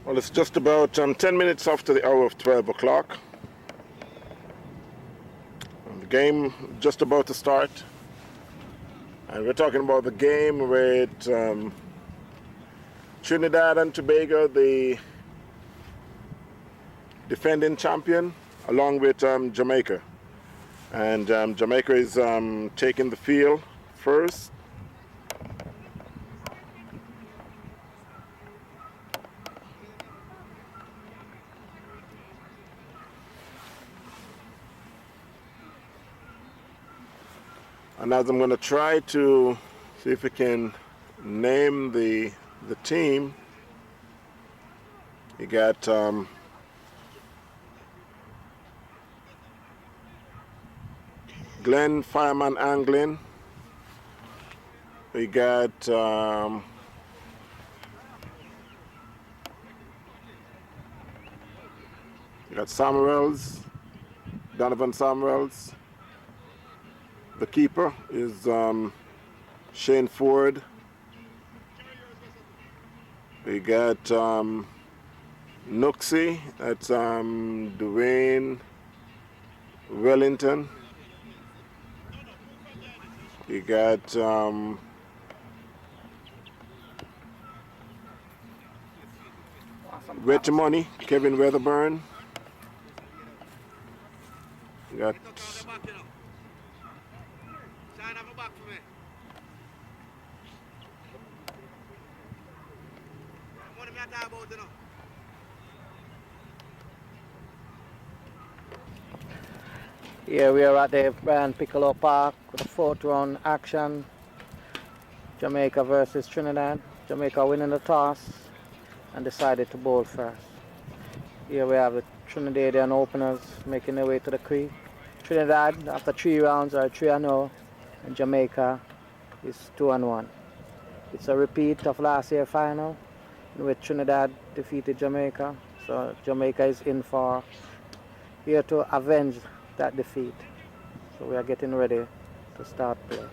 Well, it's just about 10 minutes after the hour of 12 o'clock. The game just about to start. And we're talking about the game with Trinidad and Tobago, the defending champion, along with Jamaica. And Jamaica is taking the field first. And as I'm going to try to see if we can name the team, you got Glenn Fireman Angling. We got Samuels, Donovan Samuels. The keeper is Shane Ford. We got Nooksy, that's Dwayne Wellington. We got Wet Money, Kevin Weatherburn. We got Here we are at the Brian Piccolo Park with a fourth round action. Jamaica versus Trinidad. Jamaica winning the toss and decided to bowl first. Here we have the Trinidadian openers making their way to the creek. Trinidad after 3 rounds are 3-0 and Jamaica is 2-1. It's a repeat of last year's final in which Trinidad defeated Jamaica. So Jamaica is in for here to avenge that defeat. So we are getting ready to start play.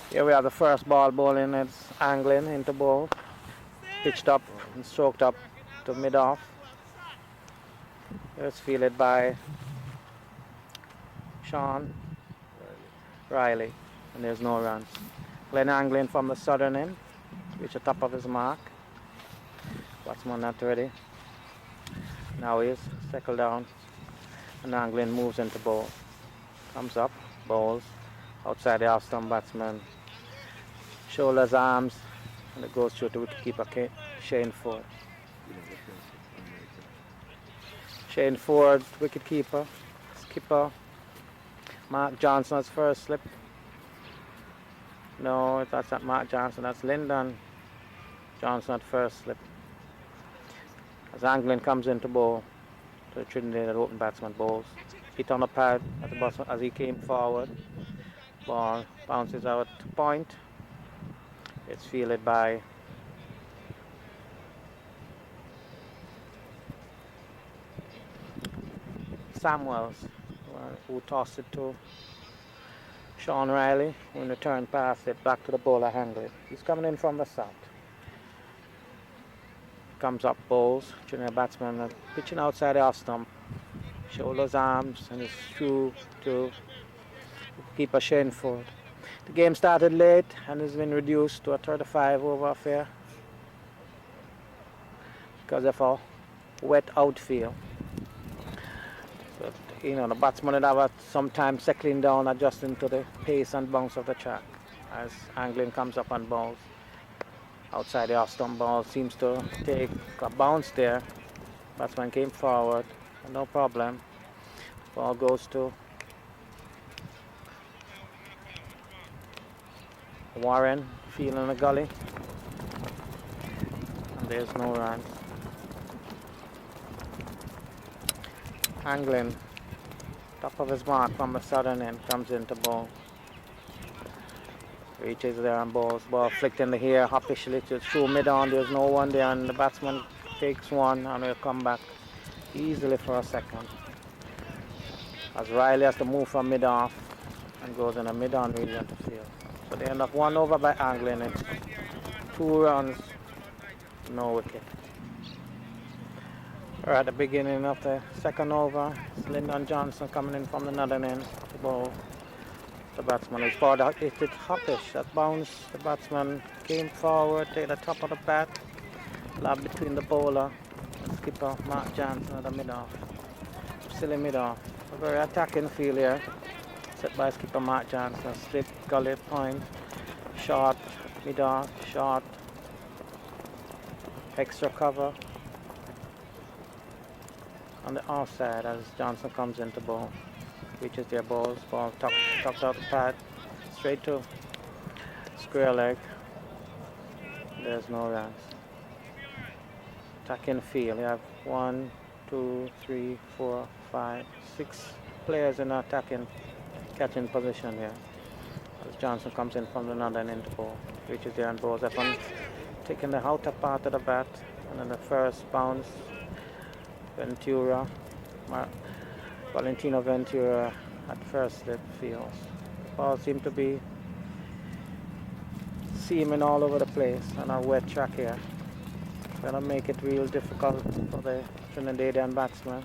Here we have the first ball bowling. It's Angling into bowl. Pitched up and stroked up to mid-off. It's fielded by Sean Riley, and there's no runs. Glenn Angling from the southern end, reach the top of his mark. Batsman not ready. Now he's settled down, and Angling moves into bowl. Comes up, bowls, outside the off stump batsman. Shoulders, arms, and it goes through to wicketkeeper Shane Ford. Shane Ford, wicketkeeper, skipper. Mark Johnson's first slip. No, that's not Mark Johnson, that's Lyndon Johnson at first slip. As Angling comes into bowl, the Trinidad open batsman bowls. Hit on the pad at the bottom as he came forward. Ball bounces out to point. It's fielded by Samuels, who tossed it to Sean Riley, who in return passed it back to the bowler Angling. He's coming in from the south. Comes up, bowls. Trinidad batsman pitching outside the off stump. Shoulders, arms, and it's through to keeper Shane Ford. The game started late and has been reduced to a 35 over affair because of a wet outfield. So, the batsman would have some time settling down, adjusting to the pace and bounce of the track as Angling comes up and bowls. Outside the off-stump ball seems to take a bounce there. Batsman came forward, no problem. Ball goes to Warren, feeling the gully. And there's no runs. Angling, top of his mark from the southern end, comes into bowl. Reaches there and bowls. Ball flicked in the air, officially to through mid-on. There's no one there, and the batsman takes one and will come back easily for a second. As Riley has to move from mid-off and goes in a mid-on region to field. So they end up 1 over by Angling. It's 2 runs, no wicket. We're at the beginning of the second over. It's Lyndon Johnson coming in from the northern end. The ball. The batsman is ball that hit it hoppish. That bounce. The batsman came forward, take the top of the bat. Lob between the bowler and skipper Mark Johnson at the mid-off. Silly mid-off. A very attacking field here. Set by skipper Mark Johnson. Slip, gully, point. Short, mid-off, short. Extra cover. On the offside as Johnson comes into bowl. Reaches their balls. Ball tucked out the pad. Straight to square leg. There's no runs. Attacking field. You have 1, 2, 3, 4, 5, 6 players in attacking catching position here. As Johnson comes in from the northern into bowl. Reaches there and bowls. That one taking the outer part of the bat. And then the first bounce. Valentino Ventura at first slip fields. Ball seemed to be seaming all over the place on a wet track here. Gonna make it real difficult for the Trinidadian batsman.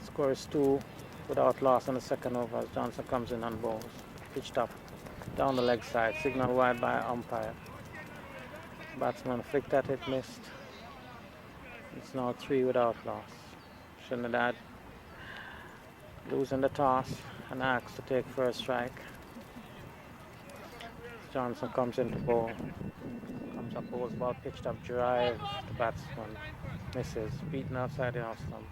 Score is 2 without loss in the second over as Johnson comes in and bowls. Pitched up down the leg side, signal wide by umpire. Batsman flicked at it, missed. It's now 3 without loss. Trinidad losing the toss and asked to take first strike. Johnson comes into bowl. Comes up, bowls ball pitched up, drive. The batsman misses, beaten outside the off stump.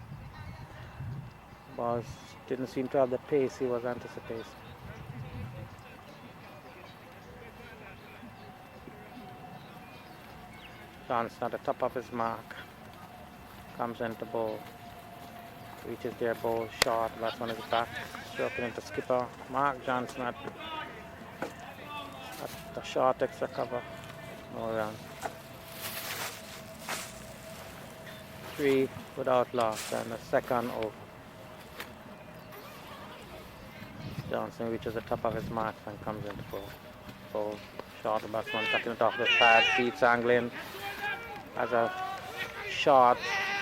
Ball didn't seem to have the pace he was anticipating. Johnson at the top of his mark. Comes into bowl. Reaches their bowl short. Batsman is back. Stroking into skipper Mark Johnson at the short extra cover. No run. 3 without loss and the second over. Johnson reaches the top of his mark and comes into bowl. Bowl short. The batsman tucking it off the pad. Feet angling. Has a short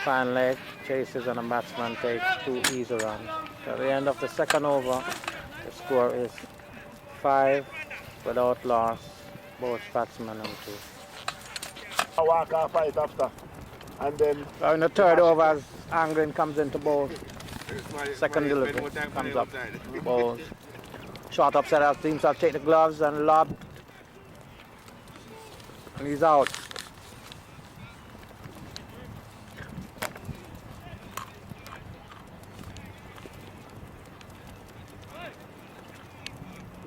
fan leg, chases and the batsman takes 2 easy runs. So at the end of the second over, the score is 5 without loss, both batsmen and 2. I walk off right after. And then In the third over, as Anglin comes into bowl, second delivery comes up, bowls. Short upset as teams have take the gloves and lob, and he's out.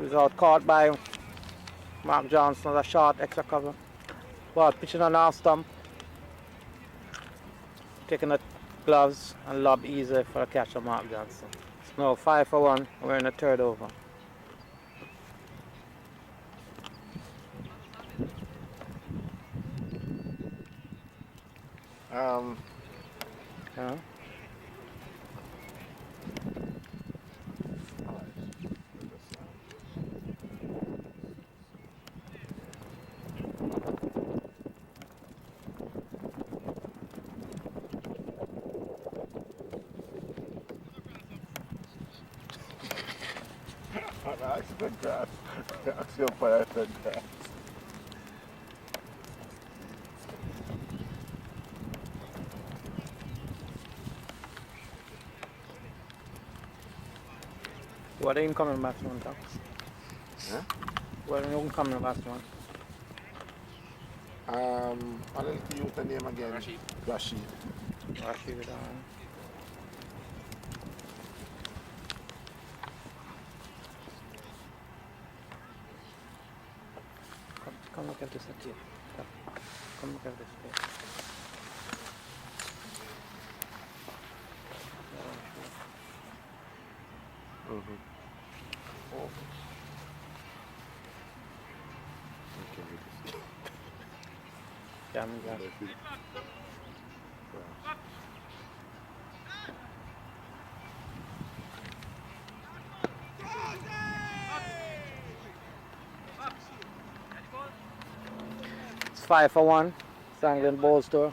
He's out caught by Mark Johnson, a short extra cover. Ball pitching on off stump. Taking the gloves and lob easy for a catch of Mark Johnson. It's now 5 for 1. We're in the third over. Yeah. That's good grass. That's your fire good grass. What are the incoming batsmen, Tom? Huh? What are the incoming batsmen? I didn't use the name again. Rashid. Rashid. Come look at this here. Come look at this here. Oh. Okay. Yeah, It's 5 for 1. Sanglin ball store.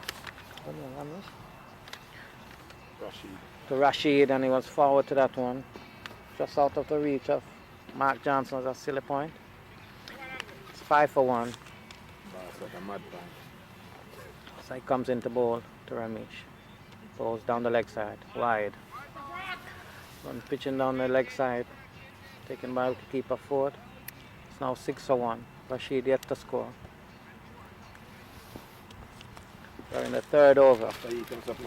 Rashid. To Rashid, and he was forward to that one. Just out of the reach of Mark Johnson as a silly point. It's 5 for 1. That's like a mad point. So he comes into ball to Ramesh. Balls down the leg side, wide. One pitching down the leg side, taken by keeper Ford. It's now 6 for 1. Rashid yet to score. We're in the third over. So he comes up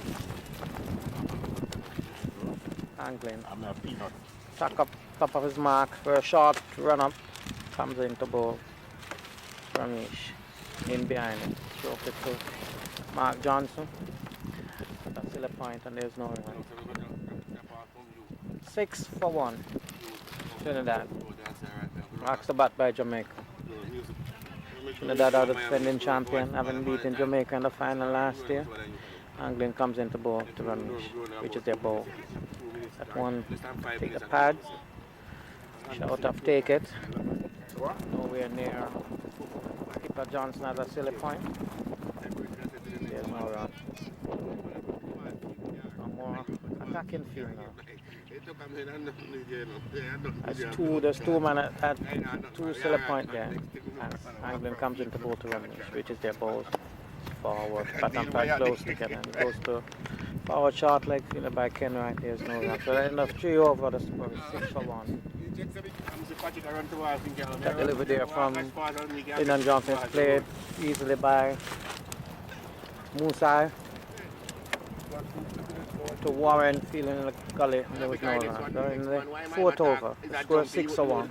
Angling. I'm a peanut. Tuck up top of his mark for a short run up. Comes into ball. Ramesh in behind it. Stroke it to Mark Johnson. That's still a point and there's no run. 6 for 1. Trinidad. Marks the bat by Jamaica. Trinidad are the defending champion, having beaten Jamaica in the final last year. Angling comes into ball to Ramesh, which is their ball. That one, take the pads. Shout off, take it. Nowhere near. Keeper Johnson has a silly point. There's no run. No more attacking field now. There's two men at 2 silly point there. As Angling comes into ball to Ramesh, which is their balls. Forward, but umpire close together and goes to forward short leg fielded by Ken Wright. There's no run. So end of 3 over, the score is 6 for 1. That delivery there from Lyndon Johnson is played easily by Musai to Warren, feeling in the gully. There was no run. So in the 4th over, the score is 6 for 1.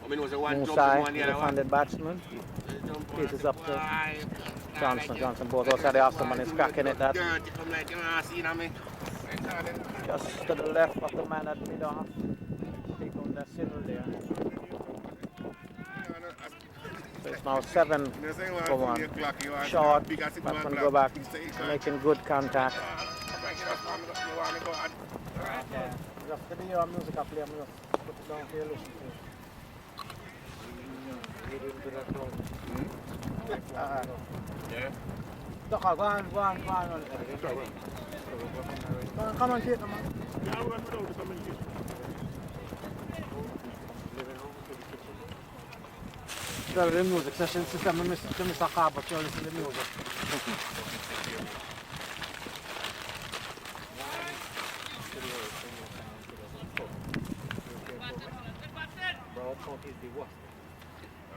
Musai, the left-handed batsman, faces up to Johnson. Johnson balls outside the off, someone is cracking it. That just to the left of the man at mid-off. Take on that single there. So it's now 7 for 1. Short, batsman go back, making good contact. Just the new music I play, I'm just put it down here, listen to it. Yeah. Go on. Come on, take them on. Yeah, we're going to do something. Well, the music session system, Mr. Carver, you listen to the music.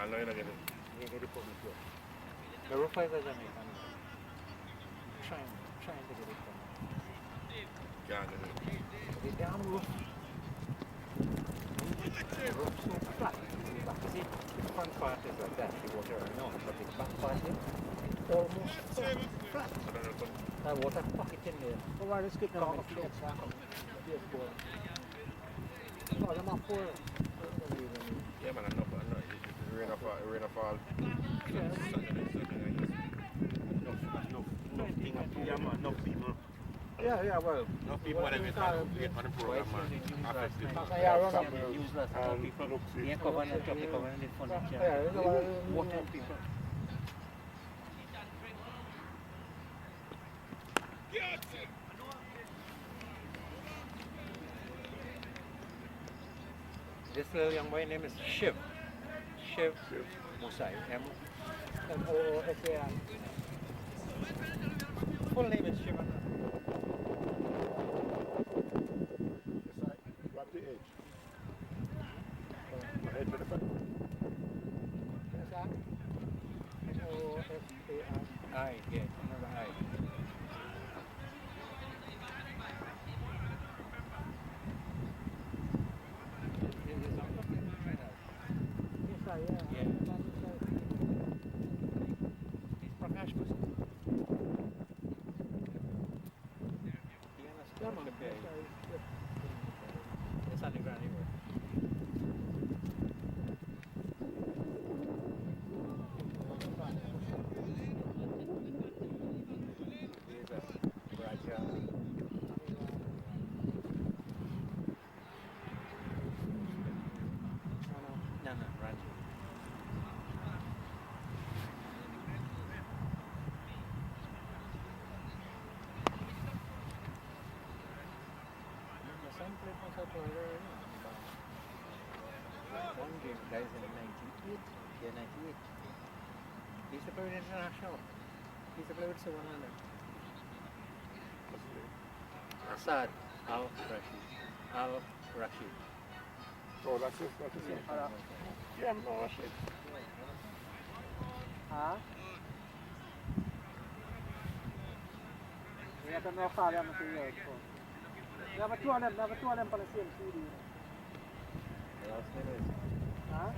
I know you're not getting The roof is Jamaican. Trying to get it from the damn roof. The roof's so flat. You see, the front part is like that, the water around, but the back part is almost flat. That water pocket in there. So why is it not a plate? No, I'm not poor. Yeah, man, I know. Rainfall. Enough people. Yeah, well. Enough people want to wait for the program, man. Yeah, run up. Useless. People. Yeah, cover the top, cover the furniture. Yeah, Water people. This little young boy name is Shiv. Shiv Musai. M-O-O-S-A-I. Full name is Shiv. What's the age? Age for the fact. M-O-O-S-A-I. I, yeah, another I. Yeah. Prakash Musai. Guys in 98. Yeah, 98. He used to play with international. He used to play with Suwan Island. Assad. Al Rashid. Al Rashid. Oh, that's it. That's it. Yeah, no, that's it. Huh? We have to know how them to use. Never two of them for the same CD. Huh?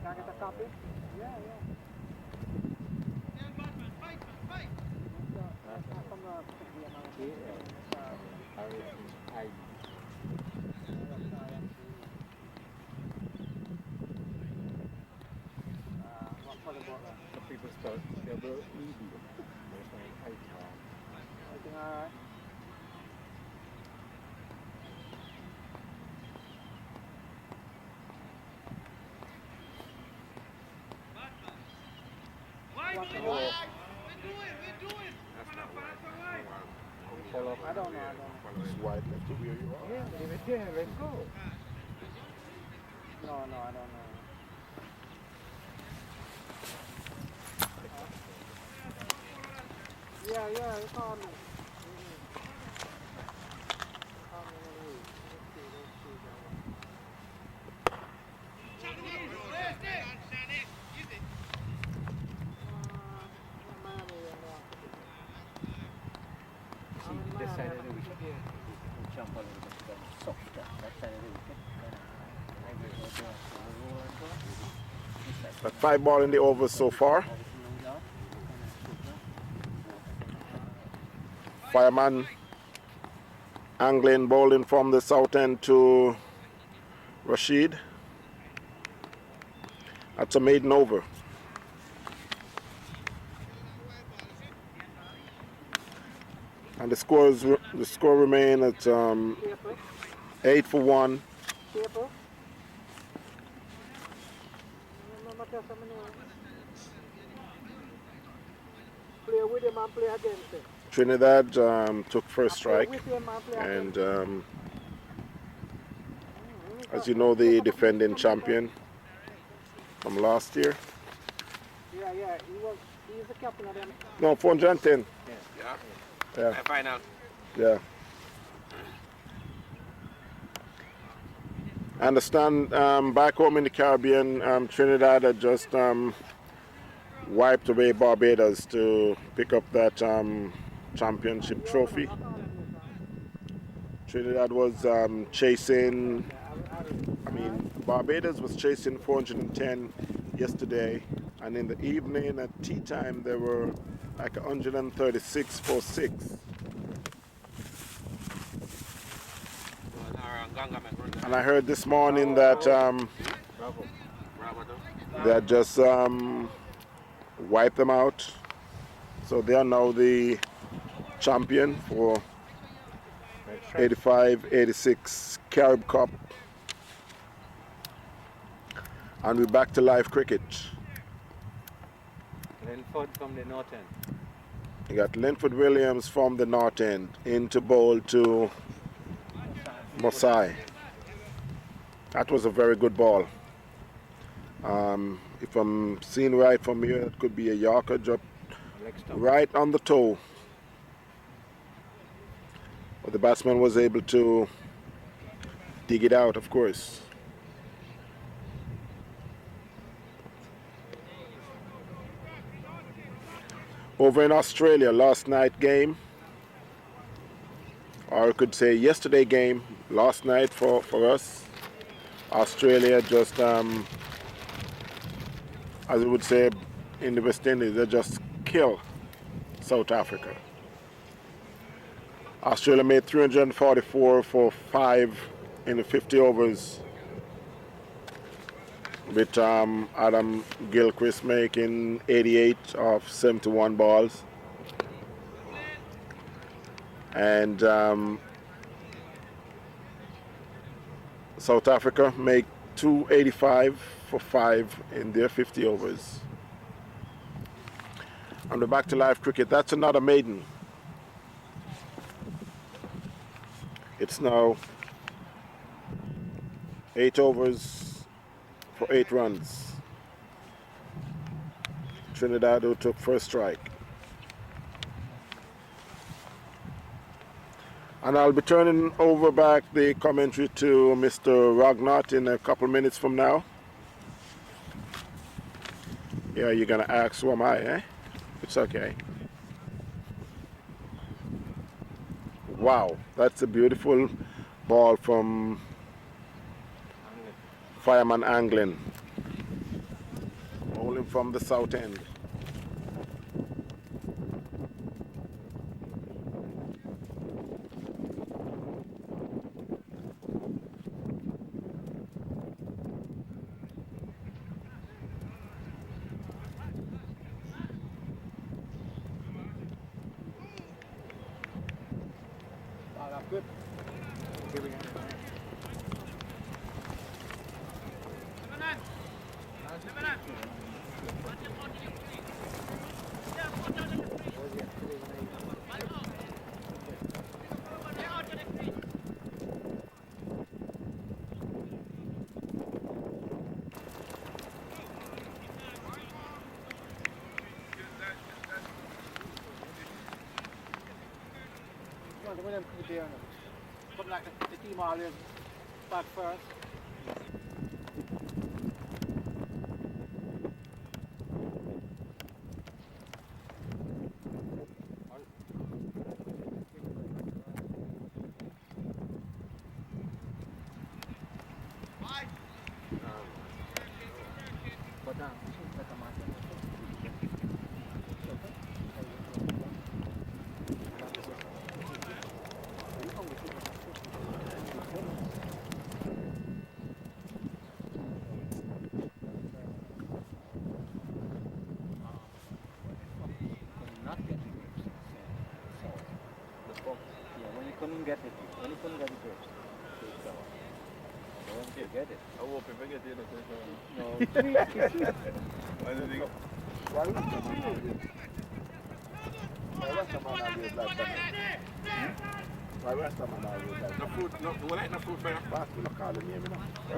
Can I get a copy? Yeah, yeah. The people spell double-ED. There's no I. Everything alright? I don't know. It's wide left to where you are. Yeah, leave it there. Let's go. No, I don't know. Yeah, you call me. See, this side of the wicket here, we jump a little bit down softer. That side of the wicket, I will go there. So we roll and go. This side. But 5 ball in the overs so far. Fireman angling, bowling from the south end to Rashid. That's a maiden over. And the score remain at 8 for 1. Paper? Play with him and play against him. Trinidad took first strike, With him and play and against him. as you know, the defending champion from last year. Yeah, he's the captain of them. No, 410. Yeah. Yeah, Final. yeah. I understand back home in the Caribbean, Trinidad had just wiped away Barbados to pick up that championship trophy. Trinidad was chasing, Barbados was chasing 410 yesterday, and in the evening at tea time they were like 136 for 6. And I heard this morning that they had just wiped them out. So they are now the champion for 85-86 Carib Cup. And we're back to live cricket. Linford from the north end. You got Linford Williams from the north end into bowl to Mosai. That was a very good ball. If I'm seeing right from here, it could be a Yorker drop right on the toe. But the batsman was able to dig it out, of course. Over in Australia, last night game, or I could say yesterday game, last night for us. Australia just, as we would say in the West Indies, they just kill South Africa. Australia made 344 for 5 in the 50 overs, with Adam Gilchrist making 88 of 71 balls. And South Africa make 285 for 5 in their 50 overs. And we're back to live cricket. That's another maiden. It's now 8 overs, for 8 runs. Trinidad who took first strike. And I'll be turning over back the commentary to Mr. Rognott in a couple minutes from now. Yeah, you're gonna ask who am I, eh? It's okay. Wow, that's a beautiful ball from Fireman Anglin. Bowling from the south end. Good. Put like the team all in back first. Couldn't get it. When you couldn't get it, once you get it. I hope if I get it, No. I don't think. Why rest of them are like No food, no, we like no food, man. Back to the call the name, you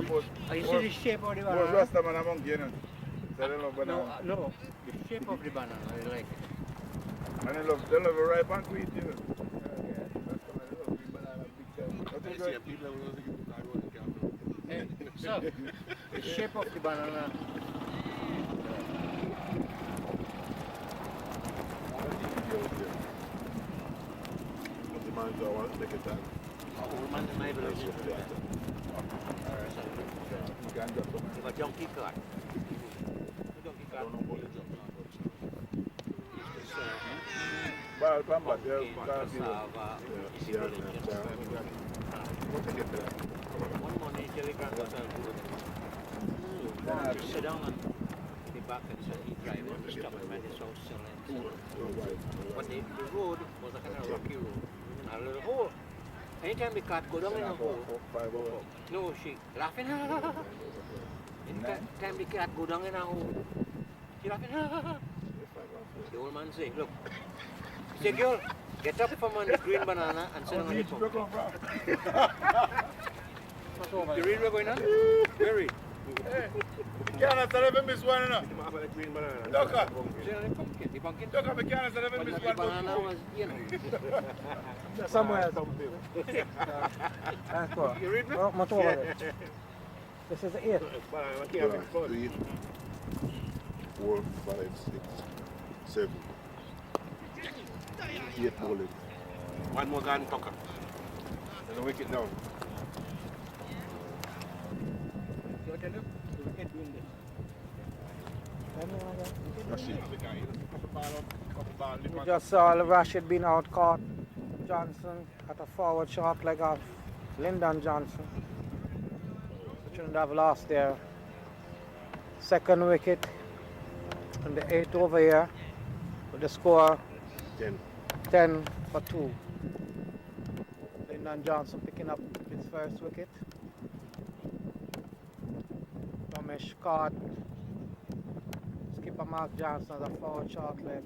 know. You see the shape of the Most banana? Rastaman among you, know. So they love banana. No, the shape of the banana, I like it. And they love a ripe and sweet, you know. So, the shape of the banana. The manager wants to take it down. Junkie card. Well, come back there. One morning, Jelly Grant was sit down and be back and said he driving and stop him at his house selling. But the road was a kind of rocky road. And a little hole. Anytime the cat go down in a hole, no, she laughing. Anytime the cat go down in a hole, she laughing. The old man say, look, say girl, get up from on the green banana and sit on the top. You read what's going on? Very. Hey, you can't tell them miss one, you know. Doctor, The pumpkin. Doctor, we can't tell them But miss the one. banana was, you know. Somewhere else. You read me? Oh, much over there. This is the 8. 3, 4, 5, 6, 7, 8 bowling. One more gun, Tucker. And the wicket down. We just saw Rashid being out caught Johnson at a forward short leg of Lyndon Johnson. Shouldn't have lost their second wicket in the 8th over here with the score 10 for 2. Lyndon Johnson picking up his first wicket. Ramesh caught skipper Mark Johnson as a forward short leg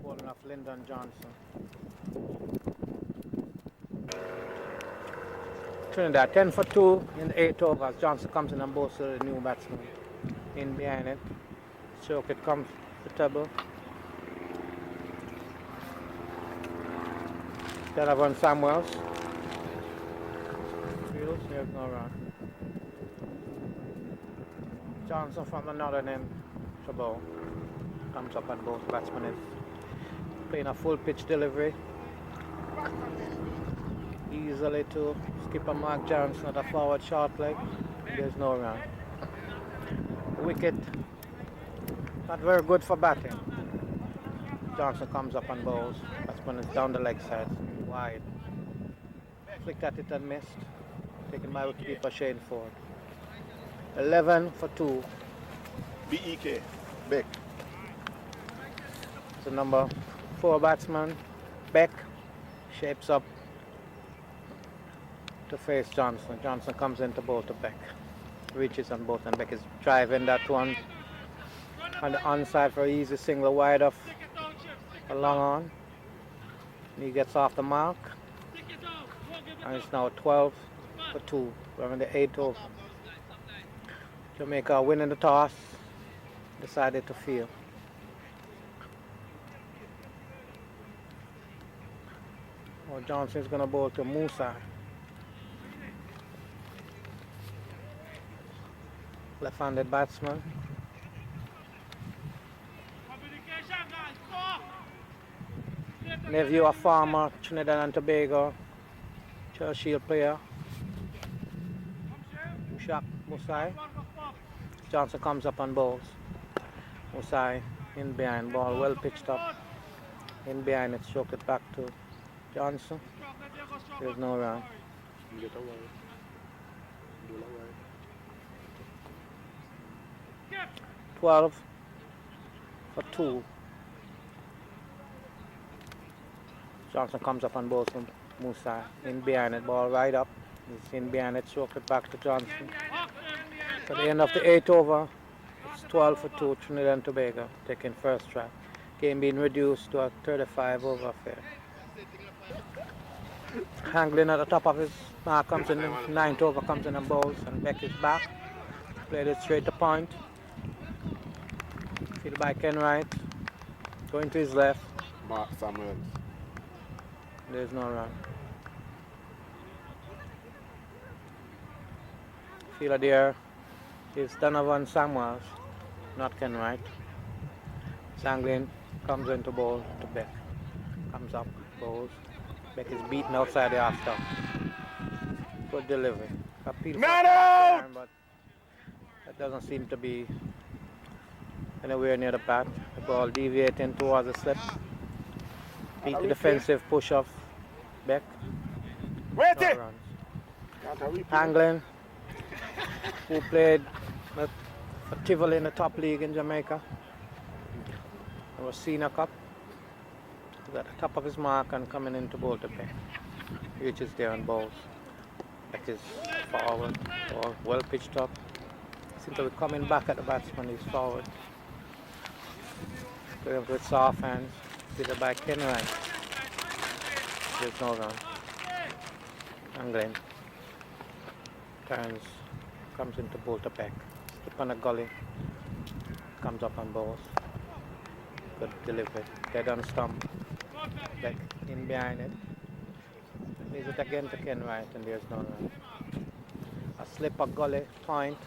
bowling of Lyndon Johnson. Trinidad 10 for 2 in the 8th over as Johnson comes in and bowls to the new batsman. In behind it. Choke it comfortable. Donovan Samuels. Fields, there's no run. Johnson from the northern end to bowl. Comes up and both batsmen is playing a full pitch delivery. Easily to skipper Mark Johnson at a forward short leg. There's no run. Wicket. Not very good for batting. Johnson comes up and bowls. Batsman is down the leg side. Wide. Flicked at it and missed. Taken by wicketkeeper Shane Ford. 11 for 2. BEK. Beck. So number 4 batsman, Beck, shapes up to face Johnson. Johnson comes in to bowl to Beck. Reaches on both and Beck is driving that one on the onside for an easy single wide off a long on. And he gets off the mark. And it's now 12 for 2. We're in the 8th over. Jamaica winning the toss. Decided to field. Well, Johnson is going to bowl to Musa. Left-handed batsman. Nephew of former Trinidad and Tobago Churchill player Mushak Musai. Johnson comes up and bowls. Musai in behind, ball well pitched up. In behind, it's choked it back to Johnson. There's no run. 12 for 2. Johnson comes up and bowls from Musa. In behind it, ball right up. It's in behind it, choked it back to Johnson. At the end of the 8th over, it's 12 for 2, Trinidad and Tobago taking first try. Game being reduced to a 35 over affair. Hangling at the top of his mark comes in, 9th over comes in and bowls, and Beck is back. Played it straight to point. Fielded by Ken Wright. Going to his left. Mark Samuels. There's no run. Fielder there is Donovan Samuels, not Ken Wright. Sanglin comes in to bowl to Beck. Comes up, bowls. Beck is beaten outside the half stump. Good delivery. Appeal for there, but that doesn't seem to be anywhere near the bat. The ball deviating towards the slip. Beat the defensive push off Beck. No runs. Anglin, who played for Tivoli in the top league in Jamaica. It was Senior Cup. He's at the top of his mark and coming in to bowl to Beck. Reaches there and bowls. Beck is forward. Ball well pitched up. Seems to be coming back at the batsman. He's forward. Going with soft hands. Fielded by Ken Wright. There's no run. Anglin turns, comes into bowl to Beck. Slip on a gully. Comes up and bowls. Good delivery. Dead on stump. Beck in behind it. Leaves it again to Ken Wright and there's no run. A slip a gully point.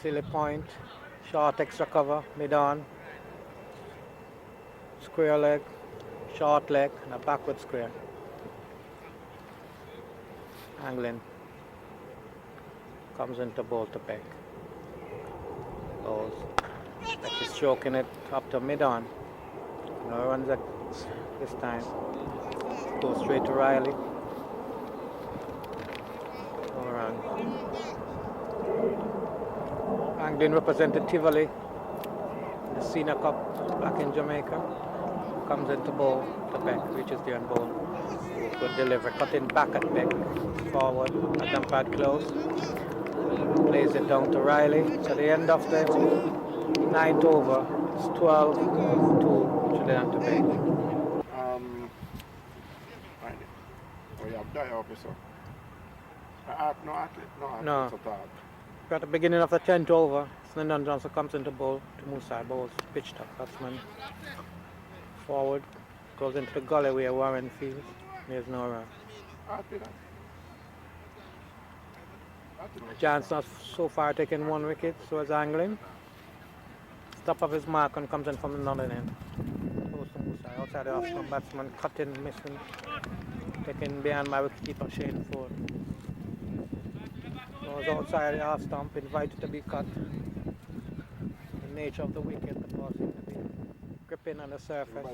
Silly point. Short extra cover. Mid on. Square leg. Short leg and a backward square. Anglin comes into bowl to Beck. Bowls. Beck is choking it up to mid on. No runs this time. Goes straight to Riley. No run. Anglin represented Tivoli, the Senior Cup back in Jamaica. Comes into bowl to Beck, reaches there and bowl. Good delivery, cutting back at Beck. Forward, a jump pad close. Plays it down to Riley. To the end of the 9th over, it's 12 to Trinidad and Tobago. Right. We have guy officer. No athlete, No. at all. We're at the beginning of the 10th over. Lyndon Johnson comes into bowl to Musa, bowls pitched up. Batsman forward, goes into the gully where Warren fields. There's no run. Johnson has so far taken 1 wicket, so is Angling. Top of his mark and comes in from the northern end. Goes to Musa, outside the off stump, batsman cutting, missing. Taken behind my wicketkeeper Shane Ford. Goes outside the off stump, invited to be cut. The nature of the wicket, the ball seems to be gripping on the surface,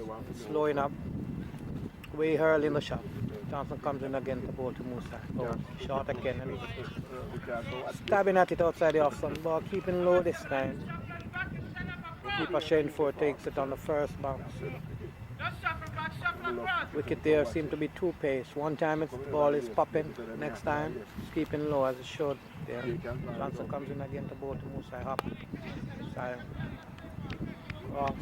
slowing up, way early in the shot. Johnson comes in again to bowl to Musa. Oh, short again, and he's stabbing at it outside the off stump. Ball keeping low this time. Keeper Shane Ford takes it on the first bounce. Wicket there seemed to be 2 pace. One time the ball is popping, next time it's keeping low as it should there. Johnson comes in again to bowl to Musa. Hop, side, cross.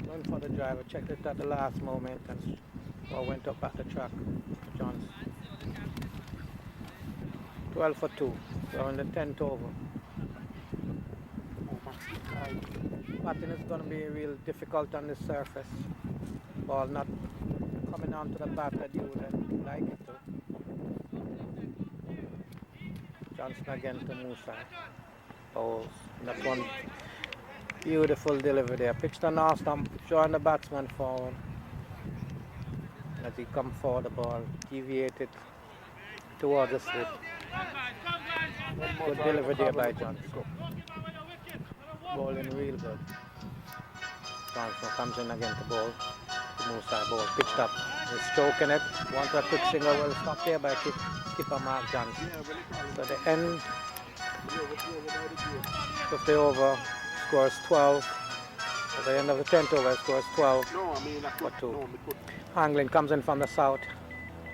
Went for the driver, checked it at the last moment and went up at the track for Johnson. 12 for 2. We're in the 10th over. Batting is going to be real difficult on this surface. Ball not coming onto the bat that you would like it to. Johnson again to Musa. Bowls. That's one beautiful delivery there. Pitched on off stump, showing the batsman forward. As he come forward, the ball deviated towards the slip. Good delivery there by Johnson. Bowling real good. Johnson comes in again to bowl. Musa ball pitched up. He's stroking it. Wants a quick single. Well, stop there by skipper Mark Johnson. So the end of the over scores 12. At the end of the 10th over scores 12 for 2. Anglin comes in from the south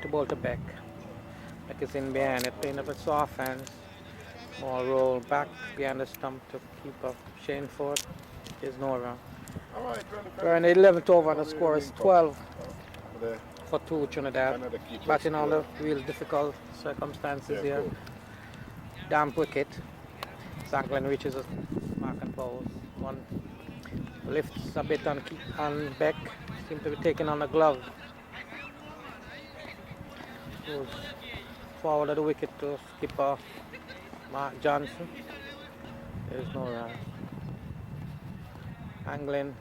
to bowl to Beck. Beck is in behind it, playing up a soft hands. More roll back behind the stump to keep up Shane Ford. There's no run. We're in the 11th over and the score is 12 for 2 Trinidad. Batting on the real difficult circumstances here. Damp wicket. Anglin reaches a mark and bowls. One lifts a bit on Beck. Seems to be taking on the glove. Goes forward of the wicket to skipper Mark Johnson. There's no run. Angling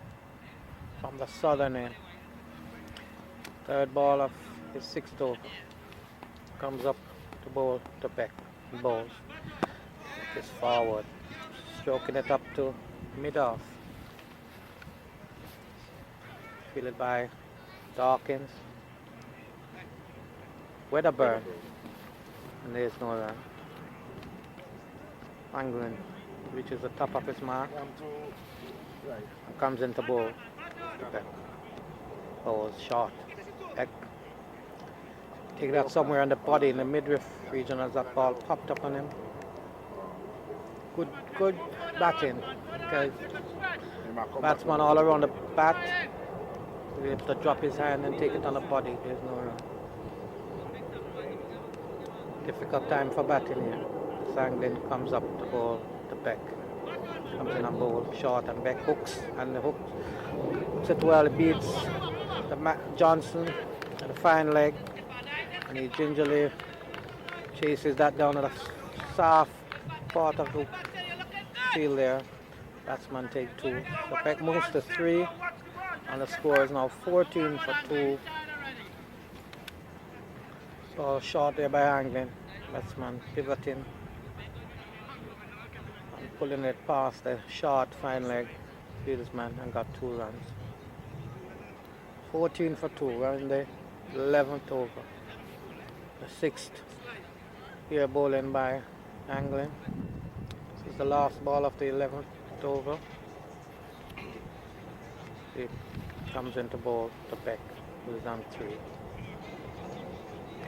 from the southern end. Third ball of his 6th over. Comes up to bowl to Beck. Bowls. Is forward. Stroking it up to mid-off. Fielded by Dawkins. Wedderburn. And there's no run. Angling reaches the top of his mark. And comes into bowl. Beck. Bowls short. Beck. Take that somewhere on the body in the midriff region as that ball popped up on him. Good batting. Okay. Batsman all around the bat. He able to drop his hand and take it on the body. There's no run. Difficult time for batting here. Sanglin comes up to bowl to Beck. Comes in and bowl short and Beck hooks and the hooks it well. It beats the Johnson at the fine leg and he gingerly chases that down to the soft part of the field there. Batsman take 2. So Beck moves to 3 and the score is now 14 for 2. So short there by Anglin. Batsman pivoting and pulling it past the short fine leg fieldsman and got 2 runs. 14 for 2. We're in the 11th over. The 6th here bowling by Anglin. This is the last ball of the 11th over. It comes into bowl to Beck, who is on 3.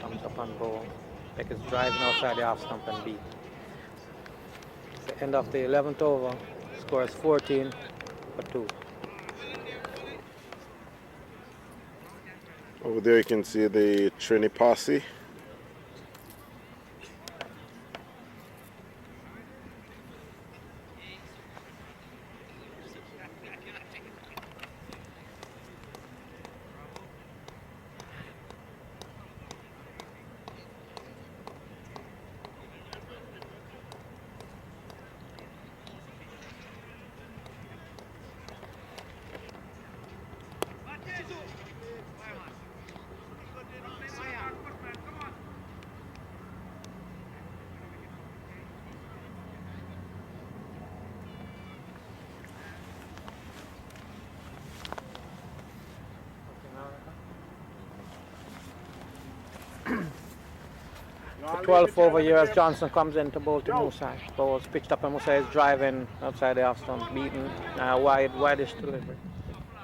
Comes up on bowl. Beck is driving outside the off stump and beat. It's the end of the 11th over. Score is 14 for 2. Over there you can see the Trini posse. The 12th over here as Johnson comes in to bowl to Musa. Bowls pitched up and Musa is driving outside the off stump, beaten widest delivery.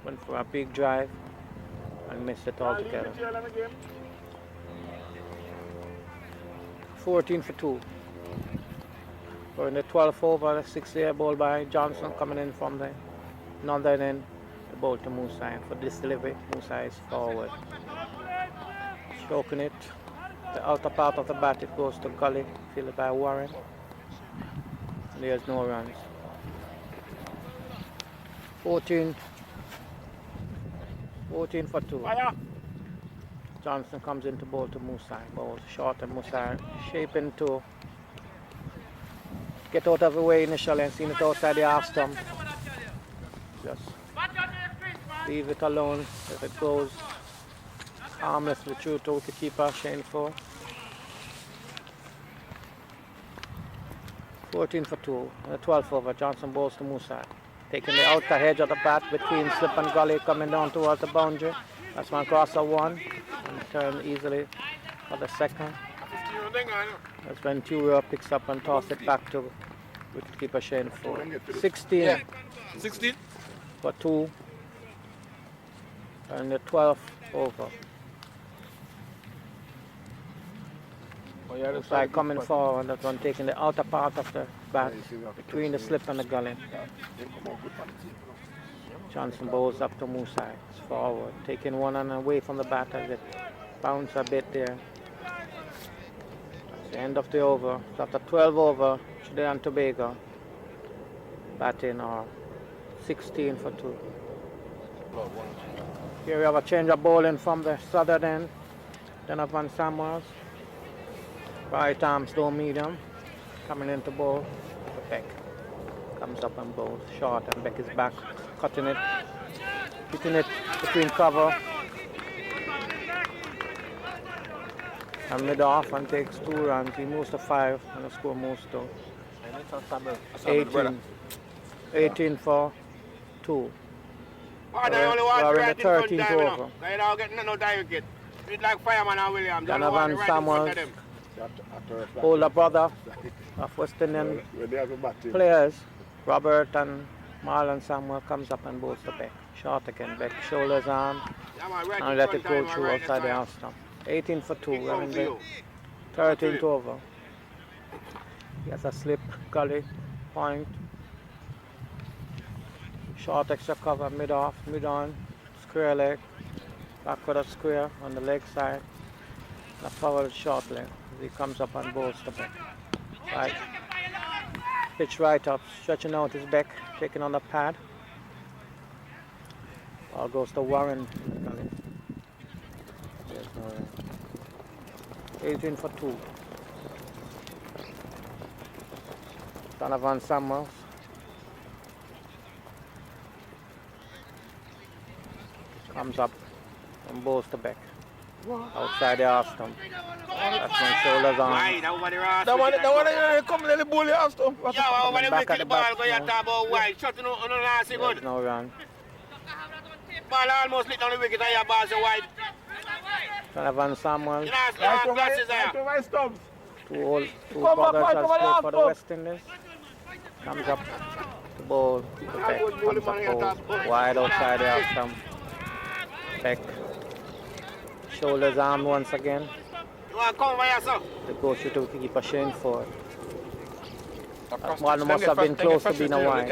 Went for a big drive and missed it altogether. 14 for 2. So in the 12th over, the 6th air ball by Johnson coming in from the northern end. The ball to Musa, and for this delivery, Musa is forward. Stroking it. The outer part of the bat, it goes to gully, fielded by Warren. There's no runs. 14 for 2. Johnson comes into bowl to Musa. Bowls short and Musa shaping to get out of the way initially and seeing it outside the half stump. Just leave it alone if it goes harmlessly through to wicketkeeper Shane 4. 14 for 2. And the 12th over, Johnson bowls to Musa. Taking the outer edge of the bat between slip and gully, coming down towards the boundary. That's one crosser 1 and turn easily for the second. That's when Turio picks up and tosses it back to wicketkeeper Shane 4. 16. Yeah. 16. For 2. And the 12th over. Looks like coming forward, that one taking the outer part of the bat between the slip and the gully. Johnson bowls up to Musa, it's forward, taking one and away from the bat as it bounces a bit there. That's the end of the over. So after 12 over, Trinidad and Tobago batting are 16 for 2. Here we have a change of bowling from the southern end. Donovan Samuels. Right arm slow medium. Coming into bowl. Beck comes up and bowls short, and Beck is back, cutting it, hitting it between cover and mid off, and takes 2 runs. He moves to 5 and the score moves to 18 for 2. Oh, they only want We're to in ride the in front 13th time, over. They don't get no time wicket. It's like Fireman and Williams. They don't want Donovan to ride in front Samuels, of them. older brother of West Indian players, Robert and Marlon Samuel, comes up and bowls the Beck. Short again, Beck shoulders arm and let it go through outside the half stump. 18 for 2, we're in the 13th over. He has a slip, gully, point. Short extra cover, mid off, mid on, square leg, backward of square on the leg side, and a forward short leg. He comes up and bowls the Beck. Right. Pitch right up, stretching out his back, taking on the pad. Ball goes to Warren. There's no run. 18 for 2. Donovan Samuels. Comes up and bowls the Beck. Outside the half stump. That's when shoulders on. Why? Nobody asked. That one come let the bully house though. Yeah, well, when they Back wicket at the the ball, back, go you no. talk about why. Shot on the last There's good. no run. Ball almost lit on the wicket and your ball so wide. Donovan Samuels. You know, have glasses there. Two brothers has played for the West Indies. Comes up the ball. The Beck comes up bowls. Wide outside the half stump. Beck. Shoulders arm once again. You want to come by yourself? The goal shoot to keep Shane for. That one must have been close to being a wide.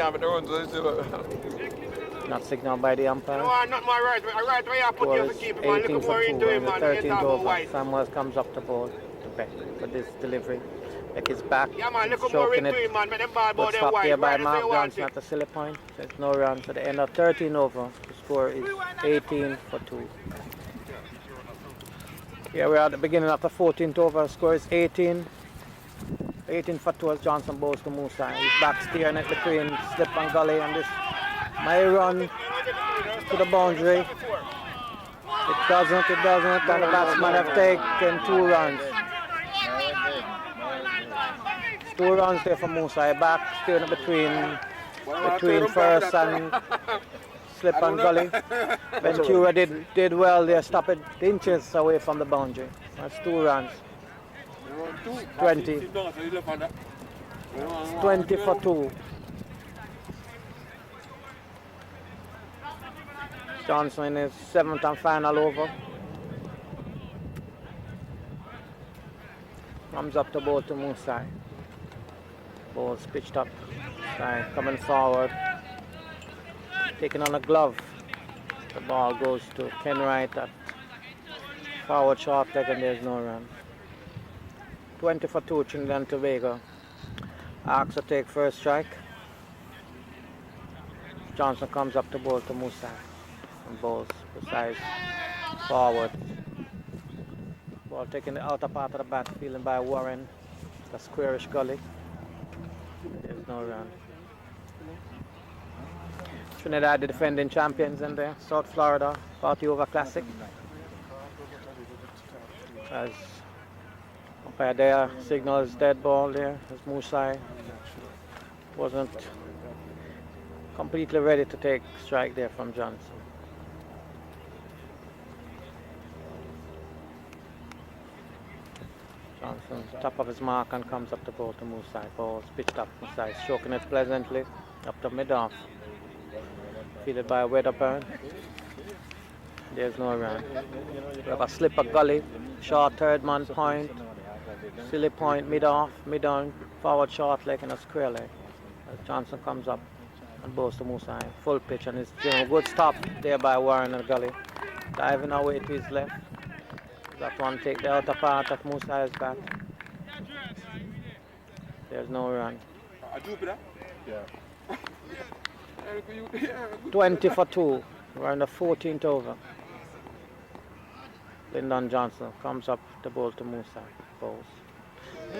Not signaled by the umpire. No, not my right. I right where I put Score you is to keep him, man. 18 Look for more 2 into him, and the man. 13th over. White. Samuels comes up the ball to Beck for this delivery. Beck is back, Yeah, man. Look more stroking into it. him, man. Make them ball Good about them stop white. there by Right, that's where Mark you want Johnson it. at the silly point. There's no runs at the end of 13 over. The score is 18 for 2. Here we are at the beginning of the 14th over. The score is 18 for 2 as Johnson bowls to Musa. He's back steering it between slip and gully, and this may run to the boundary. It doesn't, and the batsman have taken 2 runs. 2 runs there for Musa. Back steering it between first and slip and gully. Ventura did well there, stopped it inches away from the boundary. That's 2 runs. 20. It's 20 for 2. Johnson in his 7th and final over. Comes up the ball to Musa. Ball's pitched up. Right, coming forward. Taking on a glove. The ball goes to Ken Wright at forward short leg, and there's no run. 20 for 2, Trinidad and Tobago. Arcs to take first strike. Johnson comes up the ball to Musa and bowls precise forward. Ball taking the outer part of the bat, fielding by Warren. The squarish gully. There's no run. Trinidad, the defending champions in there. South Florida 40 over classic. As umpire there signals dead ball there, as Musai wasn't completely ready to take strike there from Johnson. Johnson's top of his mark and comes up the ball to Musai. Ball's pitched up, Musai stroking it pleasantly up the mid-off. Fielded by Wedderburn. There's no run. We have a slipper gully, short third man point, silly point, mid-off, mid-on, forward short leg and a square leg. As Johnson comes up and bowls to Musai. Full pitch, and it's a good stop there by Warren and Gully. Diving away to his left. That one take the outer part of Musai's bat. There's no run. 20 for 2. We're in the 14th over. Lyndon Johnson comes up the ball to Musa. Bowls.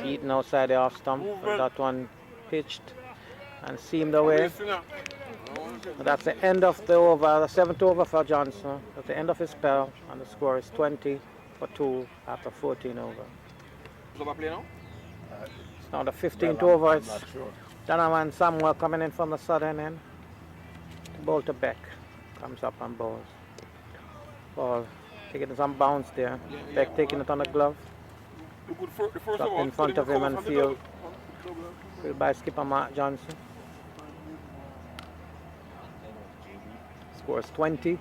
Eaten outside the off stump. That one pitched and seamed away. That's the end of the over, the 7th over for Johnson. That's the end of his spell, and the score is 20 for 2 after 14 over. It's now the 15th over. It's Donovan Samuel coming in from the southern end. Ball to Beck. Comes up and bowls. Ball taking some bounce there. Beck taking it on the glove. Up in front of him and field by skipper Mark Johnson. Scores 20.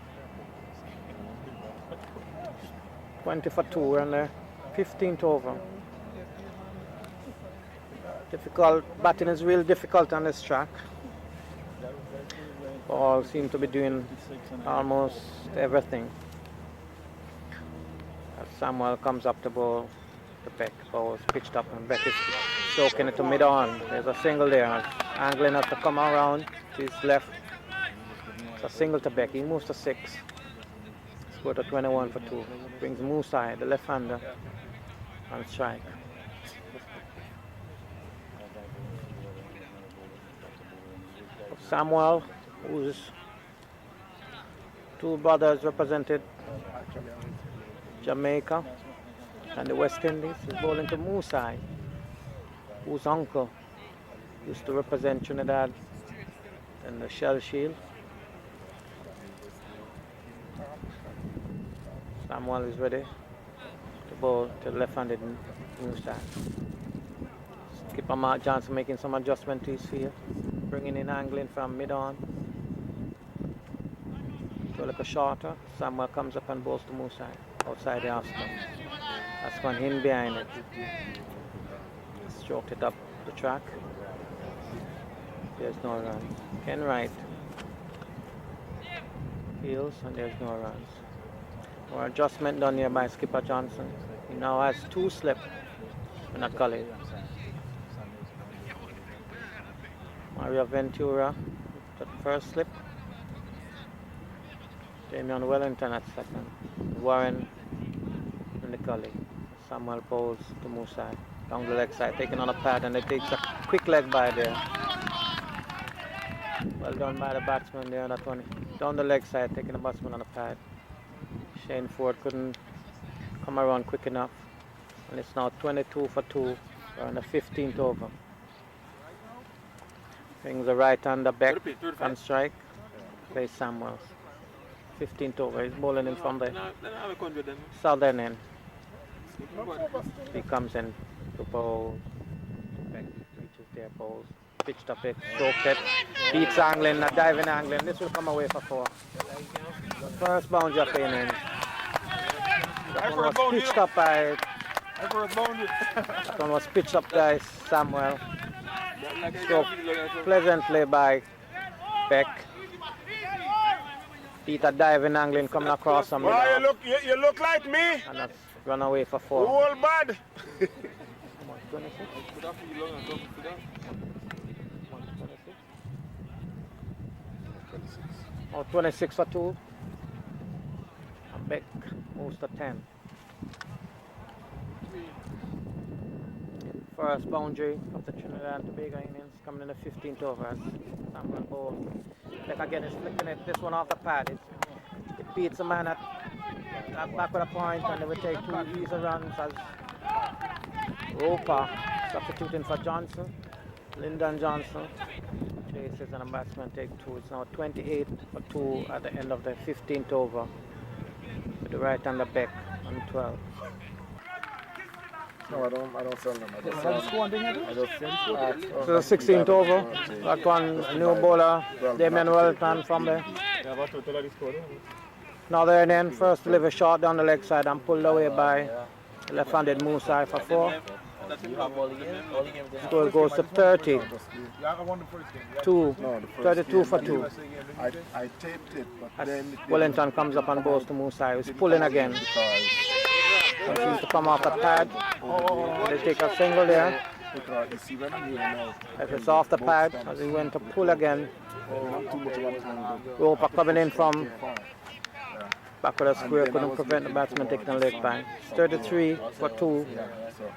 20 for 2. We're in the 15th over. Difficult, batting is real difficult on this track. Ball seem to be doing almost everything. As Samuel comes up the ball, the Beck ball is pitched up and Beck is stroking it to mid-on. There's a single there. Angling has to come around to his left. It's a single to Beck. He moves to 6. Score to 21 for 2. Brings Musai, the left-hander, on strike. Samuel, whose 2 brothers represented Jamaica and the West Indies, is bowling to Musai, whose uncle used to represent Trinidad in the Shell Shield. Samuel is ready to bowl to the left-handed Musai. Skipper Mark Johnson making some adjustment to his field, bringing in angling from mid-on. So like a shorter, Samuel comes up and bowls to Musai outside the off stump. That's one in behind it. Stroked it up the track. There's no run. Ken Wright Heels, and there's no runs. More adjustment done here by skipper Johnson. He now has 2 slip in a gully. Mario Ventura to the first slip. Damian Wellington at second. Warren in the gully. Samuel Bowles to Musa. Down the leg side, taking on a pad, and it takes a quick leg by there. Well done by the batsman there, that one. Down the leg side, taking the batsman on a pad. Shane Ford couldn't come around quick enough. And it's now 22 for 2. We're on the 15th over. Brings the right hander back on strike. Plays Samuels. 15th over. He's bowling in from the southern end. He comes in to bowl. Back reaches their bowls. Pitched up it, stroked it. Beats angling, not diving angling. This will come away for 4. The first boundary of innings. That one was pitched up by. That one was pitched up by Samuel. So pleasantly by Beck. Peter diving angling coming across from Well, you look like me. and that's run away for 4. You all bad. 26 for 2. And Beck moves to 10. First boundary of the Trinidad and Tobago innings coming in the 15th over as Samuel Bowles. Beck again is flicking it, this one off the pad. It beats a man at back with a point, and they will take 2 easy runs as Roper substituting for Johnson. Lyndon Johnson chases and a batsman take 2. It's now 28 for 2 at the end of the 15th over with the right hander Beck on 12. No, I don't sell them. I just sell So the 16th over, that one new bowler Damian Wellington from the northern end. First delivery shot down the leg side and pulled away by left-handed Musa for 4. Score goes to 32 for 2. I taped it, but As then Wellington comes up and bowls to Musa. He's pulling again. Seems to come off a pad. They take a single there. If it's off the pad, as he went to pull again. Roper coming in from back with a square, couldn't prevent the batsman taking a leg back. 33 for 2.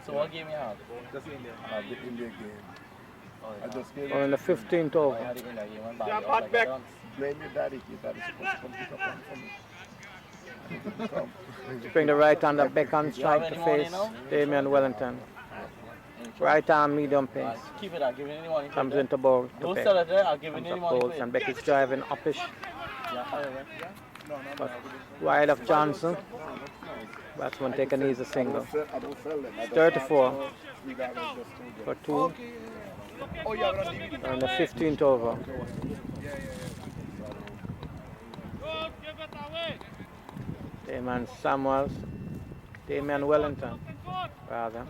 So what game you have? the India game. I just gave Or in the 15th over. blame your daddy. Your daddy's supposed to come pick up on for me. Bring the right hander back on strike to face Damian Wellington. Right arm medium pace. Keep it, I'll give it anyone. Comes into bowl to Don't Beck. sell it there, I'll give it Comes up anyone. bowls and Beck is driving uppish. But wide of Johnson. Batsman take an easy single. 34 for 2. And the 15th over. Damian Samuels. Damian Wellington, rather.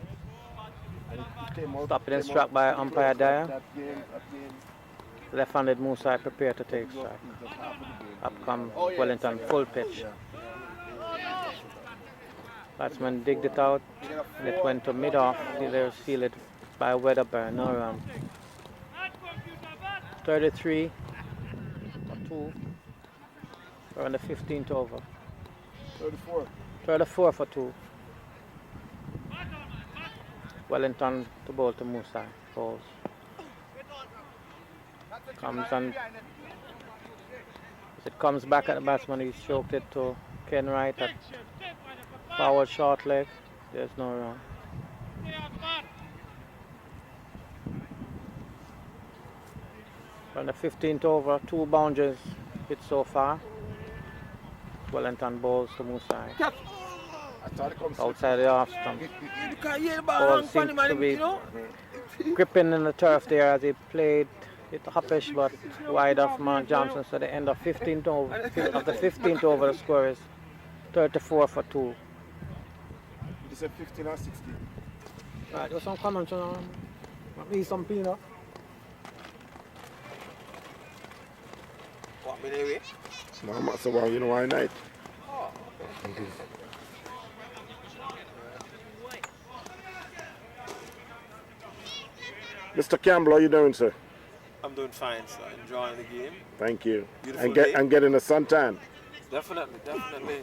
Stopped and struck by umpire Dyer. Left-handed Musa prepared to take strike. Up come Wellington, full pitch. Batsman digged it out and it went to mid-off. Fielders fielded by Wedderburn, no run. 33 for 2. We're on the 15th over. 34 for 2. Wellington to bowl to Musa. Bowls. Comes and as it comes back at the batsman, he stroked it to Ken Wright at forward short leg. There's no run. On the 15th over, 2 boundaries hit so far. Wellington bowls to Musa. Outside the off stump. Ball seems to be gripping in the turf there as he played it hoppish but wide of Mark Johnson. So the end of 15th over, of the 15th over, the score is 34 for 2. You said 15 or 16? Right, there's some comments on me some peanut. What, me No, so well, you know why night? Mr. Campbell, how you doing, sir? I'm doing fine, sir. Enjoying the game. Thank you. Beautiful day. And getting a suntan. Definitely.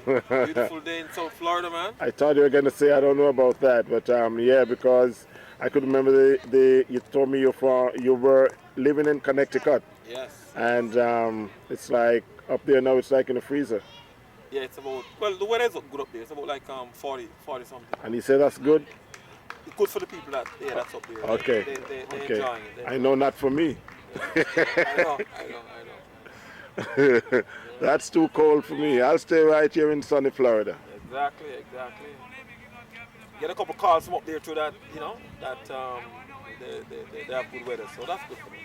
Beautiful day in South Florida, man. I thought you were going to say I don't know about that, but yeah, because I could remember you told me you were living in Connecticut, Yes. and it's like up there now. It's like in a freezer. Yeah, it's about, well, the weather's good up there. It's about like 40 something. And you say that's good? It's good for the people that's up there. Okay. They're Okay. enjoying it. I know, not for me. I know. That's too cold for me. I'll stay right here in sunny Florida. Exactly. Get a couple calls from up there too that, that they have good weather. So that's good for me.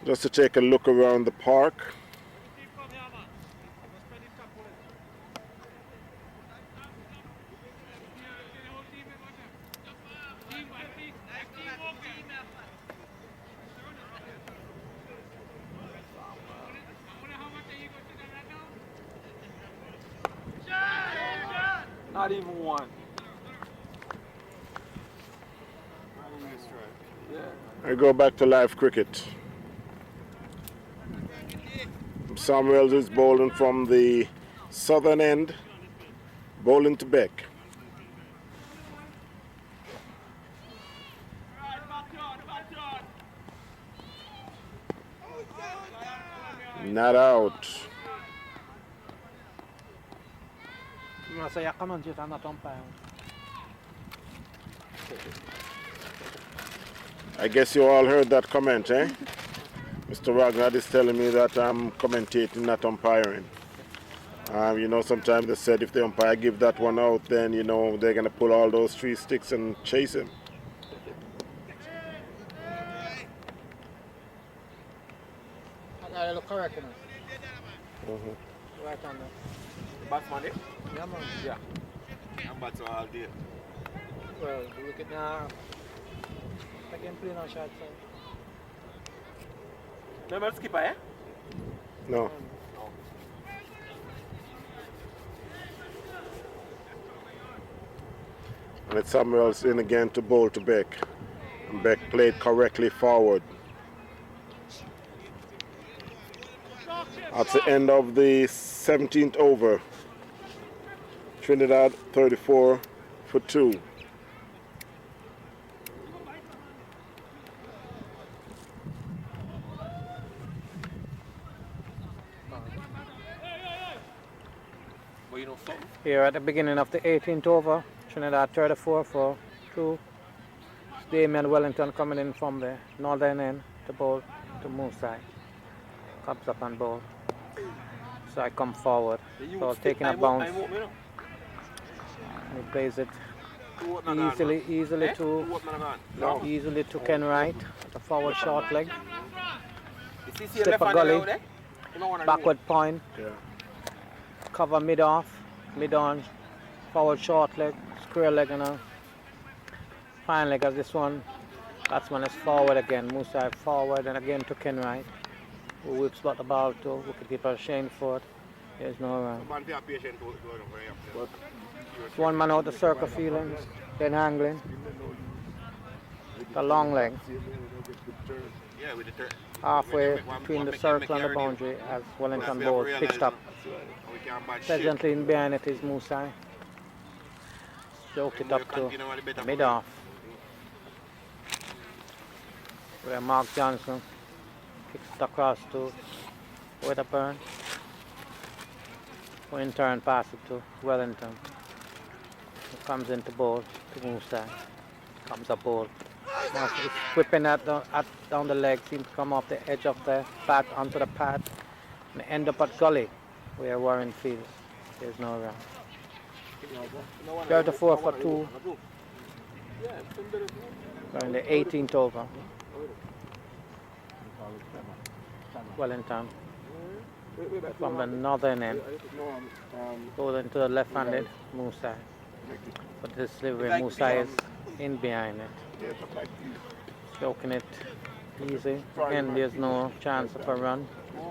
Just to take a look around the park. Not even one. I go back to live cricket. Samuels is bowling from the southern end, bowling to Beck. Not out. I guess you all heard that comment, eh? Mr. Wagner is telling me that I'm commentating, not umpiring. Sometimes they said if the umpire give that one out, then, they're going to pull all those 3 sticks and chase him. I look correct, Mm-hmm. right on there. Batsman, eh? Yeah, man. Yeah. I'm batsman all day. Well, the wicket now. I can play no shot, so. Remember the skipper, eh? No. And it's Samuels in again to bowl to Beck. And Beck played correctly forward. At the end of the 17th over, Trinidad 34 for 2. But you know something? Here at the beginning of the 18th over, Trinidad 34 for 2. Damien Wellington coming in from the northern end to bowl to Moosai. Comes up and bowl. So I come forward. So taking a bounce. He plays it easily to Ken Wright, the forward short leg. Slip a gully, backward point, Yeah. cover mid off, mid on, forward short leg, square leg and a fine leg as this one. Batsman is forward again, Musa forward and again to Ken Wright, who whips back the ball to wicketkeeper Shane Ford. There's no run. One man out the circle feeling, then angling. The long leg. Halfway between the circle and the boundary as Wellington ball pitched up. Presently in behind it is Musai. Stroked it up to mid off. Where Mark Johnson kicks it across to Wedderburn. Who in turn pass it to Wellington. Who comes into bowl to Musai. Comes up bowl. Now it's whipping down the leg, seems to come off the edge of the pad onto the pad and end up at gully where Warren fields. There's no run. 34 for 2. We're in the 18th over. Wellington from the northern end. Goes into the left-handed Musai. But this delivery Musai is in behind it. Stroking it easy. Again, there's no chance of a run.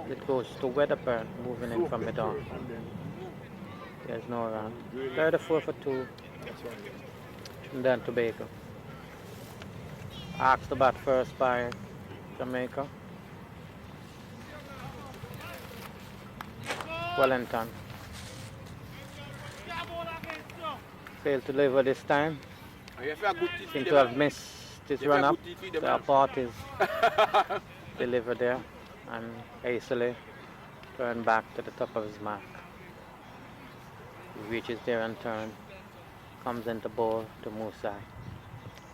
It goes to Weatherburn, moving in from mid on. There's no run. 34 for 2. And then Tobago. Asked to bat first by Jamaica. Wellington. Failed to deliver this time. Seemed to have missed his run up. The apart is delivered there and hastily turned back to the top of his mark. He reaches there and turns. Comes into ball to Musai.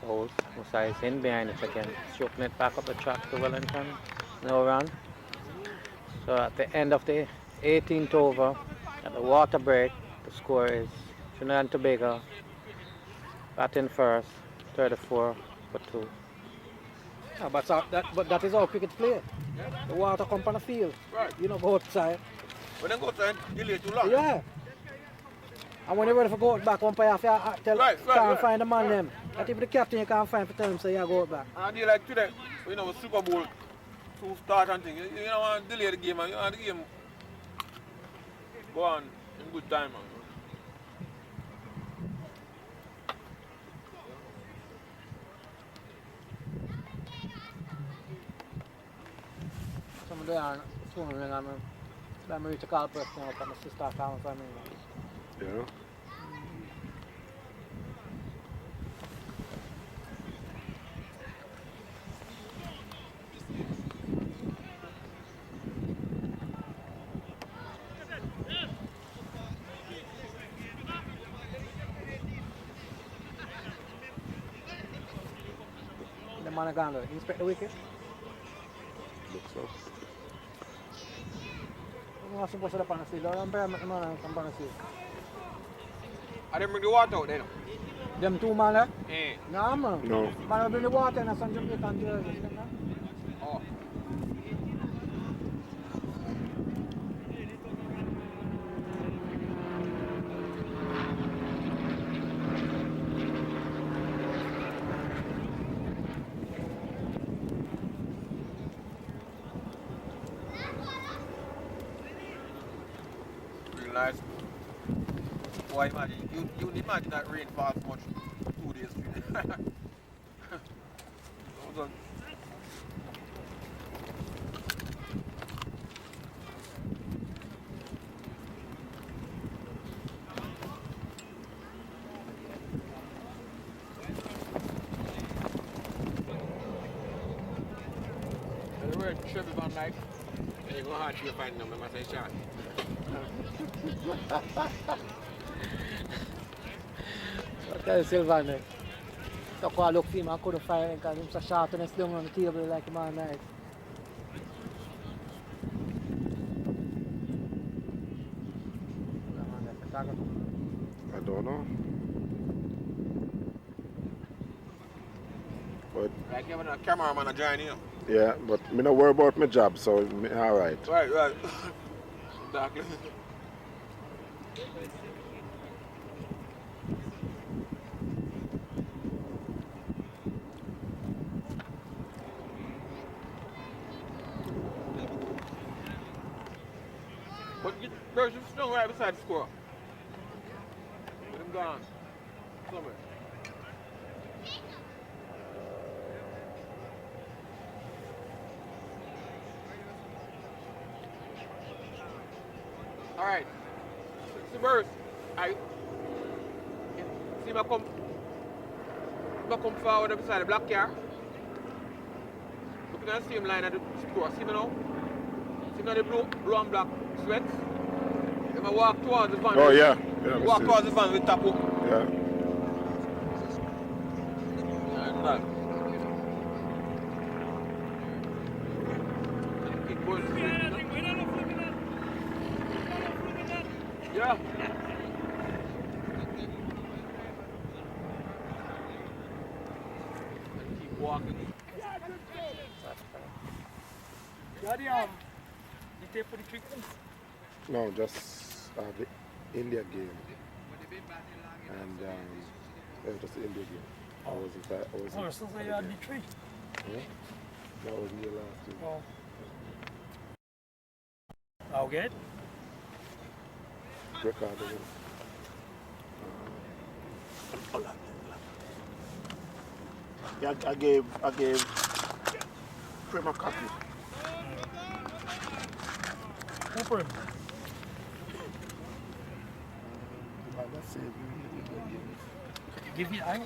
Holds. Musai is in behind it again. Stroking it back up the track to Wellington. No run. So at the end of the 18th over, at the water break, the score is Trinidad and Tobago batting first, 34 for 2. Yeah, but that is how cricket play. The water come on the field. Right. You know, go outside. When they go outside, delay too long. Yeah. And when you're ready for go out back, umpire have to tell, can't find the man them. That if the captain you can't find for tell him say you go out back. And they like today, you know, Super Bowl 2 start and thing. You don't want to delay the game, and you want the game go on in good time. Man. Some of them phone ring and let me reach a call person up and my sister calling for me. Yeah. The man gone there. Inspect the wicket. Looks so. I'm not supposed to have on the field. I'm bare the man on the field. I didn't bring the water out there. Them two man there? Eh. No man. No. Man bring the water and some Jamaican jerseys. Oh. Real nice. Boy, imagine, you imagine that rain falls much 2 days. Anyway, Chevy Van Dyke. And you go hard to find them, I say shot. Okay, Sylvan. So I look for him, I couldn't find him because he was so short and slung on the table like a man nice. I don't know. But Like having a cameraman join you. yeah, but me not worry about my job, so me alright. Right. Exactly. But there's a stone right beside the squirrel. Let him gone. Somewhere. Alright. It's the bird. I see me come forward beside the black car. Looking at the same line at the squirrel. See me now? See me the blue and black sweats? If I walk towards the van, Oh yeah. walk towards the van with tap up. Yeah. Right. Keep going straight, you know? Yeah. And keep walking. Yardie, you take for the trick? No, just the India game. And just the India game. I wasn't. Oh, so you had the 3. Yeah? That wasn't the last two. Oh. Okay. Record again. Yeah, I gave Prim a copy. Who Prim? Give me, I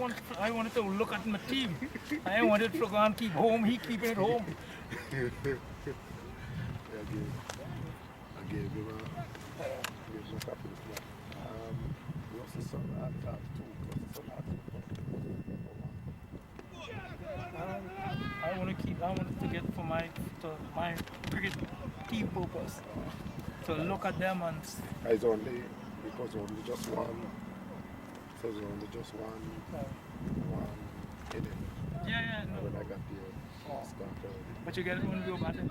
wanted to look at my team. I wanted to go and keep home. He keeping it home. I gave him a copy this morning. What's the son at 2? What's the son at 2? I wanted to get for my cricket team purpose. To look at them and It's only because only just one. So it's only just one inning. yeah, no. When I got the start early. But you get it when you go batting?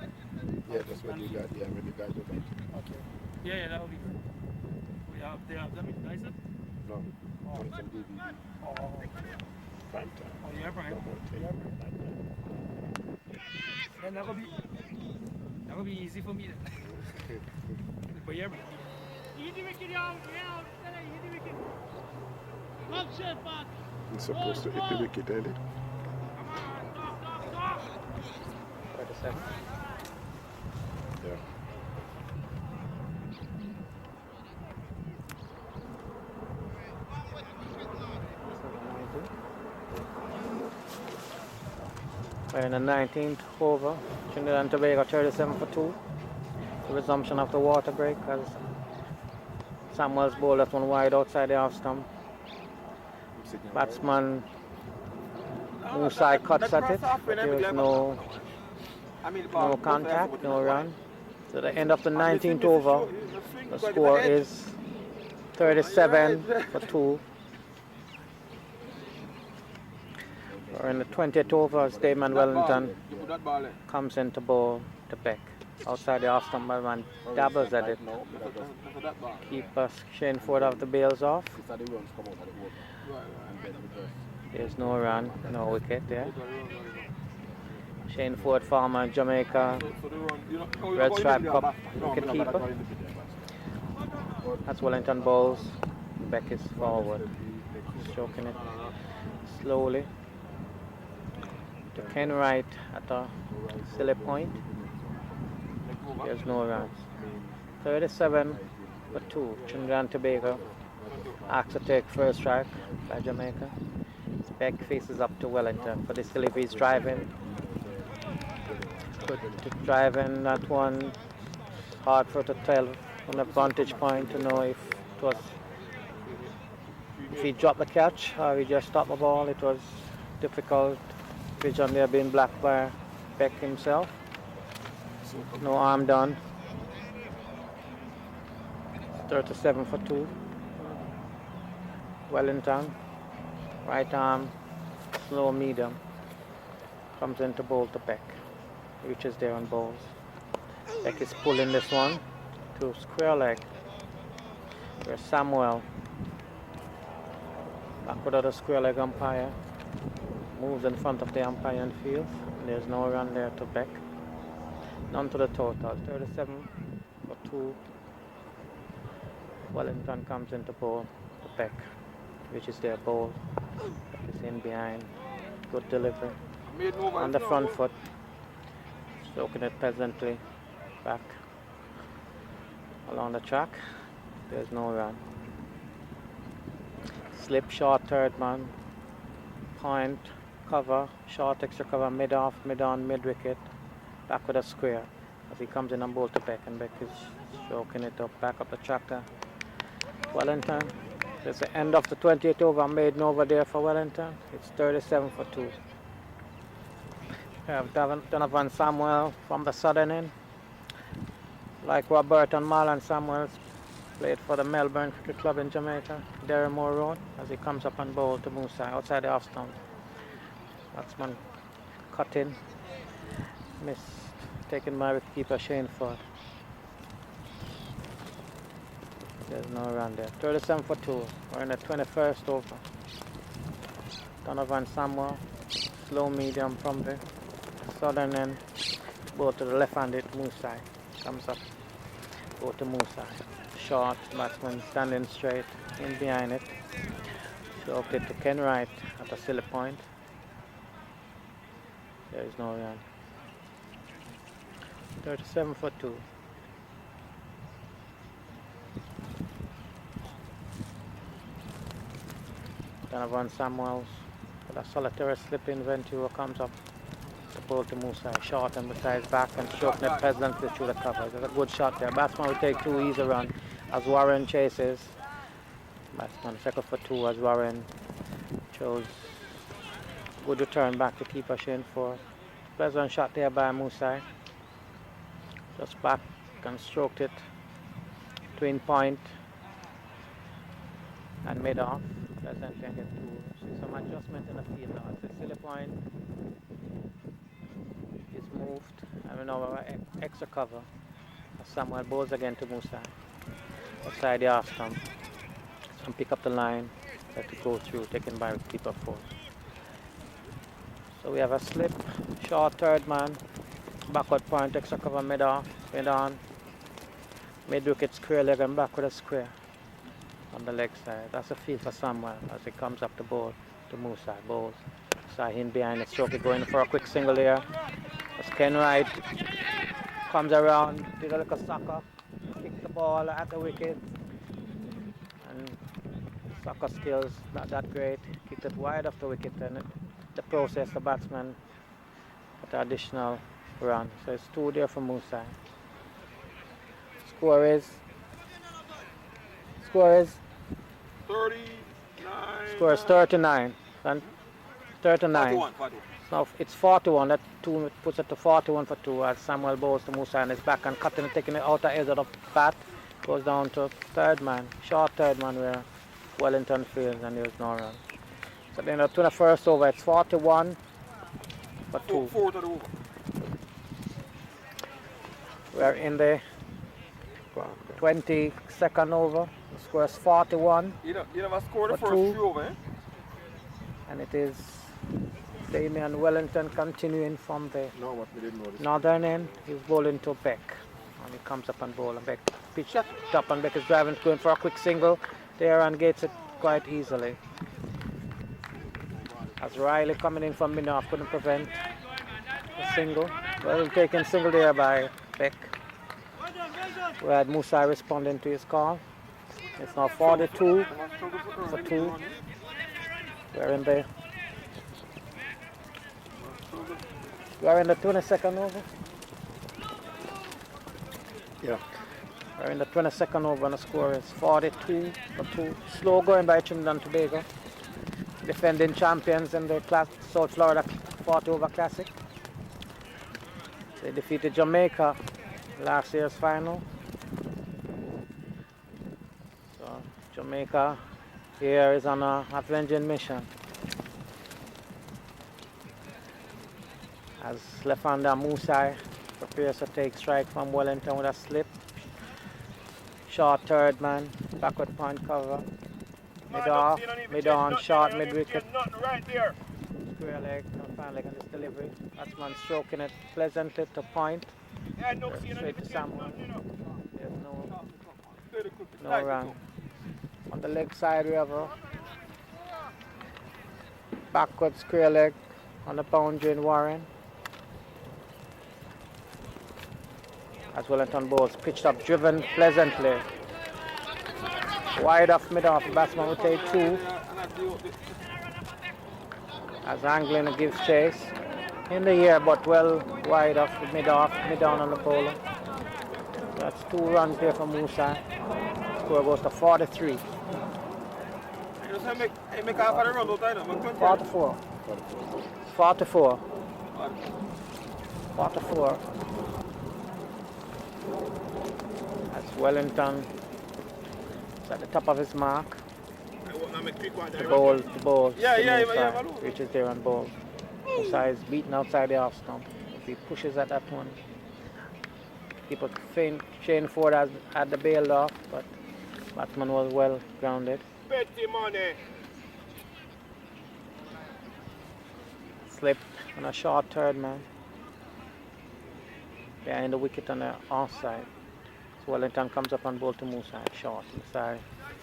Yeah, that's when you got when you guys were back. Okay. Yeah, that would be good. They have them in Dyson? No. It's on DVD. Oh, Prime time. oh yeah, Brian. No more tape. Yeah, Brian. Then that will be easy for me then. But yeah, Brian. Hit the wicket, yeah, hit the wicket. Up shot back. It's supposed to hit the wicket, ain't it? Come on, stop. 37. Yeah. We're in the 19th over. Trinidad and Tobago 37 for 2. The resumption of the water break as Samuel's ball left one wide outside the off stump. Batsman Musai cuts at it, but there was no contact, no run. So the end of the 19th over, the score is 37 for 2. We're in the 20th over as Damon Wellington comes into bowl to Beck. Outside the off stump, man dabbles at it. Keeper Shane Ford of the bails off. There's no run, no wicket there. Shane Ford, former Jamaica Red Stripe Cup wicket keeper. That's Wellington bowls. Beck is forward, stroking it slowly to Ken Wright at a silly point. There's no runs. 37 for 2. Trinidad and Tobago asks to take first strike by Jamaica. Beck faces up to Wellington for this delivery. He's driving. Good to drive in that one. Hard for to tell from the vantage point to know if he dropped the catch or he just stopped the ball. It was difficult. Vision there being blocked by Beck himself. No arm done. 37 for 2. Wellington, right arm, slow medium, comes into bowl to Beck. Reaches there on balls. Beck is pulling this one to square leg. Where Samuel, backward of the square leg umpire, moves in front of the umpire and field. There's no run there to Beck. None to the total. 37 for 2. Wellington comes into bowl to Beck, which is their bowl. Beck is in behind. Good delivery. On the front foot. Stroking it pleasantly back along the track. There's no run. Slip short third man. Point, cover, short extra cover, mid off, mid on, mid wicket. Back with a square as he comes in and bowl to Beck, and Beck is stroking it up, back up the tractor. Wellington, there's the end of the 28th over, maiden over there for Wellington. It's 37 for 2. We have Donovan Samuel from the southern end. Like Robert and Marlon Samuels, played for the Melbourne Cricket Club in Jamaica, Derrimore Road, as he comes up and bowl to Musa outside the off stump. Batsman cut in. Missed, taken by wicketkeeper Shane Ford. There's no run there. 37 for 2. We're in the 21st over. Donovan Samuel, slow medium from the southern end, ball to the left-handed Musai, comes up, go to Musai, short, batsman standing straight, in behind it, stroked it to Ken Wright at a silly point, there is no run. 37 for 2. Donovan Samuels with a solitary slip in. Ventura comes up the ball to Musa, short and Musai's back and stroking it pleasantly through the cover. There's a good shot there. Batsman will take 2 easy run as Warren chases. Batsman second for 2 as Warren chose good return back to keeper Shane 4. Pleasant shot there by Musa. Just back and stroked it between point and mid off. Pleasantly and get to see some adjustment in the field now. The silly point is moved and we now have extra cover. Samuel bowls again to Musa. Outside the half stump. And pick up the line. Let it go through, taken by keeper 4. So we have a slip, short third man, backward point, extra cover mid off, mid on, mid wicket square leg and back with a square on the leg side. That's a field for Samuel as he comes up the ball to Musa, bowls. Sahin behind the stroke, going for a quick single here. As Ken Wright comes around, did a little sucker, kicked the ball at the wicket, and sucker skills not that great, kicked it wide off the wicket, and the process the batsman got an additional run. So it's 2 there for Musa. Score is 39 and 39. 41. Now it's 41. That 2 puts it to 41 for 2 as Samuel bowls to Musa and his back and cutting it, taking it outer edge of the bat, goes down to third man, short third man where Wellington fields and there's no run. So then to the first over, it's 41 for 2. 4 to the over. We're in the 22nd over. The score is 41 You never scored the For first 2. 3 over, eh? and it is Damian Wellington continuing from the No, what we didn't notice. northern end. He's bowling to Beck and he comes up and bowl and Beck pitch up and Beck is driving, going for a quick single there and gets it quite easily. As Riley coming in from mid-off couldn't prevent a single. Well taken single there by Beck. We had Musa responding to his call. It's now 42 for 2. We're in the 22nd over. Yeah. We're in the 22nd over and the score is 42 for 2. Slow going by Trinidad and Tobago. Defending champions in the South Florida 40 over Classic. They defeated Jamaica last year's final. So Jamaica here is on a avenging mission. As left-hander Musai prepares to take strike from Wellington with a slip. Short third man, backward point cover. Mid off, mid on, short mid wicket. Right there. Square leg, and final leg on this delivery. Batsman stroking it pleasantly to point. Yeah, no, Straight to Samuel. There's no run. On the leg side we have a backward square leg on the boundary in Warren. As Wellington bowls pitched up, driven pleasantly. Wide off mid off, the batsman will take 2. As Anglin gives chase. In the air but well wide off, mid down on the bowler. That's 2 runs there for Musa. Score goes to 43. 44. 44. 44. That's Wellington. It's at the top of his mark. The ball. Yeah. Reaches there and ball. Musa is beaten outside the off stump. If he pushes at that one, people Shane Ford has had the bailed off, but batsman was well grounded. Betty money. slip on a short third man. Behind the wicket on the offside. So Wellington comes up on ball to Musa, short, Musa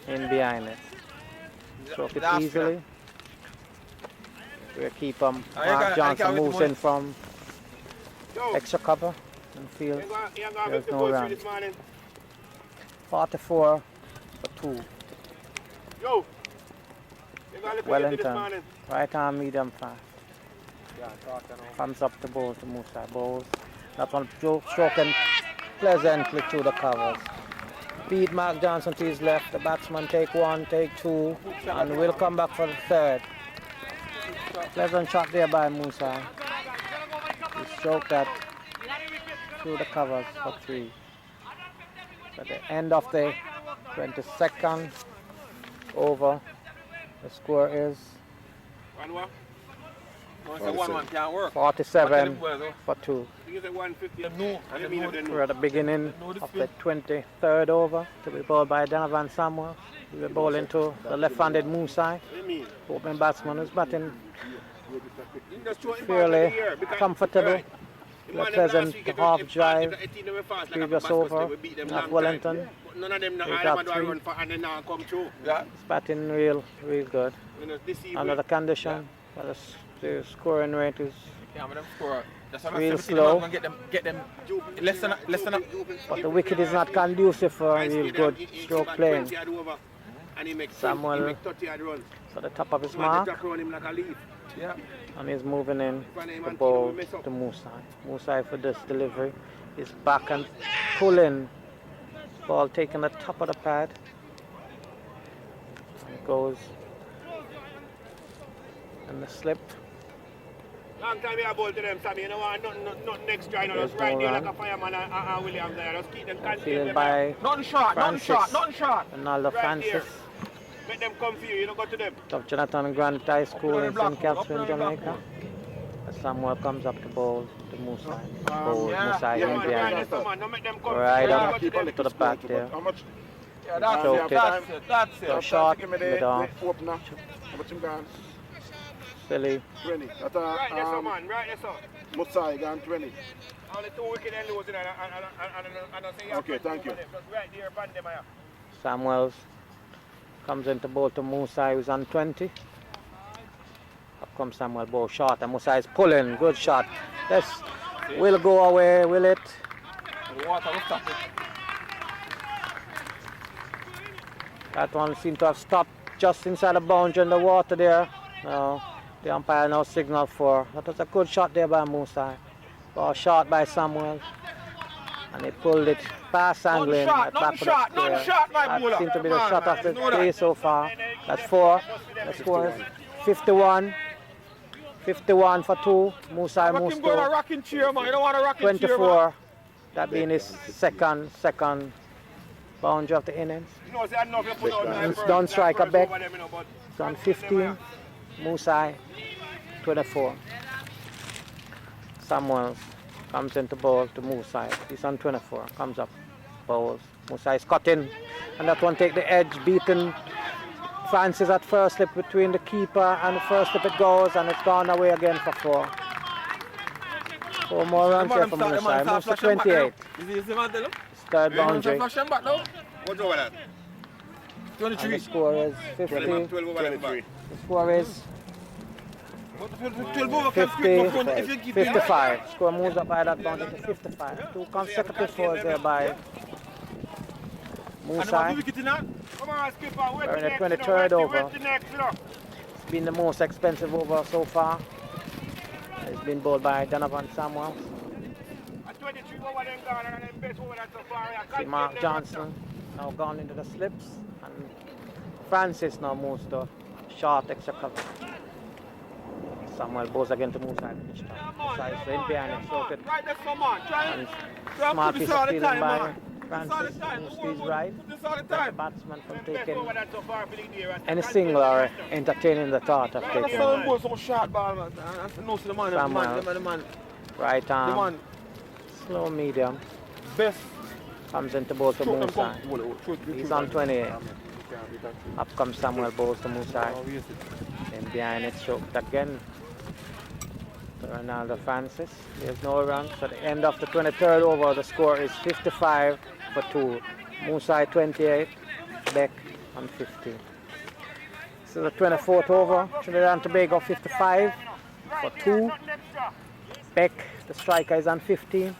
in behind it. Stroke it easily. We'll keep Mark Johnson moves in from extra cover and field. There's no run. 44 for 2. Yo. Wellington, right arm medium fast. Comes up the ball to Musa. Balls. That one stroking pleasantly through the covers. Beat Mark Johnson to his left. The batsman take 1, take 2, and will come back for the third. Pleasant shot there by Musa. He stroked that through the covers for 3. At the end of the 22nd over, the score is 47 for 2. We're at the beginning of the 23rd over to be bowled by Donovan Samuel. We were bowling to the left-handed Musa. Opening batsman is batting fairly comfortable. The pleasant half drive, previous over, at Wellington. None of them They got 3. It's batting real good. Under the condition, the scoring rate is real slow. But the wicket is not conducive for real good stroke playing. Samuel for the top of his mark. And he's moving in the ball to Musa. Musa for this delivery is back and pulling. Ball taking the top of the pad. And it goes in the slip. Long time I ball to them, Sammy. You know what? Nothing extra. You know, just right there like a fireman and Williams there. Just keep them constant. Fielded by Francis. Ronaldo Francis. Let them come for you. You don't go to them. Of Jonathan Grant High School in St. Catherine, Jamaica. As Samuel comes up to bowl to Musa. Musa in behind. Right up to the back there. Stroked it. So short, mid off. Silly. Right there, so man. Right there, so. Musa gone 20. Only 2 wicked and losing. Okay, thank you. Right there, Bandem. Samuels comes into bowl to Musa, who's on 20. Up comes Samuel, ball short, and Musa is pulling. Good shot. This will go away, will it? That one seemed to have stopped just inside the boundary in the water there. No, the umpire now signal for. That was a good shot there by Musa. Ball shot by Samuel. And he pulled it past angling at back of the square. That seems to be the shot of the day so far. That's 4. The score is 51. 51 for 2. Musa moves to 24. That being his second boundary of the innings. Don't strike a back. It's on 15. Musa 24. Samuels comes into bowl to Musa. He's on 24. Comes up, bowls. Musa is cutting, and that one take the edge, beating Francis at first slip between the keeper and the first slip it goes, and it's gone away again for 4. 4 more runs here for Musa. Moves to 28. It's third boundary. What's over that? And the score is 50. 23. The score is 55. Score moves up by that boundary to 55. 2 consecutive fours there by Musa. We're in the 23rd over. It's been the most expensive over so far. It's been bowled by Donovan Samuel. See Mark Johnson now gone into the slips, and Francis now moves to short extra cover. Samuel goes again to Musa. Musa is in behind and sorted. And smart piece of fielding by Francis, who stays right. The batsman from taking any single or entertaining the thought of taking Samuel. Right arm, slow medium. Comes into bowl to Musa. He's on 28. Up comes Samuel, bowls to Musa. And behind it, choked again. to Ronaldo Francis. There's no run. So at the end of the 23rd over, the score is 55 for 2. Musai 28, Beck on 15. This is the 24th over. Trinidad and Tobago 55 for 2. Beck, the striker, is on 15.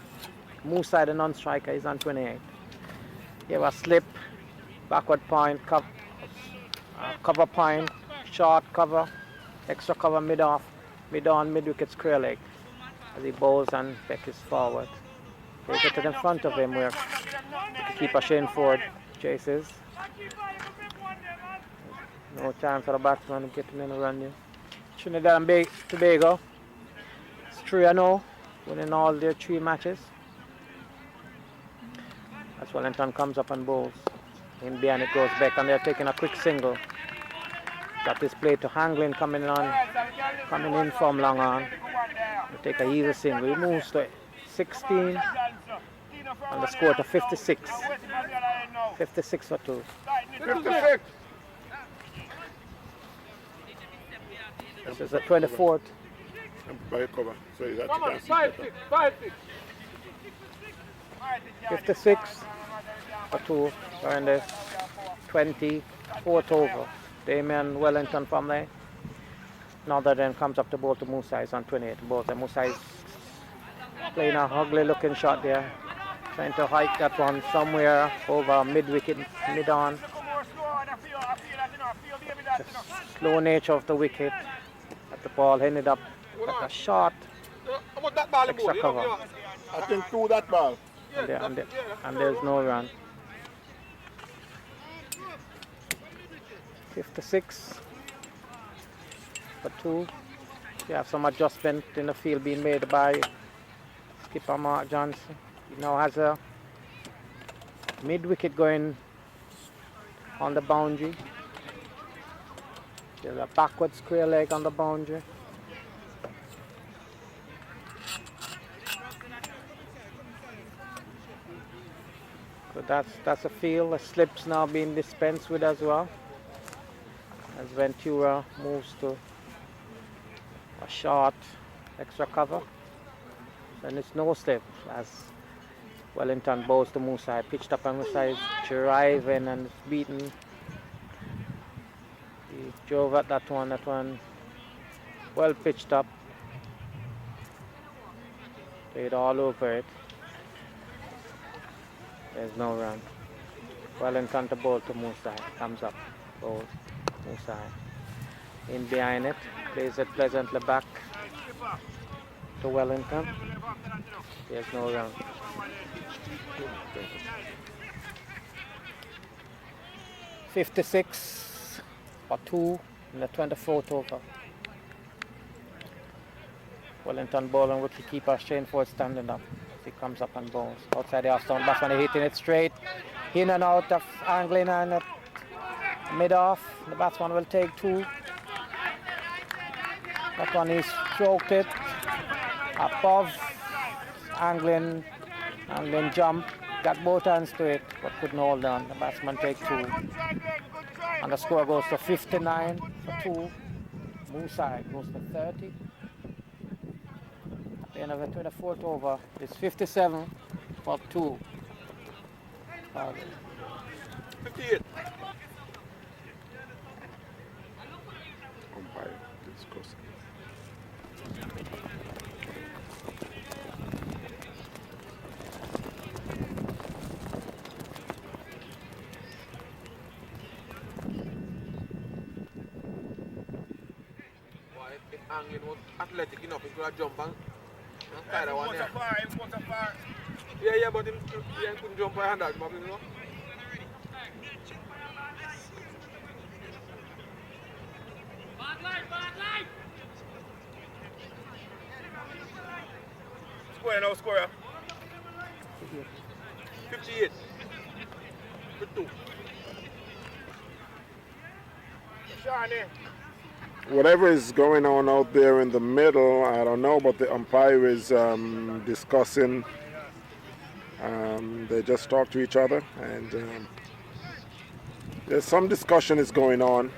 Musai, the non-striker, is on 28. You have a slip, backward point, cover point, short cover, extra cover mid-off, mid-on, mid-wicket square leg as he bowls and Beck is forward. They get it in front of him where the keeper Shane Ford chases. No time for the batsman to get him in the run here. Trinidad and Tobago, it's 3-0, winning all their 3 matches. As Wellington comes up and bowls. In behind it goes Beck, and they're taking a quick single. Got this play to Hanglin coming in from long on. They take a easy single. He moves to 16 and the score to 56. 56 for 2. 56. This is the 24th. By cover. So is that Come on, you can see 5-6, better. 5-6. 56 for 2. We're in the 24th over. Damien Wellington from there. Another then comes up the ball to Musai, is on 28. Ball to Musai is playing a ugly looking shot there. Trying to hike that one somewhere over mid-wicket, mid-on. The slow nature of the wicket. At the ball ended up like a shot. How about that ball? Extra cover. I think through that ball. And there's no run. 56 for 2. You have some adjustment in the field being made by skipper Mark Johnson. He now has a mid-wicket going on the boundary. There's a backward square leg on the boundary. So that's a field. The slip's now being dispensed with as well. As Ventura moves to a short extra cover. Then it's no slip as Wellington bowls to Musai. Pitched up on Musai, driving and it's beaten. He drove at that one well pitched up. Played all over it. There's no run. Wellington to bowl to Musai. Comes up, bowls. Musai. In behind it, plays it pleasantly back to Wellington. There's no run. 56 for 2 in the 24th over. Wellington bowling with the keeper Shane Ford standing up. He comes up and bowls. Outside the off-stone batsman hitting it straight. In and out of angling and mid-off. The batsman will take 2. That one is stroked it. Above. Angling jump. Got both hands to it, but couldn't hold on. The batsman take 2. And the score goes to 59 for 2. Musai goes to 30. At the end of the 24th over, it's 57 for 2. 58. Umpire discussing. If Anglin was athletic enough, he could have jumped and carry that one there. Yeah, but he couldn't jump by hand, you know. Square now, square. 58. For 2. Yardie. Whatever is going on out there in the middle, I don't know, but the umpire is discussing. They just talk to each other, and there's some discussion is going on.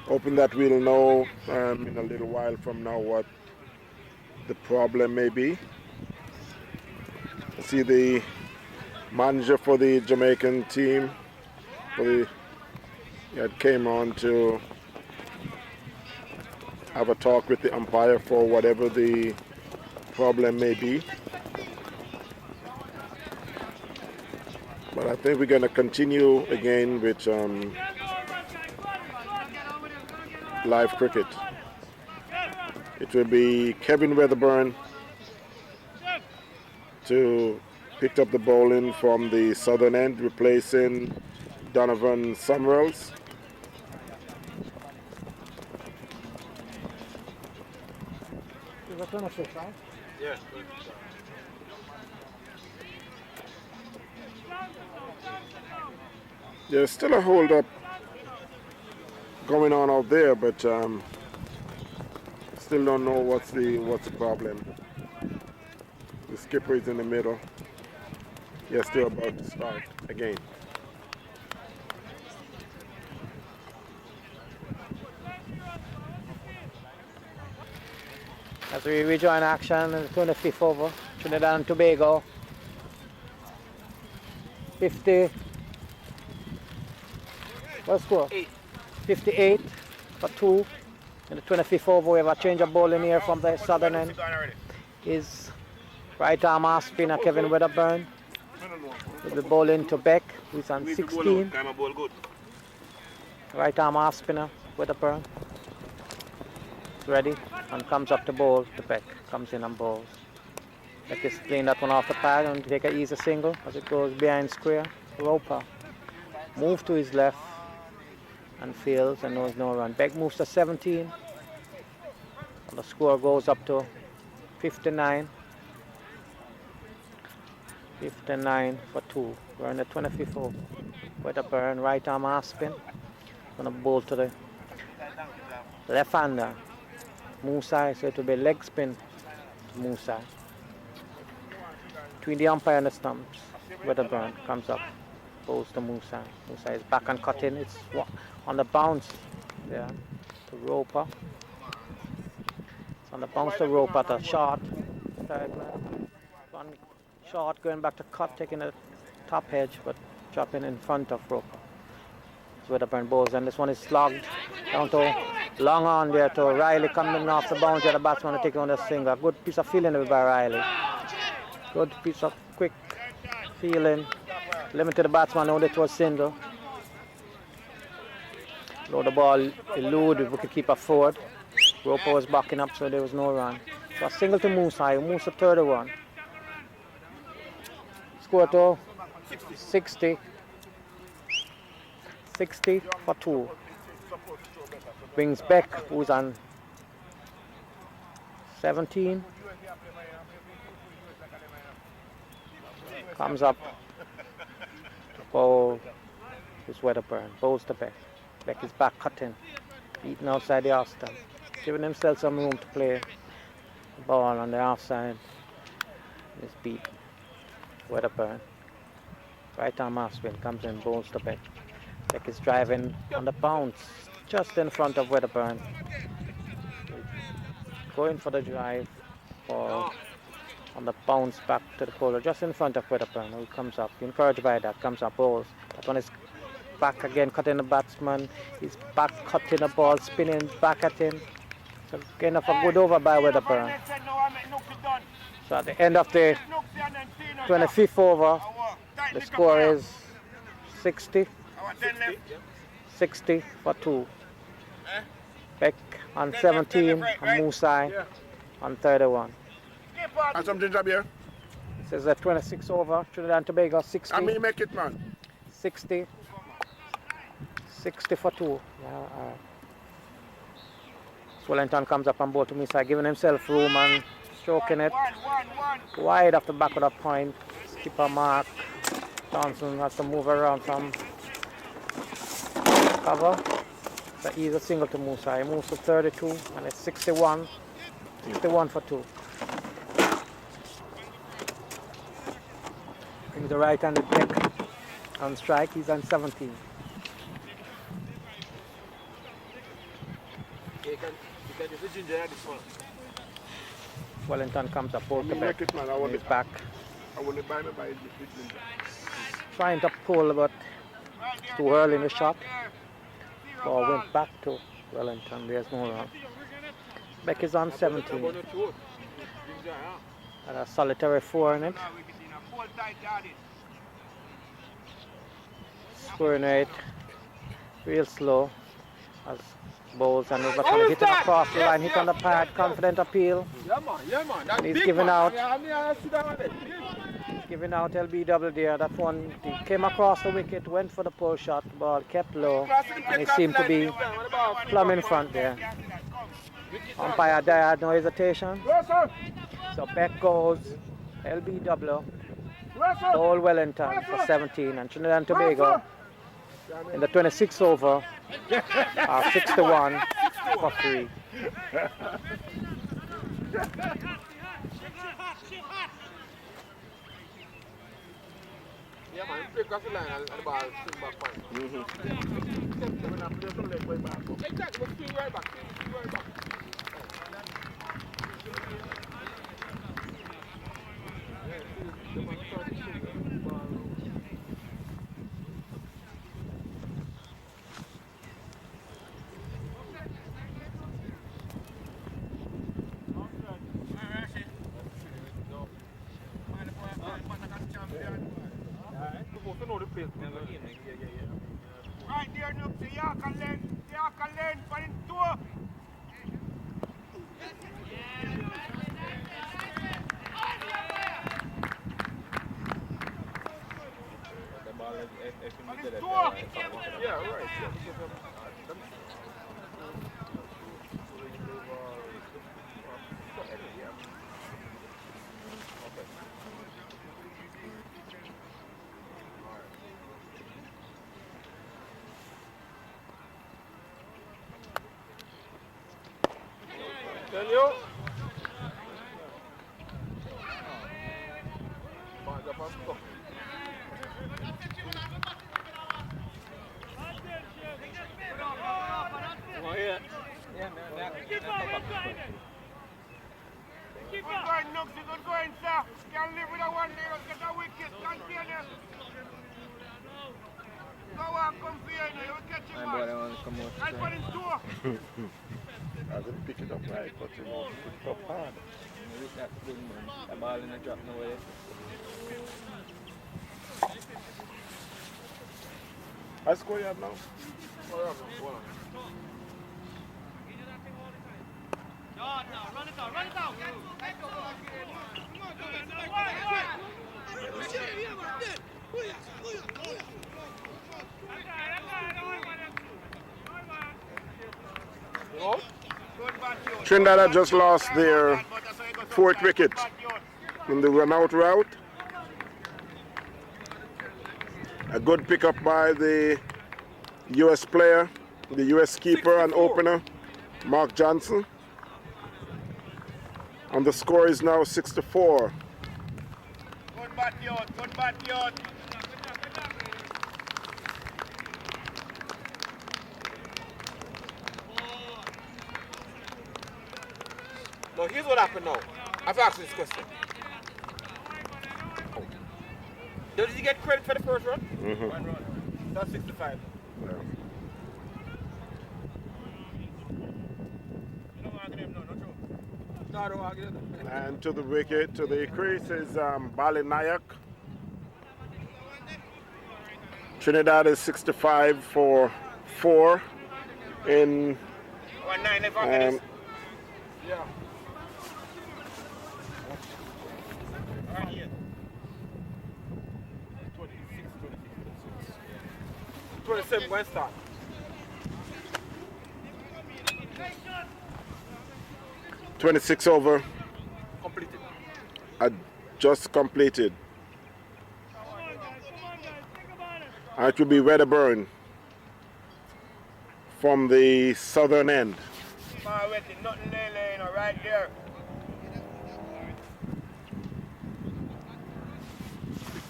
Hoping that we'll know in a little while from now what the problem may be. See the manager for the Jamaican team came on to have a talk with the umpire for whatever the problem may be. But I think we're going to continue again with live cricket. It will be Kevin Weatherburn to pick up the bowling from the southern end, replacing Donovan Summeralls. Yeah. There's still a hold up going on out there, but still don't know what's the problem. The skipper is in the middle. Yes, they're about to start again. As we rejoin action in the 25th over, Trinidad and Tobago, 50, what's the score? 58 for 2. In the 25th over, we have a change of bowling here from the southern end. Is right arm half spinner Kevin Weatherburn. With the bowling to Beck, who's on 16. Right arm half spinner Weatherburn. Ready and comes up to bowl to Beck. Comes in and bowls. Beck is playing that one off the pad and take an easy single as it goes behind square. Roper move to his left and fields and knows no run. Beck moves to 17. And the score goes up to 59. 59 for 2. We're in the 25th over. Weatherburn, right arm half spin. Gonna bowl to the left hander. Musa, so it will be leg spin to Musa. Between the umpire and the stumps, Weatherburn comes up, bowls to Musa. Musa is back and cutting. It's on the bounce there to Roper. It's on the bounce to Roper to short. Third man. One short going back to cut, taking the top edge, but dropping in front of Roper. Weatherburn bowls, and this one is slogged down to long on there to Riley coming off the boundary of the batsman to take on the single. Good piece of feeling by Riley. Good piece of quick feeling. Limited the batsman only to a single. Low the ball, elude the wicketkeeper forward. Roper was backing up, so there was no run. So a single to Musa. He moves to 31. Score to 60. 60 for 2. Brings Beck, who's on 17. Comes up to bowl his Weatherburn. Bowls to Beck. Beck is back cutting. Beaten outside the off stump. Giving himself some room to play the ball on the offside. Is beaten. Weatherburn. Right arm half spin. Comes in, bowls to Beck. Beck is driving on the bounce, just in front of Weatherburn. Going for the drive, on the bounce back to the bowler, just in front of Weatherburn, who comes up, encouraged by that, comes up, bowls. That one is back again, cutting the batsman. He's back cutting the ball, spinning back at him. So kind of a good over by Weatherburn. So at the end of the 25th over, the score is 60. 60 for 2. Beck on 17 and Musa on 31. And some ginger beer. This is a 26 over. Trinidad and Tobago 60. I mean, make it, man. 60. 60 for 2. Yeah, Swellington comes up and bowl to Musa, giving himself room and stroking it wide off the back of the point. Skipper Mark Johnson has to move around some cover. So he's a single to Musa. He moves to 32 and it's 61. 61 for 2. Brings the right-handed Beck on strike. He's on 17. You can use the ginger this one. Wellington comes up, pull Me Quebec. make it, man. I And want he's it. back. I want to buy it. Trying to pull, but it's too early in the shot. Ball went back to Wellington. There's no run. Beck is on 17. And a solitary 4 in it. Scoring rate real slow as Bowles and is looking to hit it across the line, hit on the pad, confident appeal. Yeah, man. And he's giving out. Giving out LBW there. That one he came across the wicket, went for the pull shot, ball kept low, and he seemed to be plumb in front there. Umpire there had no hesitation. So Beck goes LBW, Bowl Wellington for 17, and Trinidad and Tobago in the 26th over are 61 for 3. Yeah, man, break across the line and the ball swing back fine. Exactly, but swing right back. Right there, look, the York and Lane, for the tour. Yeah, right. Tell you. Oh, yeah. Good going, Nuxie, good going, sir. Can't live with a one day, get a wicket, continue. Go on, come here, you will catch him, man. And for the tour. I didn't pick it up right, but you know, pick it up hard. The ball in the drop no way. I score you have now. Trinidad had just lost their 4th wicket in the run-out route. A good pickup by the US player, the US keeper and opener, Mark Johnson. And the score is now 6-4. Good bat, youth. Now, here's what happened now. I've asked this question. Did he get credit for the first run? One run. That's 65. Yeah. You don't argue him, no true. No, I don't argue that. And to the wicket, to the crease is Bali Nayak. Trinidad is 65 for 4 in 1-9 left after this. Yeah. Right here. 27, when start? .26 over. Completed. Just completed. And it will be Wedderburn from the southern end. Far west, nothing lay, right there.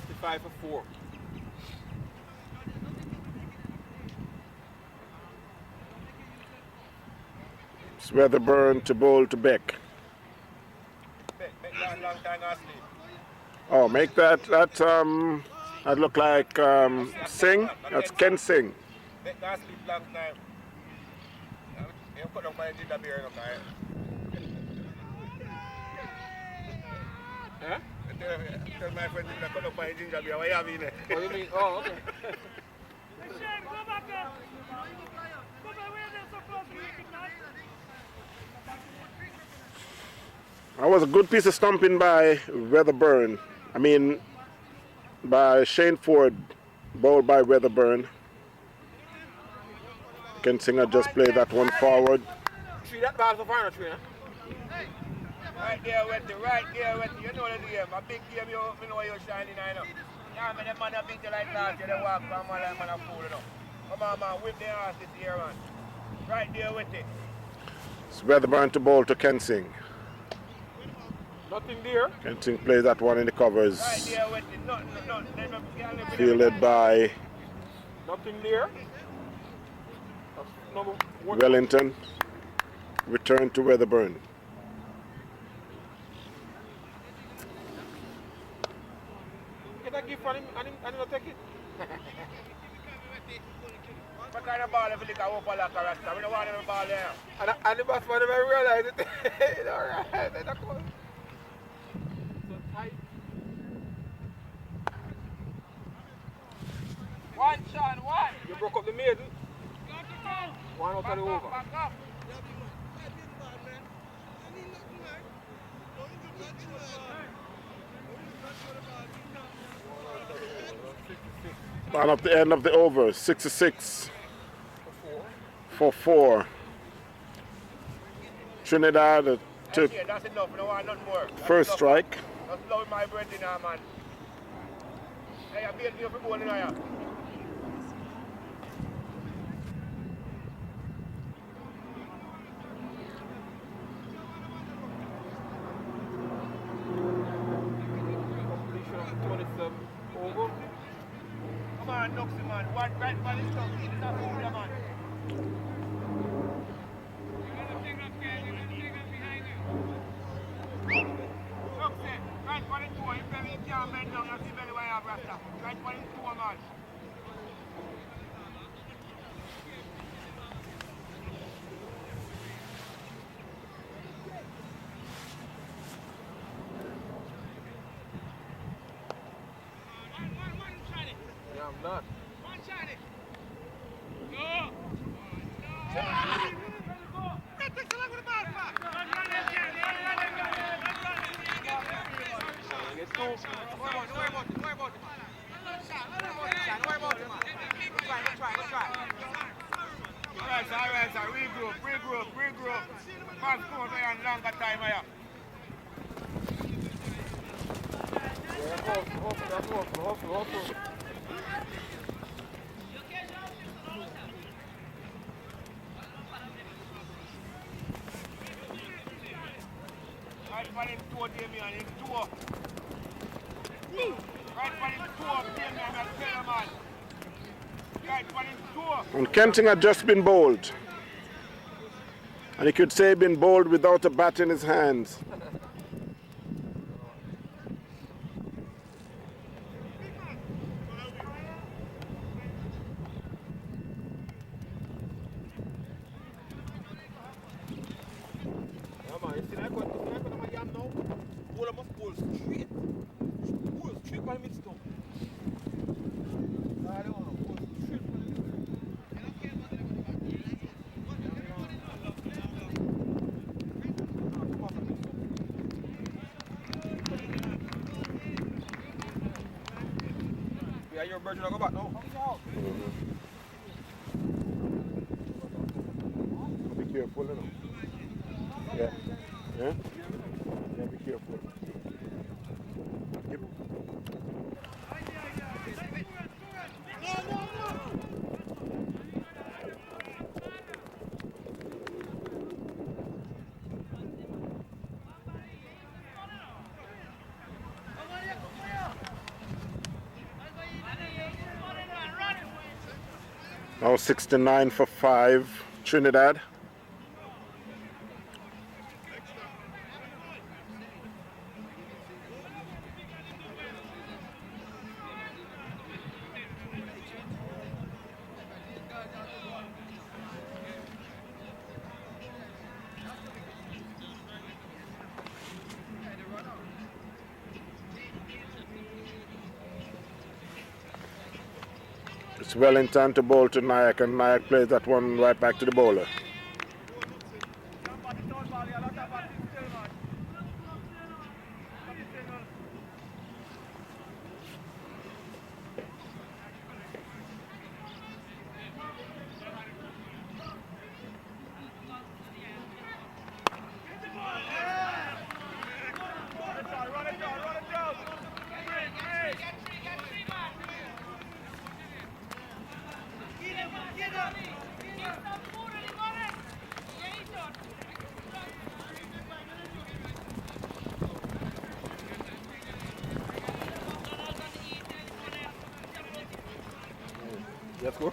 65 for 4. It's Wedderburn to bowl to Beck. long time gonna sleep. Oh, make that look like Singh. That's Ken Singh. Make gonna sleep long time. You put up my ginger beer, okay? Huh? Tell my friend to put up my ginger beer. What you have in it? What do you mean? Oh, okay. That was a good piece of stumping by Weatherburn. I mean, by Shane Ford, bowled by Weatherburn. Ken Singer just played that one forward. See that ball so far, Trini? Right there with you, right there with you. You know the game. A big game, you know you're shining, I know. Yeah, man, the man that beat you like last year, they walk from man like man a fool, you know. Come on, man, whip the ass this year, man. Right there with it. It's Weatherburn to bowl to Ken Singh. Nothing there. Ken Singh plays that one in the covers. Right there with it. Nothing. Fielded by Nothing there. That's number one. Wellington. Return to Weatherburn. Get a gift for him and he'll take it. What kind of ball if you look at Opa like a rasta? We don't want any ball there. And the batsman never realize it. It's alright. It's cool. So tight. One shot, one. You broke up the maiden. One out of the over. Back up. And at the end of the over, 66 for 4. Trinidad took That's enough. We don't want nothing more. That's first enough. strike. That's love my breath in there, man. Hey, I'm being here for bowling here. Completion of 27 over. Come on, Nuxie, man. One right for this stuff. This is a fool, man. Nuxie, right for the toe. You can't bend down. You see belly where you have rasta. Right for the toe, man. Yeah, I'm not. Get two. Alright, sir. Regroup. Fast come out and longer time here. Hustle. Right for the toe, Damien. His toe. Right for the toe, Damien. I tell you, man. Right for the toe. And Kenting had just been bowled. And he could say been bowled without a bat in his hands. Yeah, man. You see that one? You see that one of my yam now? Bowler must bowl straight. Bowl straight by the mid-stump. I don't want to bowl straight by the mid-stump. Yeah, your bird, you not go back now. Be careful, you know. Yeah. Yeah? Yeah, be careful. Yep. Now 69 for 5, Trinidad. It's Wellington to bowl to Nayak, and Nayak plays that one right back to the bowler. Yes, go.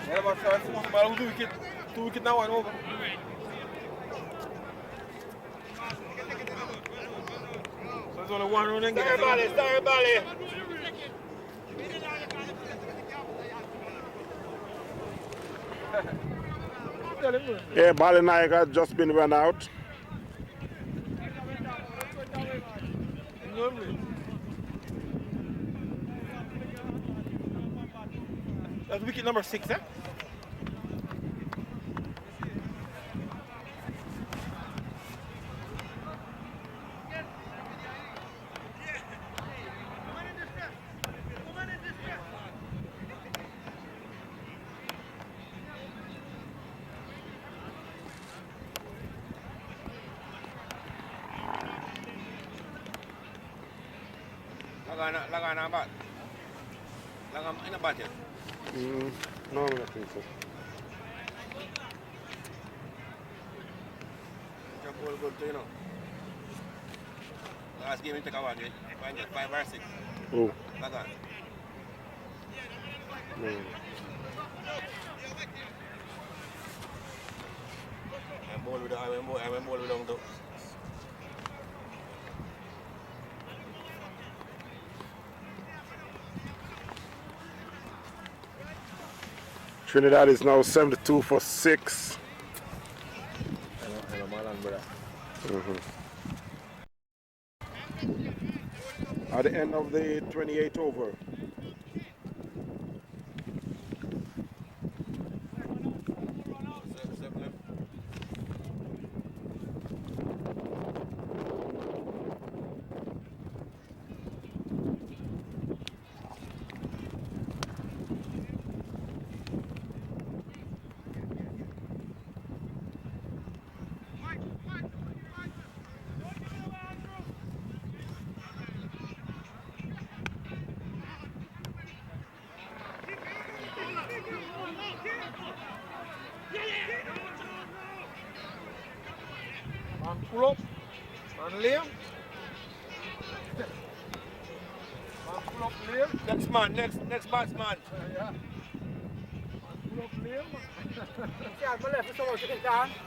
Yeah, but I'll do wicket. 2 wicket now and over. So there's only one run and get it. Sorry, Bally. Yeah, Bali Nayak has just been run out. That's wicket number 6, eh? Lagana bat. Lagam in a budget. No, I don't think so. Jump all good too, you know. Last game in take a one, find it 5 or 6. Oh. Lagan. No. I'm ball with them too. Trinidad is now 72 for 6. At the end of the 28th over. Pull up and lay. Pull up, lay. Next batsman. Yeah. Pull up, lay.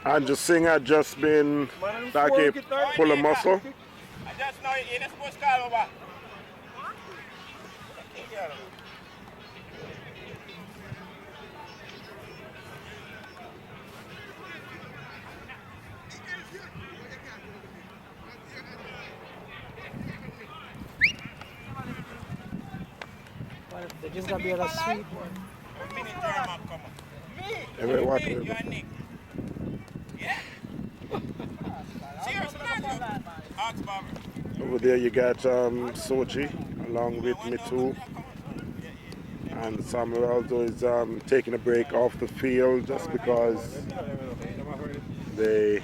Andrew Singh had just been like a pull a muscle. I just know you're not supposed to call over. They just got to be a sweet one. Every what? Nick. Yeah? Seriously, Ask Bobby. Over there you got Sochi along with Mitu. And Samuel Aldo is taking a break off the field just because they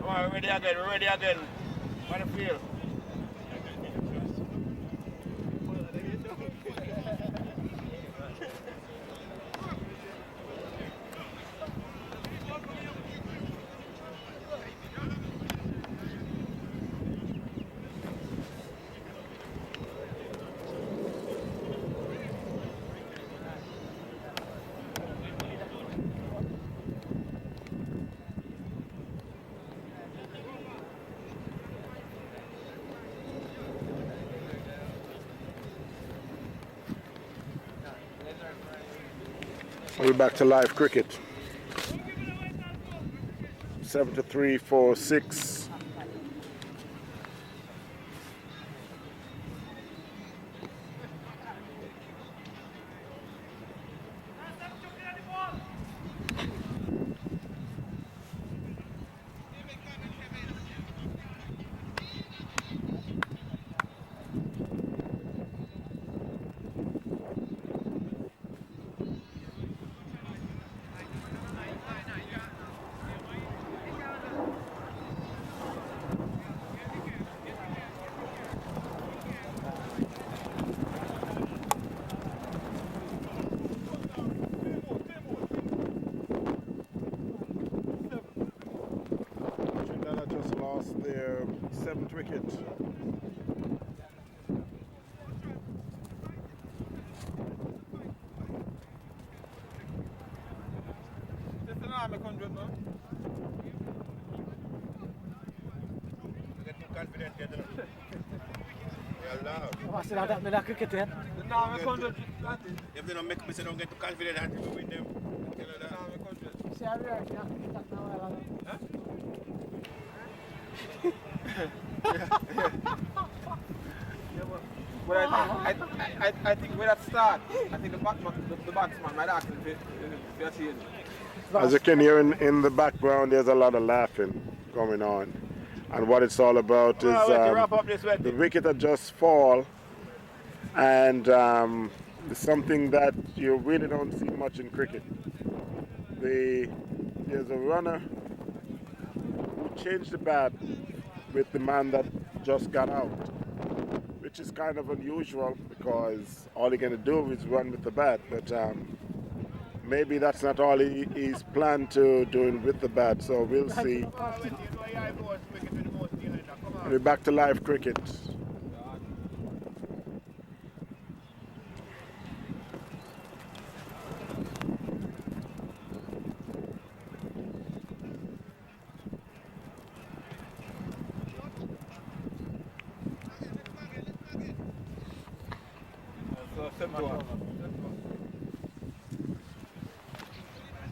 Come on, we're ready again. What a feel. We're back to live cricket. 73-for-6. Trinidad just lost their 7th wicket. This is an army country, man. You get too confident, get it. You're loud. What's that with that cricket then? The army country. If they don't make me say don't get too confident, I have to win them. Tell her that. Army country. See, I read that now. But I think with that start, I think the batsman might ask him if you're seeing. As you can hear in the background, there's a lot of laughing going on. And what it's all about is wrap up this the wicket had just fall, and it's something that you really don't see much in cricket. There's a runner who changed the bat with the man that just got out, which is kind of unusual because all he's going to do is run with the bat, but maybe that's not all he's planned to do with the bat, so we'll see. We're back to live cricket. So, 7-1.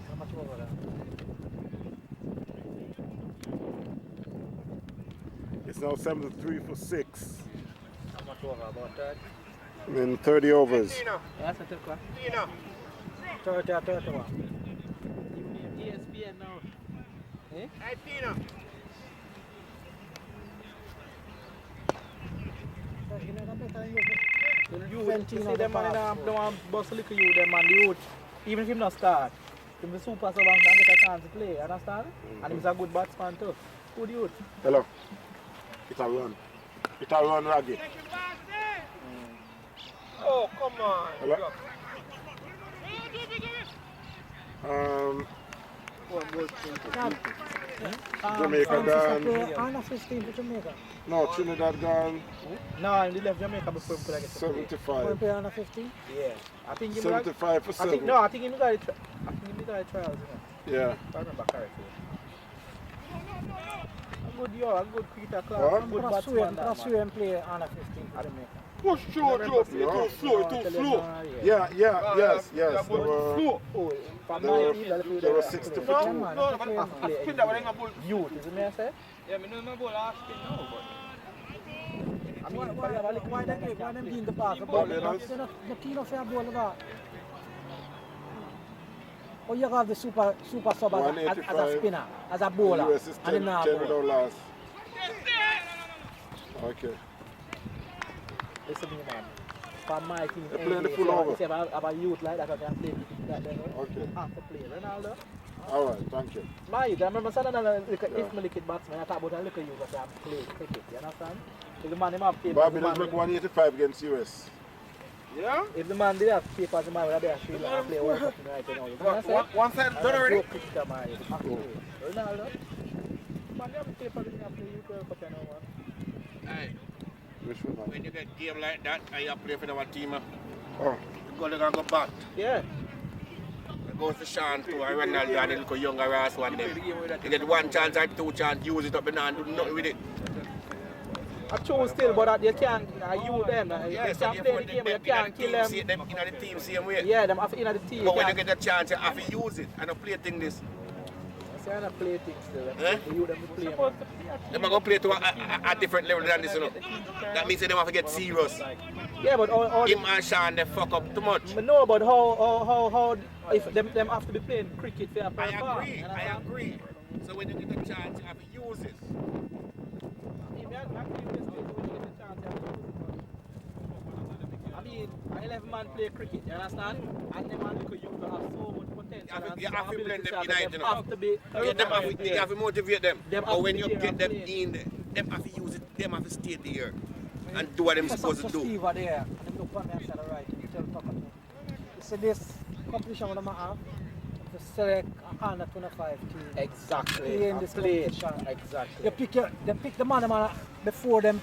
How much over there? It's now 73-for-6 How much over? About 30? in 30 overs. Yeah, that's a good one. 30 or 31. ESPN now. Eh? Hey, Tina. You know, I'm better than you. You see them man don't want bust lick you, them man, the youth. Even if him not start, him the super sub and get a chance to play, understand? And he's a good batsman too. Good youth. Hello. It's a run. It's a run, Raggy. Oh, come on. Hello. Jamaica gone. Under 15 to Jamaica. No, Trinidad gone. No, he left Jamaica before him could get to play. 75. Play under 15? Yeah. I think he 75 for 7. I think he got it. I think he got it trials, you know. Yeah. If I remember correctly. A good cricketer class, What? a good batsman. Plus you and play under 15 to Jamaica. Push short, Joe. It's too slow, it's too slow. Yeah, yes. There But were, slow. Oh, from there were, 19, let's there were play 60 that. for 2. No, but I spin that when I'm bull. Youth, is it me I say? Yeah, I know my ball last spin now, but. I mean, Why them in the park? The team of your ball about. Or you have the super sub as a spinner, as a bowler, US is and 10 then 10 without loss. Okay. listen to me, man. For my team, They're playing the full over. if you have a youth like that, I can play that. Okay. Half a play, Ronaldo. All right, thank you. My, I remember saying if my liquid batsman, I talk about a little youth that I'm playing cricket, you understand? If the man him have papers, Bobby does make 185 against US. Yeah? if the man did have papers, the man would have been a Sri Lanka play World Cup right now. You understand? One side done already? Cricketer, man. Ronaldo. Man, you have papers in a play World Cup, you know, man. Hey, Which one? when you get game like that, and you play for our team, Oh, you go back. Yeah. It goes to Sean too, and Ronaldo and the little younger ass one them. You get one chance or two chance, use it up and not do nothing with it. I chose still, but you can't use them. Yeah, You so can't play the game, but you can't kill them. Them in the team same way. Yeah, them have in the team. But when you get a chance, you have to use it. And don't play thing this. I say I don't play things still. Eh? You them to play. They're going to play to a different level than this, you know. That means they don't have to get serious. Yeah, but all Him and Sean, they fuck up too much. no, but how if them have to be playing cricket for a I agree. So when you get a chance, you have to use it. I mean, 11 man play cricket, you understand? And them man could have so much potential. You have to blend them in, you know. Have to be. You have to motivate them. Them But have when to you be get there them and in, them have to use it. Them have to stay there and do what they're supposed to do. Steve are there. And look for me and said, alright, you tell talk to me. You see this competition what I'm have? To select under 25 team. Exactly. Play in this competition. Exactly. You pick the man before them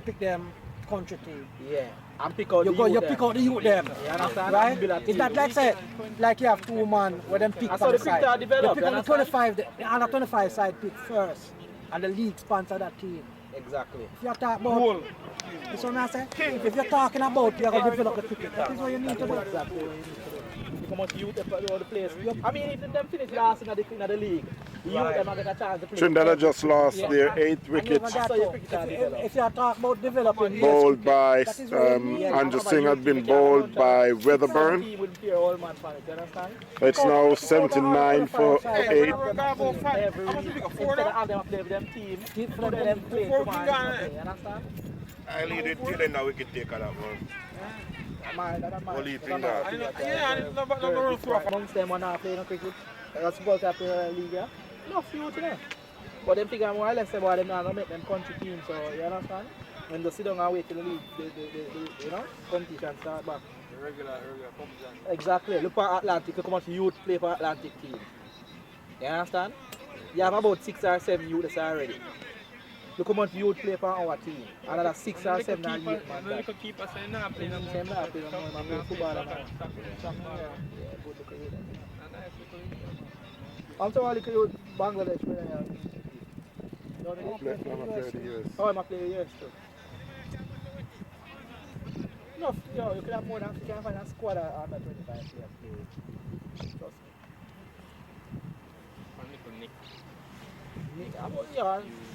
pick them country team. Yeah. And pick out You the go, youth you them. pick out the youth them. You understand? Right? Build a It's team. not like say, like you have 2 man where them pick That's on how the the side. cricket are developed, You pick you on the understand? 25, the under 25 side pick first. And the league sponsor that team. Exactly. If you're talking about, that's what I say. If you're talking about, you're going to develop the cricket. That is what you need to do. Exactly what you need to do. You come out to youth all the players. I mean, if them finish last in the league, the youth them get a chance to play. Trinidad just lost their 8th And wicket, even that, So your cricket are developed. if you're talking about developing, bowled by that is what you need. Andrew Singh had been bowled by Weatherburn. He would be all man fan, you understand? It's now 79 for 8. Every week. Instead of them play with them team, let them play tomorrow. You understand? I lead it till then now we can take that one. Only thing that. Amongst them when I play no cricket, that's supposed to play in the league, yeah? No few to them. But them think more or less about them now make them country team, so you understand? When they sit down and wait till the league, the you know, competition start back. Regular competition. Exactly. Look for Atlantic, you come out to youth play for Atlantic team. You understand? You have about 6 or 7 youths already. You come out to youth play for our team. Another 6 or 7 are youth man. The little keeper saying nah, play no more. Same now, play no more, man, play football and all. Yeah. Good look at it. I'm so little youth Bangladesh where I am. Oh, I'm a player yes too. No, yo, you could have more than you can find a squad under 25 players play. Trust me.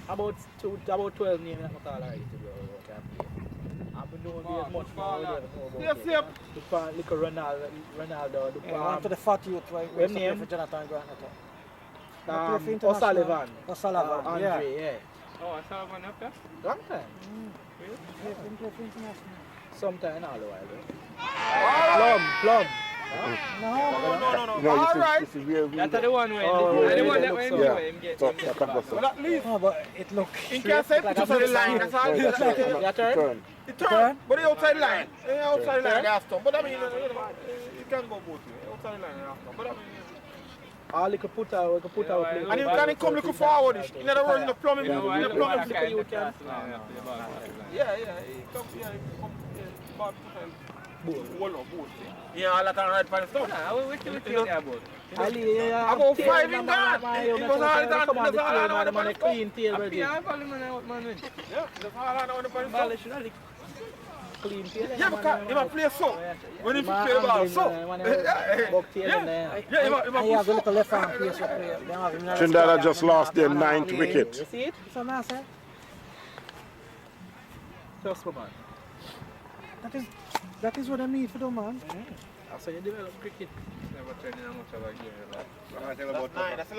About 12 names in the call already to go can play. I've been doing this much more than Yes, yep. the little Ronaldo, the One to the fat youth, right? What name? For Jonathan Grant. O'Sullivan. O'Sullivan, Andre, yeah. Oh, I saw one up there. Long time. yeah. Sometime all the while. Plum. No, this is where we That's the one where Oh, the one yeah, that went so. anyway. Him get So, him get that was Well, at least No, but it look in case I put on the line, that's all. Right, Your turn? turn. The turn, but the outside line. The outside line, they have to. But I mean, you can go both ways. Outside line, they have to. But I mean, All you could put out, and you can come looking forward. In other words, in the plumbing, You know, I in the don't plumbing. want to you can. Yeah, he come yeah, all that right for the stuff. Nah, we still think about. About 5 in that. It was all that. Come on, That's all I know. the man, a clean tail I ready. have all the man out, man. Yeah, that's all I know. The Ball stuff. should have Clean tail. Yeah, because he must play so. When he play the ball, so. Buck tail in there. Yeah, he and he has must a little left hand place to play. They have him in the Trinidad squad, just and lost their and 9th play. wicket. You see it? So now, sir, Trust me, man. that is what I need for them, man. That's how you develop cricket. Never training how much of a game. I tell about Nine, that's the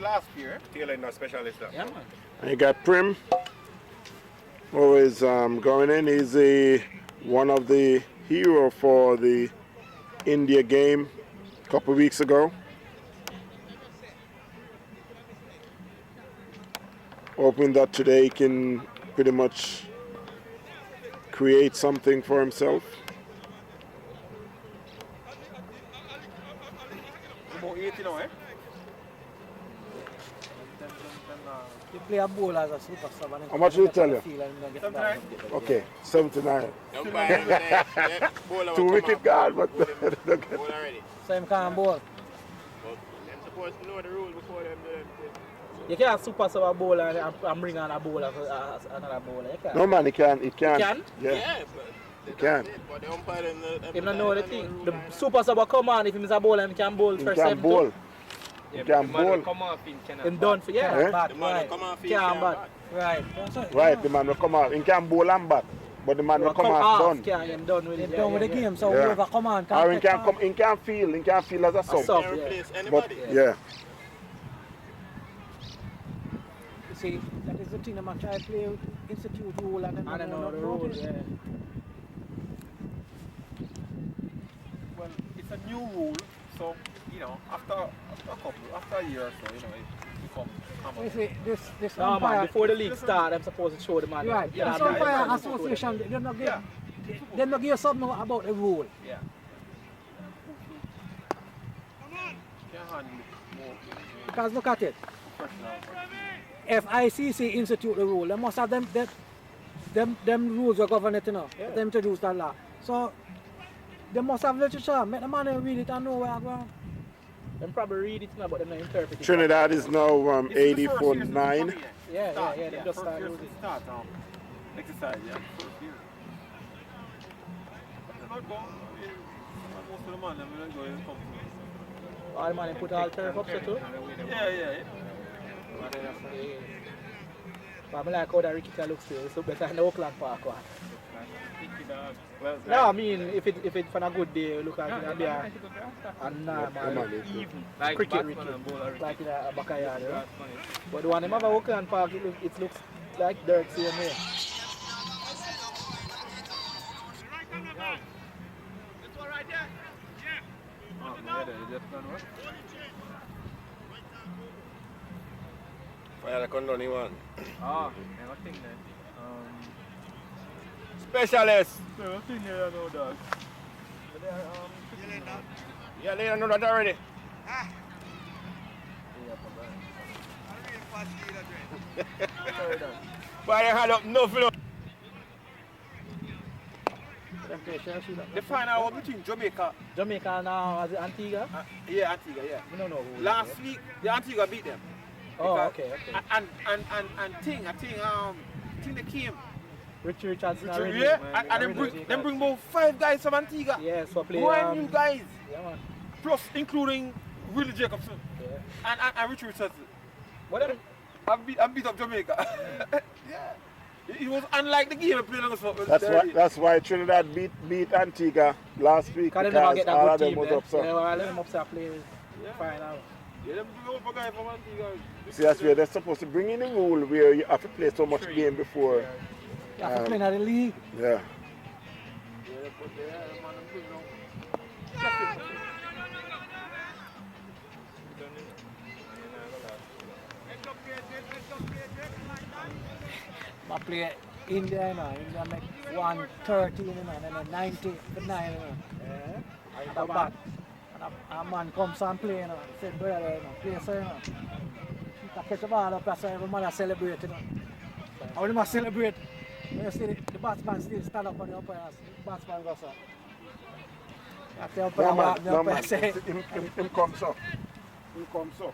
last year. Taylor not specialist. Yeah, man. And you got Prim, always going in. He's one of the hero for the India game a couple of weeks ago. Hoping that today he can pretty much create something for himself. About 80 now, eh? You play a bowl as a super sub. And How much did he tell you? Sometimes. Okay, 79. 2 wicket guard, but already. So him can't bowl. Them supposed to know the rules before them do them. You can't super sub a bowler and bring on a bowler for another bowler. You can't. No man, he can. He can. Can? Yeah. but He can. But the umpire in the Him not know the thing. The super sub will come on if him is a bowler, him can bowl He for can 7 bowl. too. He can bowl. Come off in cannot. Him done for Yeah. Eh? bat. The man will Right. come off, he Can't can't bat. bat. Right. That's it. Right, the man will come out. He can bowl and bat, but the man will come out done. Can't him done with They're it. done with the game, so Yeah. whoever come on Or he take can part. come. He can feel. He can feel as a sub. sub. Can Yeah. replace But anybody. yeah. You see, that is the thing. I'm trying to play institute rule and then I don't know not the know rules. it. Yeah. Well, it's a new rule, so you know, after a year or so, you know, it becomes common. You see, this No man, umpire, before the league start, I'm supposed to show the man. right? Yeah, This I'm umpire not- association, they not give, Yeah. they not give something about the rule. Yeah. Can't handle it more Because look at it. professional. If ICC institute the rule, they must have them rules will govern it, you know. Yeah. They introduce that law. So they must have literature. Make the man read it and know where I'm going. Them probably read it now, but them not interpret it. Trinidad is now This is the 80 first for year since 9. the start, Yeah, they just first start year using since start, exercise, yeah, first year. But they're not going, I mean, most of the man, they're not going to come to. all the man put all turf up so too. Yeah. But I like how that Ricky looks too. It's look better than the Oakland Park one. Well, No, I mean if it for a good day, look like it'll be a normal even like cricket batsman and bowler. like in a backyard. You know? But the one in Oakland Park, it looks like dirt same way. Fire the condone one. Ah, I think that. Specialist. I think they don't know that. Yeah, they don't know that already. Why they had up nothing? The final was between Jamaica. Jamaica now as Antigua? Yeah, Antigua, yeah. We don't know who. Last week, the Antigua beat them. Oh, Because- okay. And I think they came. Richardson. Yeah, and them bring about 5 guys from Antigua. Yeah, so play. Brand new guys. Yeah, man. Plus including Willie Jacobson Yeah. and Richard Richardson. What them? I beat up Jamaica. Yeah. It was unlike the game I played on the That's why Trinidad beat Antigua last week Because they never because get all that of good them team was there. up so. Yeah, well, let them up to play final. Yeah, them bring up a guy from Antigua. See, that's where they're supposed to bring in a rule where you have to play so much game before. You have to play in the league. Yeah. Yeah, but they man, them bring up. I play India, you know. India make 130, you know, and then 90 for 9, you know. Yeah. And a bat. And a man comes and play, you know. Said, brother, you know, play so, you know. You catch the ball up, that's why every man celebrate, you know. And when they celebrate, you see the batsman still stand up on the umpire, the batsman goes up. After the umpire No man, walk, the no umpire man. say, Him comes up. He comes up.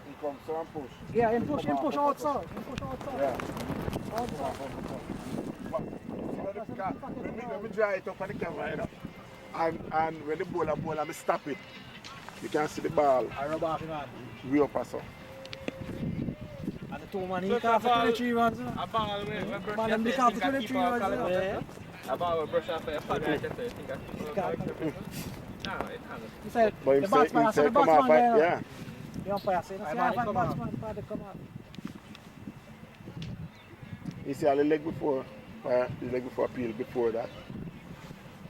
He comes up and push. yeah, him push outside. Him push outside. Yeah. Outside. Let me dry it up on the camera, you know. And when the bowler, I stop it. You can see the ball I rub off him man. way up or so. And the two man, he can't for 23 runs, you know. A ball will brush Man, them off, become you the think I 23 keep on runs, you calling know. it. A ball will brush off your pad right there, so you think I keep on calling it. No, it can't. He said, But the him batsman, I say said the come off, batsman there, you know. yeah. The umpire said, I I man, said, come batsman, father come out. You see all the leg before, the leg before appeal before that.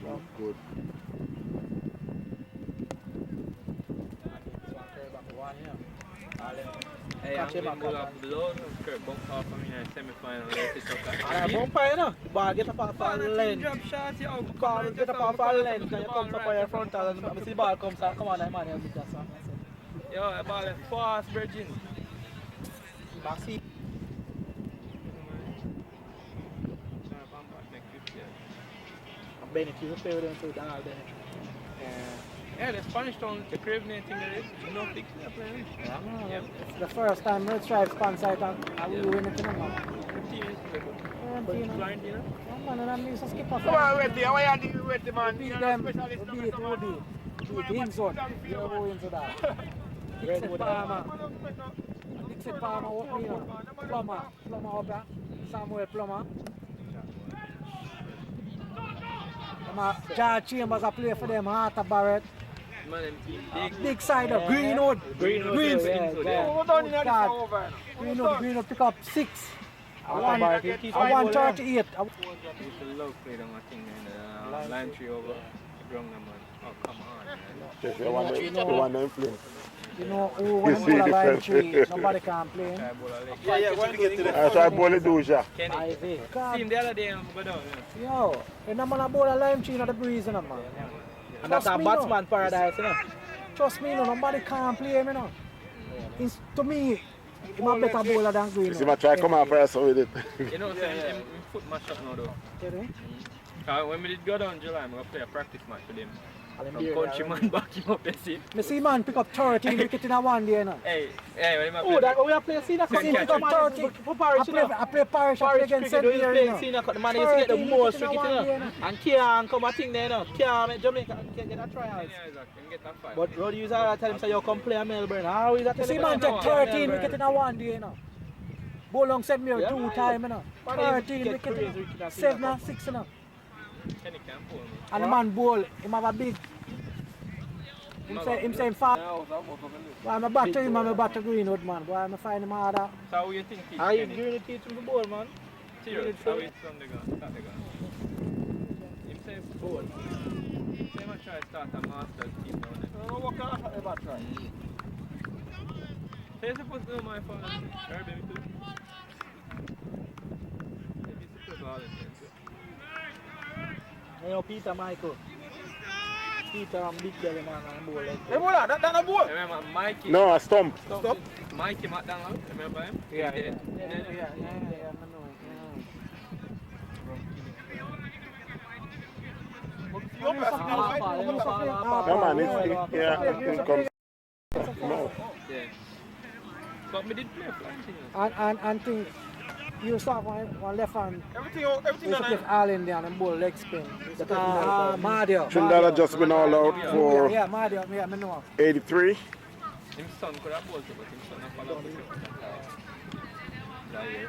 Well, good. Hey, Catch him I'm and going come to blow Kurt bump off from in the semi-final. And a umpire, you know. The ball get up off our length. Drop shot, you out. Ball get up off our length, and you come up on your frontal, and I see the ball comes and come on, that man, you beat that song. Yo, the ball is fast, Virgin. Maxi. And Bennett, you play with him too, Bennett. Yeah, the Spanish town, the Caribbean thing there is. You know, fix it playing. Yeah. It's the first time Red Stripe sponsor it and we win it in a man. The team is blind, you know. Yeah, man, and I'm used to skip off. Come on, Retty, how are you doing, Retty, man? Beat You're them, a specialist. we beat him son. You're going into that. Dixie Palmer. Dixie Palmer, what me know? Plummer up there. Samuel Plummer. George Chambers a play for them, Arthur Barrett. Man, them team Big side of Greenwood. Greenwood pick up 6. I won 38. I love playing on a thing in the line 3 over. Wrong number. Oh, come on, man. Just the one they influence. You know who when see the the line difference. 3, nobody can play. When we get to the I try ball it do, ja. Kenny. Ivy. See him the other day, go down. Yo, and I'm on a ball of lime tree in the breeze, you know, man. And that's a Trust me, batsman paradise, you know. Trust me, no, nobody can play him, you know. To me, he's a better bowler than Green. You see, I try come out first with it. You know, him foot match up now though. When we did go down in July, I'm going to play a practice match with him. From countryman back him up, you see. I see man pick up 13 wickets in a one day, you know. Hey, when I Oh, that we are playing senior cut. See him pick up 30. For Parish, you know. I play Parish, I play against St. Cricket, Mary, you know. senior cut. The man used to get the 13 most wickets in a cricket, you one know. day, And can't come a thing there, you know. Can't make Jamaica get a trial. Yeah, exactly. Get that fight. But Roddy used to tell him, say, you come play at Melbourne. How is that? You see man take 13 wickets in a one day, you know. Bowlong St. Mary 2 times, you know. 13 wickets, 7 and 6, you know. Kenny can't pull me. And the man bowl, him have a big. Him say him fast. Boy, I'm a batter him, I'm a batter Greenwood, man. Boy, I'm a find him harder. So how you think he's How you Greenwood teach him the ball, man? serious? How he's from the gun, start the gun. Him say ball. Him say I try to start a master team down there. What can I ever try? So you're supposed to know my phone. Heard him too. Maybe he's supposed to ball it too. You know Peter Michael. Peter and Big Belly man and ball like Hey, boy, that's a ball. Remember Mikey? No, a stump. Stop. Mikey McDonald, remember him? Yeah, He did. I know. No, man, it comes. No. Yeah. But we did play flanking. And think you start one left hand. Everything We done. used to play all in there and ball leg spin. Mario. Trinidad had just been all out for Yeah, Mario, yeah, I know. 83. His son could have bowled, but his son has followed that year.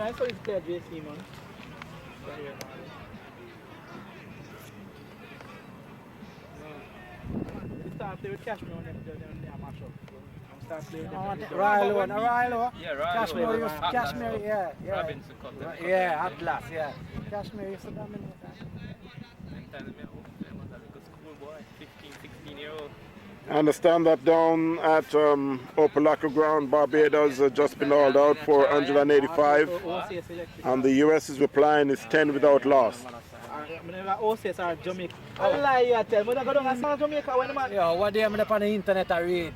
I saw his player JC man. He started playing with Cashmere on them match up. Start playing Rilo. Yeah, right. Cashmere, yeah. Robinson cut them. Yeah, Atlas, yeah. Cashmere used to dominate that. And telling me, oh, I was a little schoolboy, 15, 16-year-old. I understand that down at Opelaka Ground, Barbados has just been hauled out for 185, and the US is replying it's 10 without loss. OCS are Jamaica. I lie you tell me, I go down and Jamaica when the man. Yeah, what day I'm on the internet I read,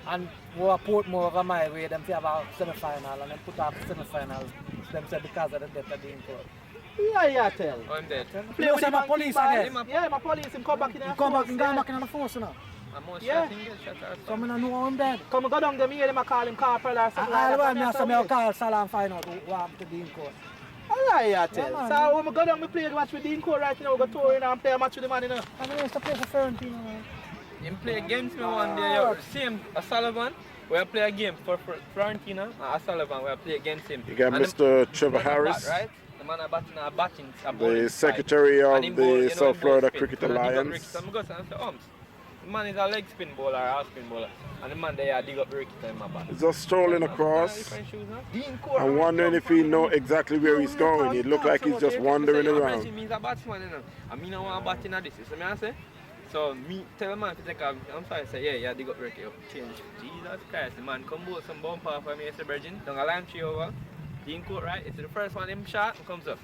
and we Portmore over my way, them say about semi-final, and then put up semi-final, them say because of the death of the import. Yeah, tell. I'm dead. Play with my police again. Yeah, my police, him come back in the Come back in the force now. I'm more Yeah. shot or So I don't know him dead. Come go down them here, them a call him corporal or something I like want that. me to call Salah and find out what happened to Dean Court. I lie you Yeah, tell. man. So when we go down, we play the match with Dean Cole right now, we go touring and play a match with the man, you know. I mean, used to play for Ferentino, man. Him play against me one day, yo. Same as Sullivan, we play a game for Florentina, and Sullivan, we play against him. You got And Mr. Trevor the Harris, right? The man are batting a batting. the secretary of the South Florida Cricket Alliance. I'm going to say, the man is a leg spin bowler, a half spin bowler, and the man there dig up the wicket in my bat. He's just strolling across. I'm wondering if he know exactly where he's going. It looked like he's just wandering around. He's a batsman, you know. And me no want to bat in this. You see me I say? So me tell the man to take a, I'm sorry, say, yeah, dig up the wicket, change. Jesus Christ, the man come bowl some bumper for me, Mr. Virgin. Down a line 3 over. Dean Court, right? It's the first one him shot and comes up.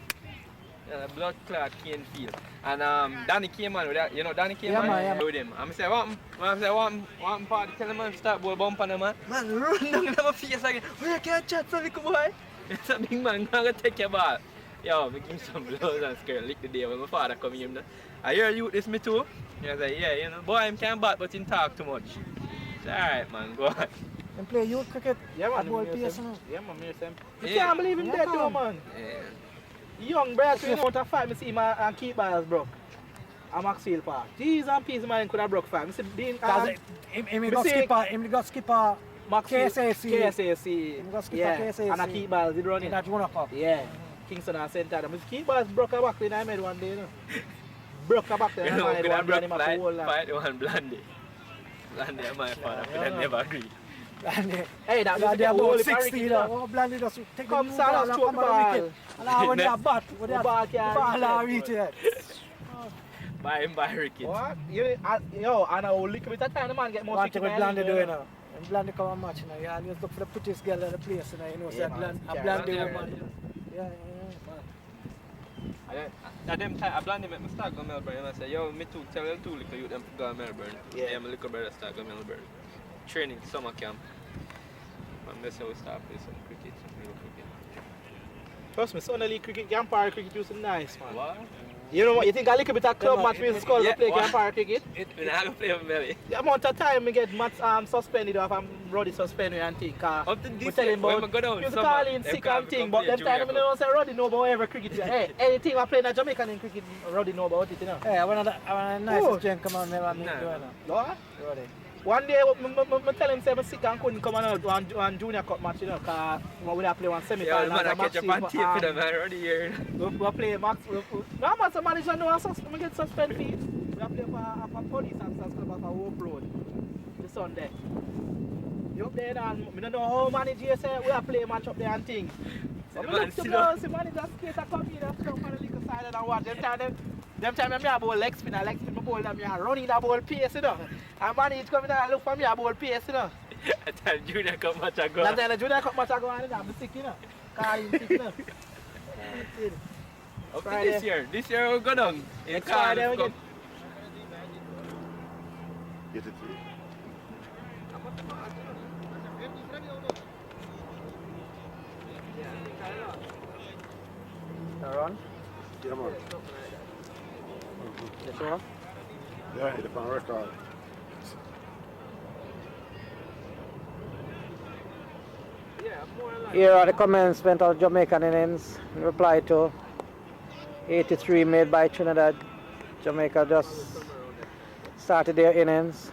Blood clot cane field. And Danny came on with that, you know Danny came on with him. And I say, what party, tell the man to start bowl bump on the man. Man, run down in my face again. Oh, you can't chat so little boy. It's a big man, gonna take your ball. Yo, I give him some blows and scare lick the day when my father come in. I hear you this me too. He was like, yeah, you know, boy, him can't bat, but he talk too much. It's alright, man, go on. And play youth cricket. Yeah, man. At ball pace, you know. Yeah, man, me same. You Yeah. can't believe him dead though, man. Yeah. Young bro, 3 out of 5, I see him and keep balls broke. I'm Maxwell Park. Jeez and peace, man, could have broke 5. I see Dean, Him got skipper KSAC. KSAC. Him got skipper Yeah, KSAC. and I keep balls, he run In it. that Junior Cup. Yeah, Kingston and St. Adam. His keep balls broke a back in I made one day, you know. Broke a back there, You and know, I could made have one day, broke and him a whole lot. fight one Blondie. Blondie and my father could have never agreed. Hey, that was They're the about whole 60 now. Oh, Blandy just take Come, the Salah, ball and stroke come the on the ball. wicket. And now when they are bat, when they The are ball can't ball reach are it. reach it. Buy him by Ricky. What? Yo, and a little bit of time the man get more What fit with in Blandy the doing league, now? When Blandy come and match now, you always look for the prettiest girl in the place, you know, Yeah, say man. a Yeah, Blandy Blandy, woman. Yeah. At them time, I Blondie make me start go Melbourne and I say, yo, me too, tell them two little youth them to go to Melbourne. Yeah. My little brother start go Melbourne. Training, summer camp. And that's how we start play some cricket, some real cricket. Trust me, Sunday League cricket, Gampire cricket used to be nice, man. What? You know what, you think a little bit of club match with Skull to play what? Gampire cricket? When I go play with Melly. The amount of time we get match suspended or if I'm Roddy suspended and think, Up to we this tell year, him when about, I go down you summer, call in them sick can't and thing, come but play them time junior we don't say Roddy know about every cricket. Hey, anything I play in Jamaican in cricket, Roddy know about it, you know. Hey, I want a nice gent come on there and meet Nah. you, you know. What? Roddy. One day, I tell him say I'm sick and couldn't come on out one junior cup match, you know, because we would have play one Yeah, semi-final. man, I catch up on tape for them um, already here. we play max. No, man, the manager know we get suspend fee. We have play for police officers club of Hope Road the Sunday. You up there and I don't know how manager say we have play match up there and things. But we look to go, see manager skate and come in and come on the little side and watch them time I ball leg spin my ball and me running the ball pace, you know. And manage come in and look for me a ball pace, you know. At time junior come match I go. That's the junior cup match I go on and I'm sick, you know. Call him sick, you know. Up to Friday. this year we'll go down. In Next car, Friday we come. get. Get it through. Aaron? Yeah, man. You sure? Yeah, it's on record. Here are the commencement of Jamaican innings in reply to 83 made by Trinidad. Jamaica just started their innings.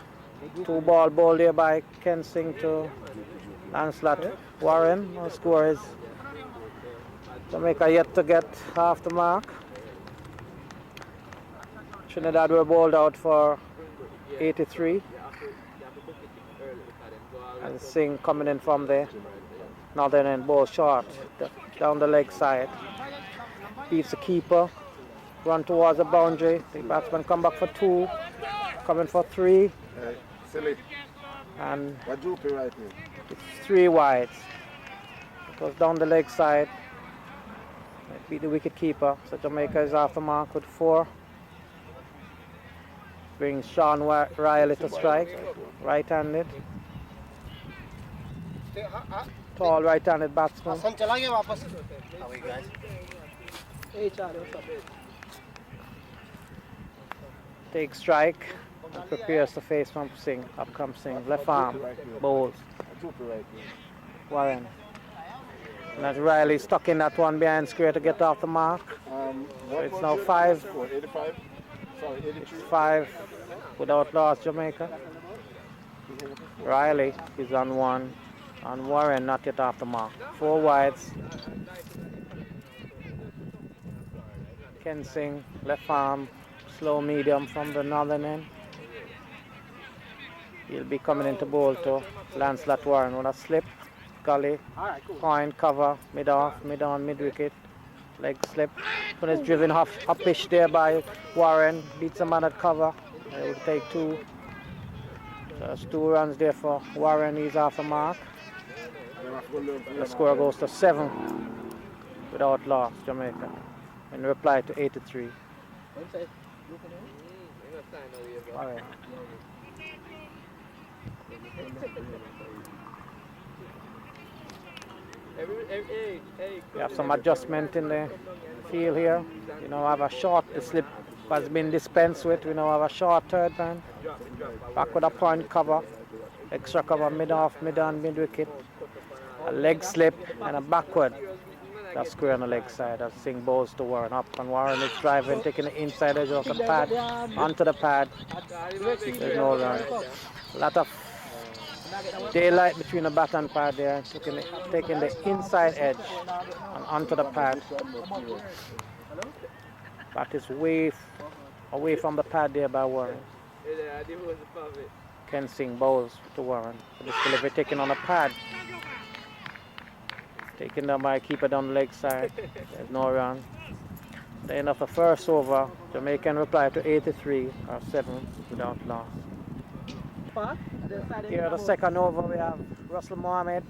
2 ball bowled there by Kensing to Lancelot Warren. No score is Jamaica yet to get half the mark. Trinidad were bowled out for 83. And Singh coming in from the northern end, ball short down the leg side. Beats the keeper, run towards the boundary. The batsman come back for 2, coming for 3, Hey, silly. and What you pay right now? it's 3 wides. It goes down the leg side. It beat the wicket keeper. So Jamaica is off the mark with 4. Brings Sean Riley to strike, right-handed. Tall right-handed batsman. Hey, Charlie, what's up? Takes strike and prepares to face from Singh. Up comes Singh, left arm, bowls. What you pay right now? Warren. And as Riley stuck in that one behind square to get off the mark. So it's now 5. 85? Sorry, 83. 5 without loss, Jamaica. Riley is on 1, and Warren not yet off the mark. 4 wides. Kensing, left arm, slow medium from the northern end. He'll be coming into bowl to Lancelot Warren with a slip, gully, point, cover, mid off, mid on, mid wicket, leg slip. When it's driven up pitch there by Warren, beats the man at cover. It will take 2. So that's 2 runs there for Warren. He's off the mark. The score goes to 7 without loss, Jamaica, in reply to 83. All right. We have some adjustment in the field here. You know, have a short slip has been dispensed with. We now have a short third man. Back with a point cover. Extra cover mid off, mid on, mid wicket. A leg slip and a backward. That's square on the leg side. That's Singh balls to Warren up. And Warren is driving, taking the inside edge of the pad onto the pad. There's no run. A lot of daylight between the bat and pad there. Taking the inside edge and onto the pad. Bat is away from the pad there by Warren. Ken Singh bowls to Warren. This delivery taken on the pad. Taken down by keeper down the leg side. There's no run. The end of the first over, Jamaican reply to 83 or 7 without loss. Here the second over we have Russell Mohammed,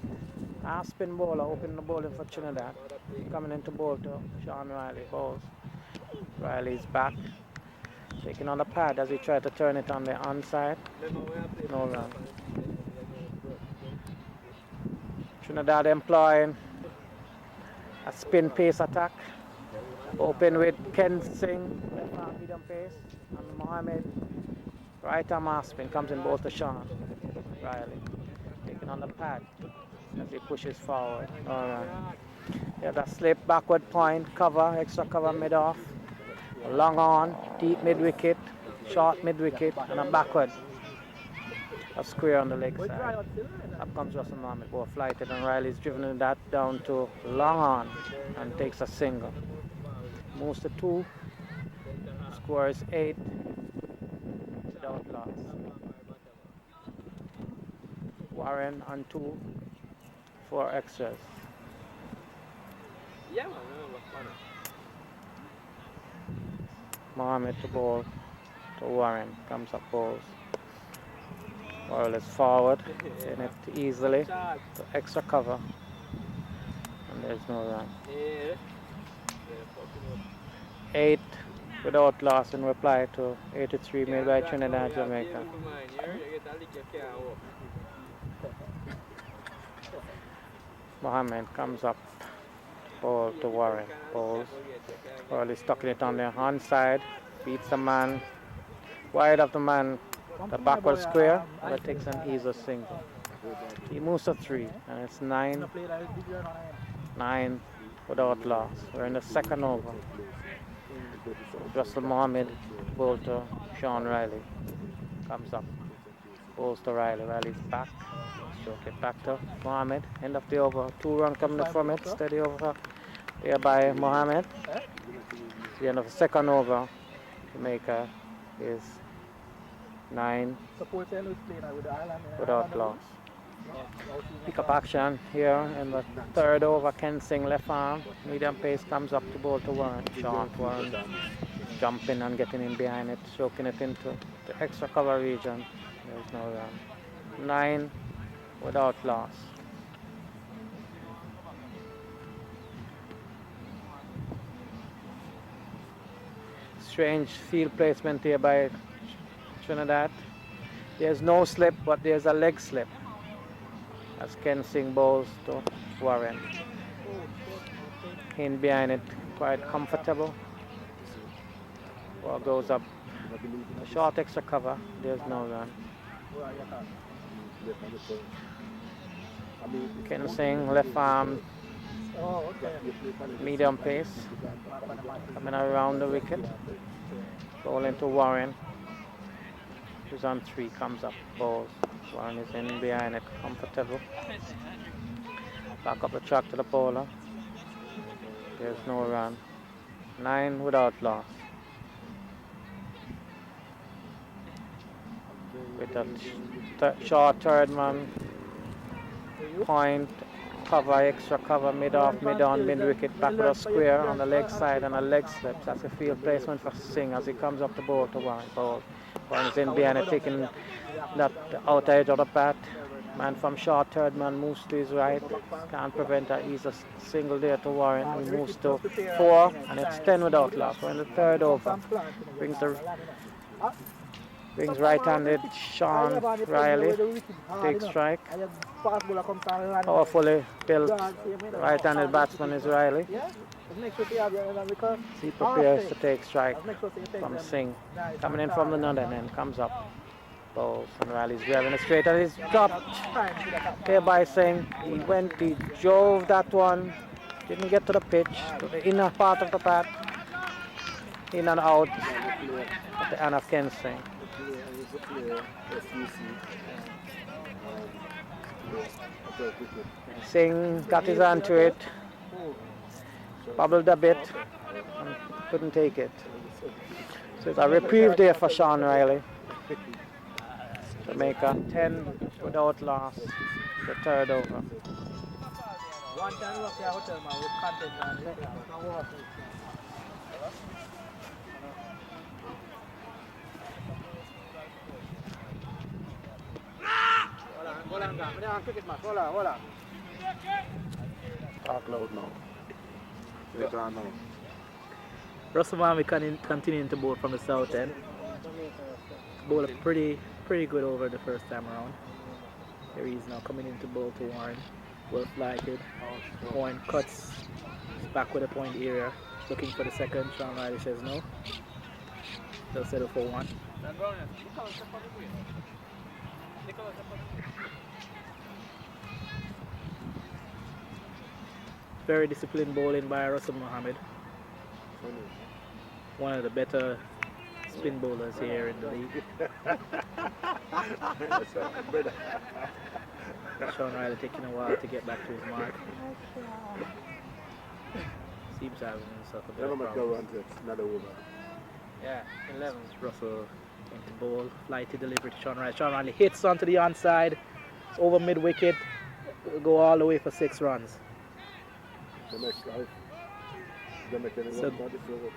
half spin bowler, opening the bowling for Trinidad. Coming into bowl to Sean Riley bowls. Riley's back. Taking on the pad as he tried to turn it on the onside. No run. Trinidad employing a spin pace attack. Open with Ken Singh, left arm medium pace. And Mohammed, right arm half spin, comes in bowl to Sean Riley. Taking on the pad as he pushes forward. No run. Yeah, that slip, backward point, cover, extra cover mid off. Long on, deep mid wicket, short mid wicket, and a backward. A square on the leg side. Up comes Russell Mohammed, ball flighted, and Riley's driven that down to long on and takes a single. Moves to 2, scores 8 without loss. Warren on 2 for extras. Yeah, man. Mohammed to bowl to Warren, comes up bowls. Warren is forward, in it easily to extra cover, and there's no run. 8 without loss in reply to 83 made by Trinidad, Jamaica. Mohammed comes up, ball to Warren, bowls. Warren is stuck it on the onside, beats the man, wide of the man, the backward square, but takes an easy single. He moves to 3, and it's 9 without loss. We're in the second over. Russell Mohammed bowls to Sean Riley. Comes up, bowls to Riley. Riley's back. Stroke it back to Mohammed. End of the over. 2 run coming from it. Steady over here by Mohammed. The end of the second over. Jamaica is 9 without loss. Pick up action here in the third over. Ken Singh left arm, medium pace comes up to bowl to Warren. Short Warren jumping and getting in behind it, stroking it into the extra cover region. There's no run. 9 without loss. Strange field placement here by Trinidad. There's no slip, but there's a leg slip as Ken Singh bowls to Warren. In behind it, quite comfortable. Ball goes up. A short extra cover, there's no run. Ken Singh left arm, medium pace, coming around the wicket. Bowling to Warren, who's on 3, comes up, bowls. Warren is in behind it, comfortable. Back up the track to the bowler. There's no run. 9 without loss. With a short third man, point, cover, extra cover, mid off, mid on, mid wicket, back with a square on the leg side and a leg slip. That's a field placement for Singh as he comes up the bowl to Warren. Warren is in behind it, taking that outer edge of the bat. Man from short third man moves to his right. Can't prevent that. He's a single there to Warren. He moves to 4 and it's 10 without loss. We're in the third over. Brings right-handed Sean Riley. Takes strike. Powerfully built right-handed batsman is Riley. Make sure you have your because He prepares to take strike make sure you take from them Singh. nice Coming in and from the hard. north and then comes up. Bowls and rallies driving it straight and he's dropped Time to that. here by Singh. He drove that one. Didn't get to the pitch, to the inner part of the bat. In and out of the hand of Ken Singh. Singh got his hand to it, bubbled a bit, and couldn't take it. So it's a reprieve there for Sean Riley. Jamaica 10 without loss, the third over. One time we were at a hotel man with content on it. Hold on, cricket match. Hold on. Talk loud now. Later on now. Russell Miami continuing to bowl from the south end. Bowled a pretty good over the first time around. Here he is now coming in to bowl to Warren. Well flighted. Warren cuts back with a point area. Looking for the second. Sean Riley says no. They'll settle for one. Very disciplined bowling by Russell Mohammed. One of the better spin bowlers here in the league. Sean Riley taking a while to get back to his mark. Seems to have himself a bit of problems. Yeah, 11. Russell into bowl, flighty delivery to Sean Riley. Sean Riley hits onto the onside. It's over mid wicket. Will go all the way for 6 runs. So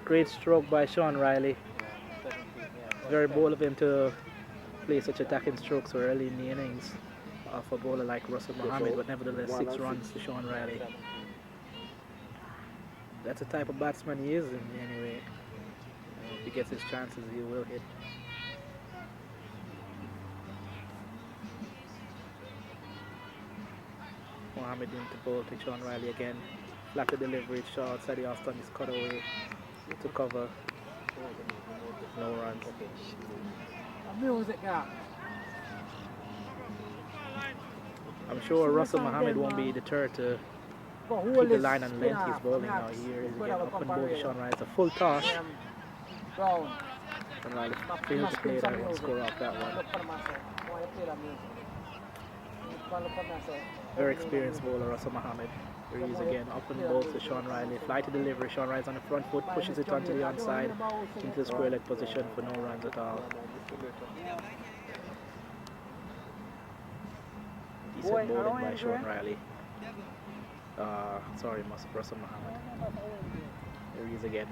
great stroke by Sean Riley. Very bold of him to play such attacking strokes so early in the innings for a bowler like Russell Mohammed, but nevertheless 6 runs to Sean Riley. That's the type of batsman he is in anyway. If he gets his chances, he will hit. Mohammed into bowl to Sean Riley again. Flatter delivery, short outside the Austin is cut away to cover. No runs. Music now. I'm sure Russell Mohammed won't be deterred to keep the line and length he's bowling now. Here is again up and bowl to Sean Riley. It's a full toss. Sean Riley failed to play that one, score off that one. Very experienced bowler Russell Mohammed. Here he is again, up and bowls to Sean Riley. Flighty delivery, Sean Riley's on the front foot, pushes it onto the onside, into the square leg position for no runs at all. Decent bowling by Sean Riley. Sorry, Russell Mohammed. Here he is again.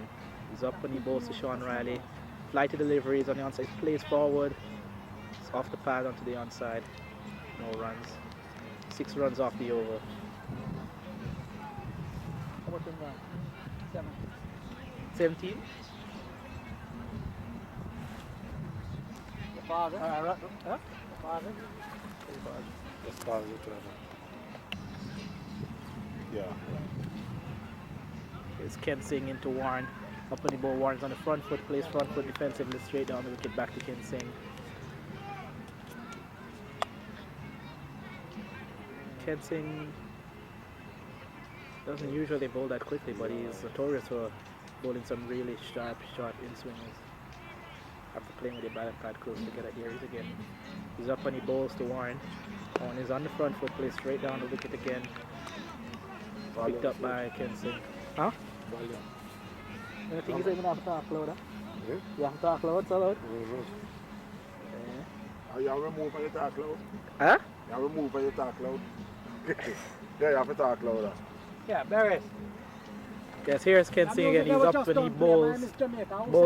He's up and he bowls to Sean Riley. Flighty deliveries on the onside, plays forward. It's off the pad onto the onside. No runs. 6 runs off the over. 17. Yeah. It's Ken Singh into Warren. Up on the ball, Warren's on the front foot, plays front foot defensively straight down the wicket back to Ken Singh. Ken Singh doesn't usually bowl that quickly, but he's notorious for bowling some really sharp in swingers. After playing with the bat and pad close together, here he is again. He's up and he bowls to Warren. Warren is on the front foot, plays straight down the wicket again. Picked up by Ken Singh. Huh? I think he's even have to talk loud, huh? Yeah? You have to talk loud, so loud? Are you remove when you talk loud? Huh? You remove when you talk loud? Yeah, you have to talk louder. Yeah, Barry. Yes, here's Ken Singh again. He's up and he bowls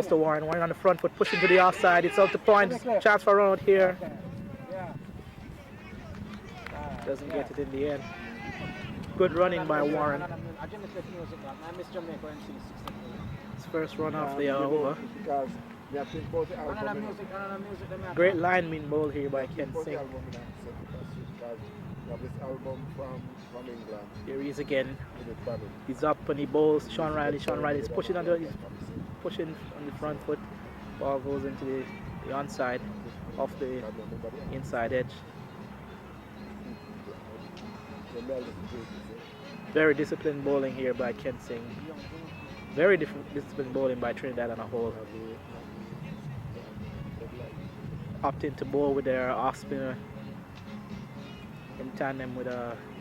to Warren. Warren on the front foot, pushing to the offside. It's out to point. Chance for run out here. Doesn't get it in the end. Good running by Warren. His first run off the over. Great lineman ball here by Ken Singh. have this album from England. Here he is again. With it, Bobby. He's up and he bowls. Sean Riley is pushing on the front foot. Ball goes into the onside, off the inside edge. Very disciplined bowling here by Ken Singh. Very disciplined bowling by Trinidad on a whole. Opting to bowl with their off spinner in tandem with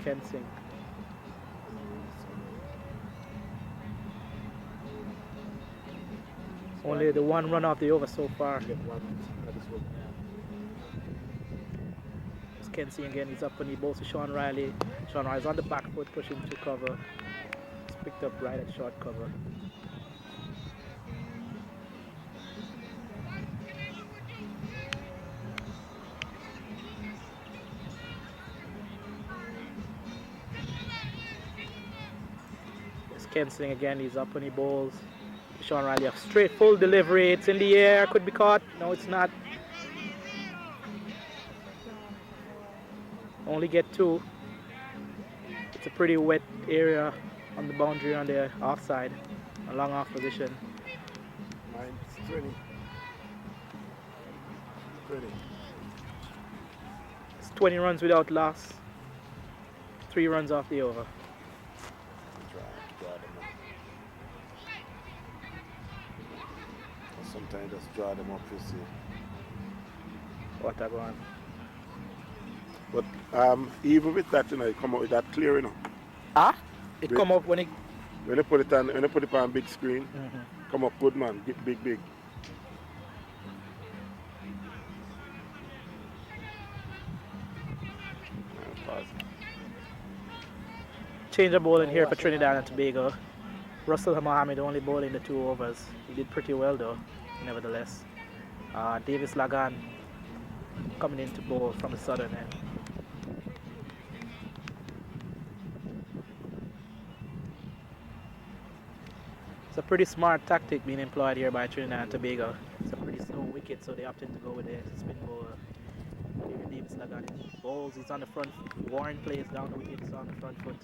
Ken Singh. Only the one run off the over so far. It's Ken Singh again, he's up and he bowls to Sean Riley. Sean Riley's on the back foot, pushing to cover. It's picked up right at short cover. It's Ken Singh again, he's up and he bowls. Sean Riley, a straight full delivery, it's in the air, could be caught. No, it's not. Only get 2. It's a pretty wet area on the boundary on the offside, a long off position. Mine's 20. It's 20 runs without loss, 3 runs off the over. Sometimes just draw them up, you see. What a one. But even with that, you know, it come out with that clear, you know. Ah? It come up when you put it on big screen, come up good, man, big. Change of bowling here for Trinidad and Tobago. Russell Mohammed only bowling the 2 overs. He did pretty well though, nevertheless. Davis Lagan coming in to bowl from the southern end. It's a pretty smart tactic being employed here by Trinidad and Tobago. It's a pretty slow wicket, so they opted to go with the spin bowler. Here Davis Lagan bowls, he's on the front. Warren plays down the wicket, he's on the front foot.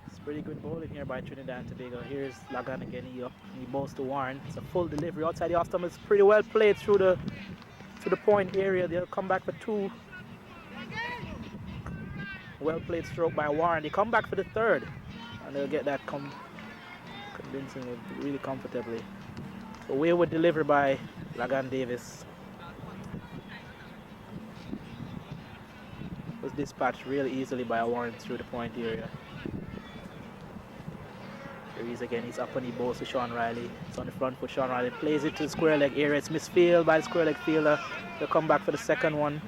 It's pretty good bowling here by Trinidad and Tobago. Here's Lagan again, he bowls to Warren. It's a full delivery outside the off stump. It's pretty well played through the point area. They'll come back for 2. Well played stroke by Warren. They come back for the 3rd and they'll get that convincingly, really comfortably. So wayward delivery by Lagan Davis. Was dispatched really easily by Warren through the point area. Here he is again, he's up and he bowls to Sean Riley. It's on the front foot, Sean Riley plays it to the square leg area. It's misfield by the square leg fielder. They'll come back for the 2nd one.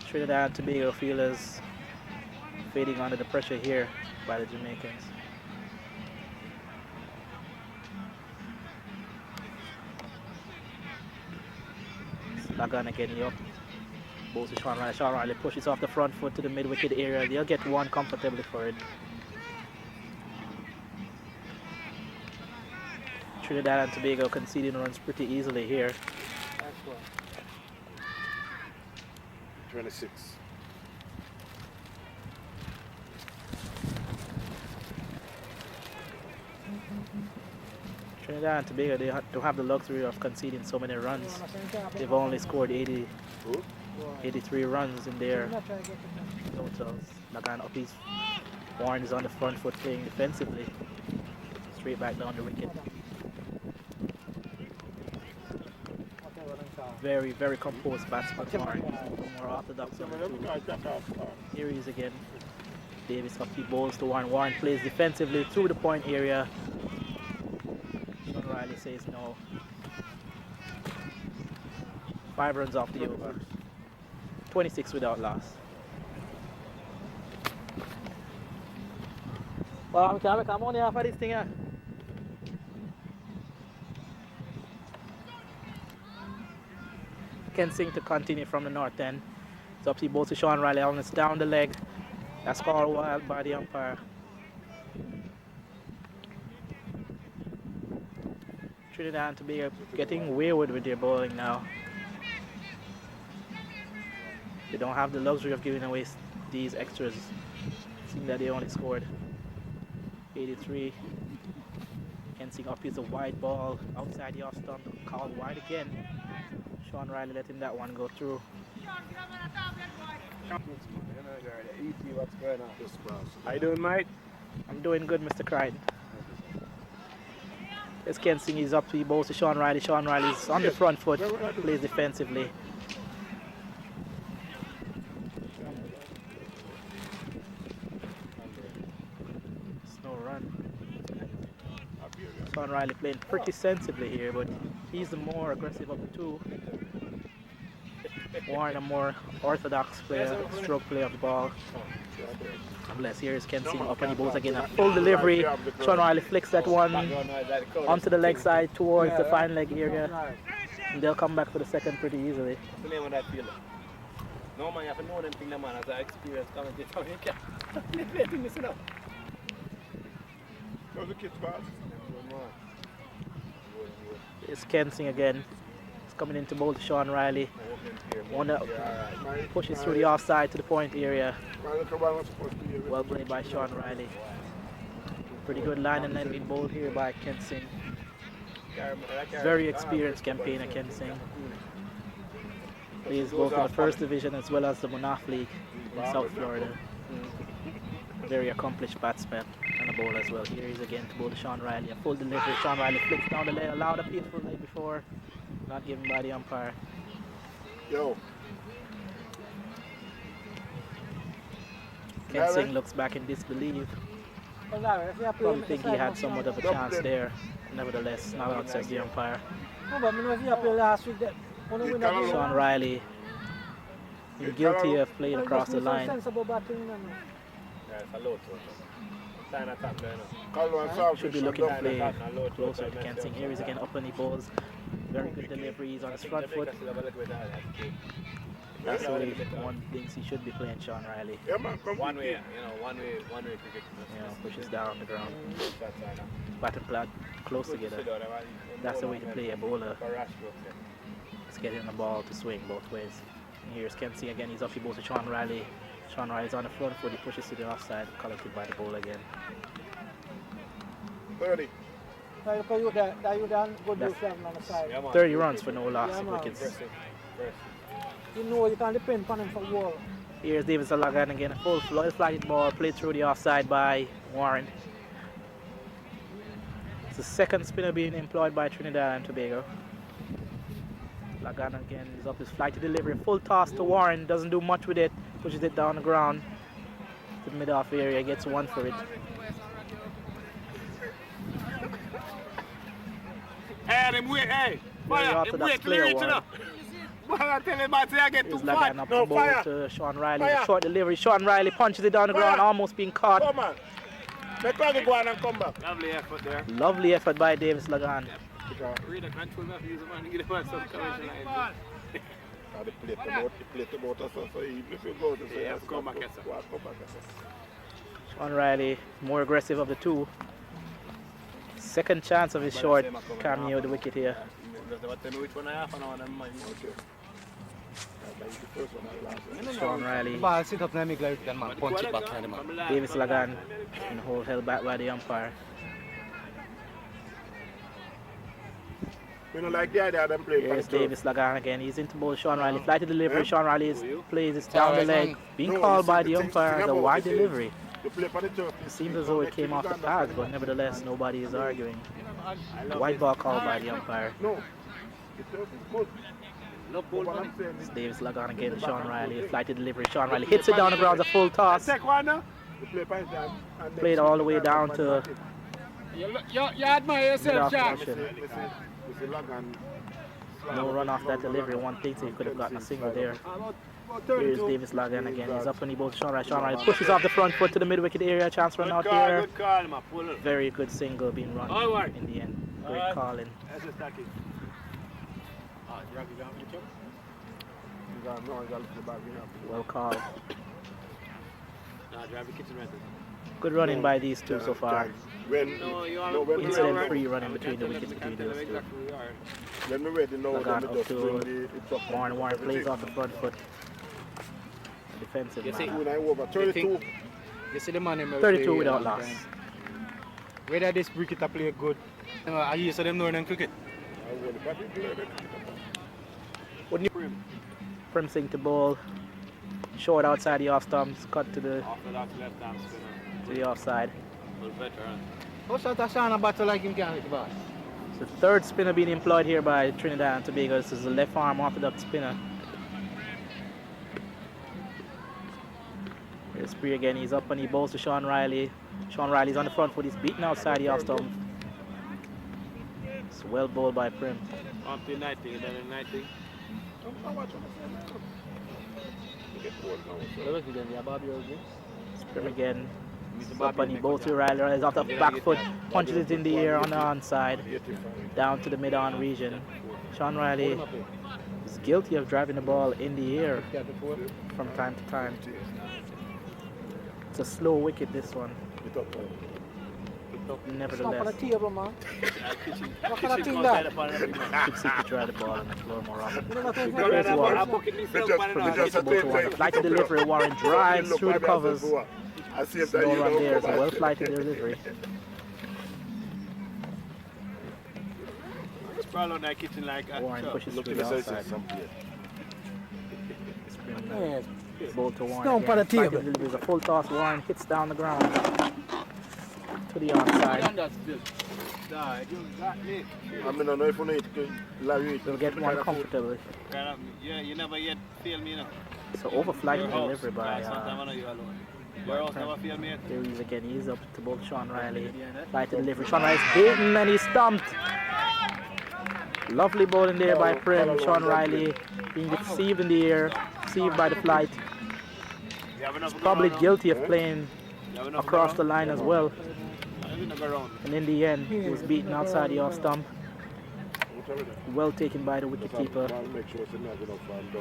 Trinidad and Tobago fielders fading under the pressure here by the Jamaicans. Lagan again, he up. Bowls to Sean Riley. Sean Riley pushes off the front foot to the mid-wicket area. They'll get 1 comfortably for it. Trinidad and Tobago conceding runs pretty easily here. 26. Trinidad and Tobago, they don't have the luxury of conceding so many runs. They've only scored 83 runs in their totals. Lagan up his Warren is on the front foot playing defensively. Straight back down the wicket. Very, very composed batsman Warren. More orthodox on the 2. Here he is again. Davis up, he bowls to Warren. Warren plays defensively through the point area. Sean Riley says no. 5 runs off the over. 26 without loss. Well, I'm only half of this thing here. Ken Singh to continue from the north end. It's up to both to Sean Riley, and it's down the leg. That's called wild by the umpire. Trinidad and Tobago getting wayward with their bowling now. They don't have the luxury of giving away these extras, seeing that they only scored 83. Kensing up is a wide ball outside the off stump, called wide again. Sean Riley letting that one go through. What's going on? How you doing, mate? I'm doing good, Mr. Crichton. As Kensing is up, he bowls to Sean Riley. Sean Riley's on the front foot, plays defensively. No run. Sean Riley playing pretty sensibly here, but he's the more aggressive of the two. Warren a more orthodox player, stroke play of the ball. Unless here is Kensing up and he bowls again. A full delivery. Sean Riley flicks that one onto the leg side towards the fine leg area. And they'll come back for the second pretty easily. What's the name of that field? No man, you have to know them things, man, as I experience coming to town. You can't play things, you know. How's the kids pass? It's Kensing again. He's coming in to bowl to Sean Riley. One that pushes through the offside to the point area. Well played by Sean Riley. Pretty good line and then being bowled here by Kensing. Very experienced campaigner, Kensing. Plays both in the first division as well as the Monarch League in South Florida. Very accomplished batsman and a bowler as well. Here he is again to bowl to Sean Riley. A full delivery. Sean Riley flicks down the leg, allowed a beautiful leg before. Not given by the umpire. Yo. Kensing looks back in disbelief. Probably think he had somewhat of a chance there. Nevertheless, not out, says the umpire. Sean Riley, you're guilty of playing across the line. Should be looking to play closer to Kensing. Here is again up on the balls. Very good deliveries on his front foot. That's the way one thinks he should be playing Sean Riley. One way cricket. Pushes down the ground. Bat and plat close together. That's the way to play a bowler. It's getting the ball to swing both ways. And here's Kensing again. He's up, he bowls to Sean Riley. Sean Riley's on the front foot. He pushes to the offside, collected by the ball again. 30. 30 runs for no loss of wickets. You know you can't depend on him for wall. Here's Davis Alagan again. A full flighted ball played through the offside by Warren. It's the second spinner being employed by Trinidad and Tobago. Lagan again is up his flighted delivery. Full toss to Warren. Doesn't do much with it. Pushes it down the ground to the mid-off area. Gets one for it. Hey, Very orthodox player, Warren. Here's Lagan up the ball to Sean Riley. A short delivery. Sean Riley punches it down the ground, almost being caught. Come on. Let Raggy go on and come back. Lovely effort there. Lovely effort by Davis Lagan. Really control my views, man. Give the man some commission line. They play the motor, so even if you go to say, Yeah, come back, yes, sir. Sean Riley, more aggressive of the two. Second chance of his short cameo the wicket here. Sean Riley. Ball sit up and make like that man punch it back to the man. Davis Lagan in hold held back by the umpire. You know, like the idea of them playing. Here's Davis Lagan again. He's into bowl. Sean Riley flighted delivery. Sean Riley plays it down the leg. Being called by the umpire as a wide delivery. It seems as though it came off the pads, but nevertheless nobody is arguing. White ball called by the umpire. No. It's Davis Lagan again to Sean Riley. Flighted delivery. Sean Riley hits it down the ground. A full toss. Played all the way down to You admire yourself, Jack. No run off that delivery. One thinks he could have gotten a single there. Here's Davis Lagan again. He's up when he bowls Sean Riley. Sean Riley pushes off the front foot to the mid-wicket area. Chance run out there. Good call, man. Very good single being run in the end. Great calling. Well called. Good running by these two so far. When No, you no, when we Incident ready, free running between the wickets between those two. when we ready now, Lagan then we up just bring to it up. Warren plays off the front foot. A defensive You see, man. 2-9 over, 32. You see the man him 32 play without long loss. time. Whether this cricket play good. I used to them knowing cricket. Primsing to ball. Short outside the off stumps. Cut to the After that left hand spinner. to the offside. Was veteran. What's that Shana battle like him can't hit the ball? So the third spinner being employed here by Trinidad and Tobago. This is a left arm orthodox spinner. Here's Spree again. He's up and he bowls to Sean Riley. Sean Riley's on the front foot. He's beaten outside the off stump. It's well bowled by Prim. Up to 90, then 90. Prim again. He's up and he bowls to Riley. He's off the back foot. Punches it in the air on the onside. Down to the mid-on region. Sean Riley is guilty of driving the ball in the air from time to time. It's a slow wicket, this one. Nevertheless, on the table, man. What kind of thing that? should seek to try the ball on the floor more often. Flighted delivery, Warren drives through the covers. No run there, it's a well flighted delivery. Sprawl on that kitchen like Warren pushes through the outside. Ball to Warren Stomp on the again. table. Flighted delivery is a full toss. Warren hits down the ground to the onside. I mean, I don't know if you need to Larry. We'll get one comfortably. Yeah, you never yet feel me, you know. So overflighted delivery by Sometimes I know you alone. Your house never feel me. There he is again. He's up to both Sean Riley. Flighted delivery. Sean Riley's beaten and he's stumped. Lovely bowling there by Prim. Sean Riley being deceived in the air, deceived by the flight. He's probably guilty of playing across the line as well. And in the end, he was beaten outside the off stump. Well taken by the wicketkeeper.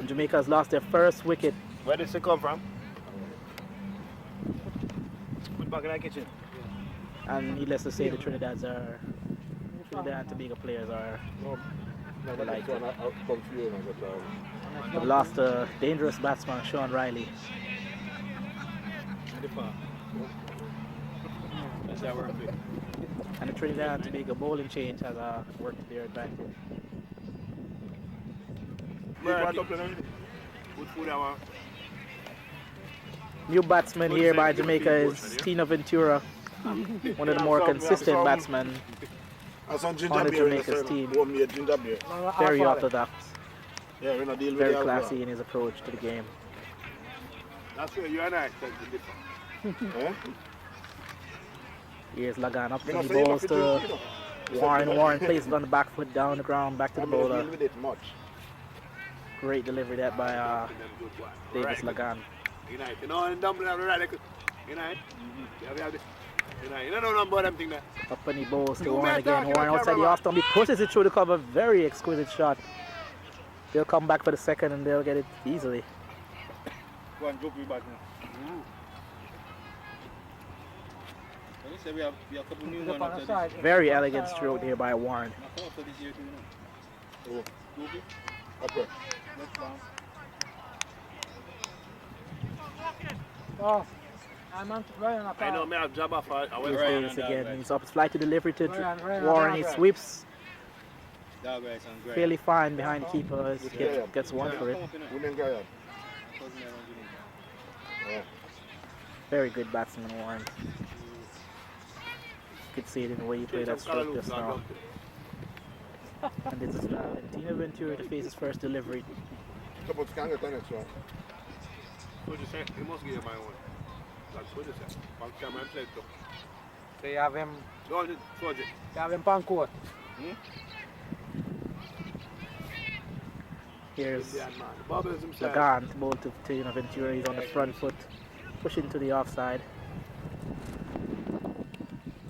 Jamaica has lost their first wicket. Where does it come from? Put back in the kitchen. And needless to say, the Trinidad and Tobago players are delighted. They've lost a dangerous batsman, Sean Riley. And the Trinidad and Tobago bowling change has worked to their advantage. New batsman here by Jamaica is Tina Ventura, one of the more consistent batsmen on the Jamaica's team. Very orthodox, very classy in his approach to the game. That's where you and I take the difference. Here's Lagan up and he bowls to Warren. Warren places it on the back foot, down the ground, back to the bowler. Great delivery that by Davis Lagan. United, you know, and Dublin have the right. United, you don't know about them thing there. Up and he bowls to Warren again. Warren outside the off stump. He pushes it through the cover. Very exquisite shot. They'll come back for the second and they'll get it easily. Go and drop me back now. We have a couple new ones. Very elegant stroke here by Warren. Oh, I'm on Ryan. I know me have job off. I will Here's Ryan Davis and again. He's up his flight to delivery to Ryan, Warren. He sweeps Dog rice and great. fairly fine behind the keeper. Gets one for it. Very good batsman, Warren. You could see it in the way he played that stroke just now. And this is Tina Ventura to face his first delivery. What you say? You must give you my own. That's what you say. Back camera and play it too. So you have him. Go on, forge it. You have him pan court. Here's Bubbles himself. Lagan to bowl to Tina Ventura. He's on the front foot, pushing to the offside.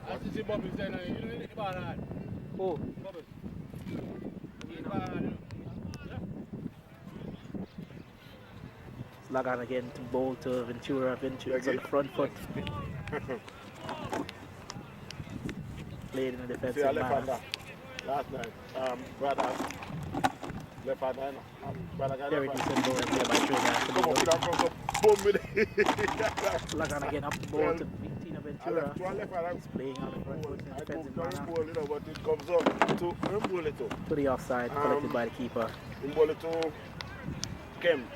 I see Bubbles there now. You don't need the ball hard. Oh. Bubbles. You need the ball hard, you know. Lagan again to bowl to Ventura. Ventura's on the front foot. played in a See, I defensive left manner. hander last night. Brother, left hander, brother got Very left decent ball here by Trinidad. Come on, put that front up, boom with it. Lagan again up the ball to Tina I Ventura. left one left hand. He's playing on the front foot in a I go defensive down manner. ball, you know, but it comes up to ball it up. To the offside, collected by the keeper. In ball it to Kem.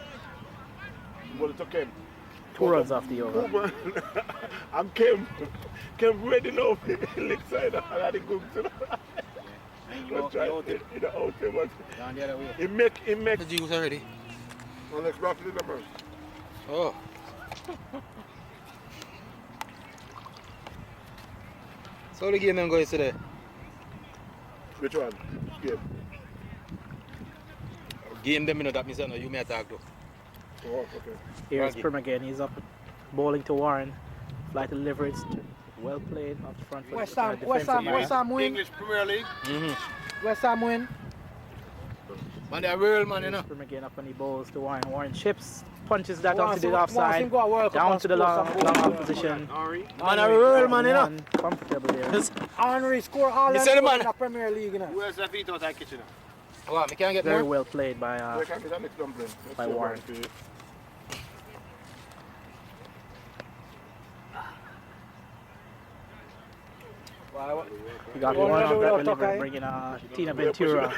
Ball it to Kem. 2 runs off the over. I'm Kem. Kem ready now. Left side. I got the goods. But try it out there, but Down the other way. it make. The juice already. Well, let's back to the number. Oh. So the game them going today? Which one? Game. Game them, you know, that means no, you may attack though. Oh, okay. Here's Yardie. Prim again. He's up bowling to Warren. Fly to deliver it. Well played off the front foot. West in a defensive manner. Ham win. English Premier League. West Ham win. Man, they're real man, you know. Prim again up on the bowls to Warren. Warren chips, punches that Once onto him- the once him offside. go a World Cup Down and to the score long some goals. off position. Man, a real man, you know. One comfortable there. Henry score all You them said it, goals man. in the Premier League. You know. Where's the feet out of kitchen? What, me can't get Very more? well played by They can be the next dumpling. Let's by see Warren. what it is. He got one off that delivery, bringing Tina Ventura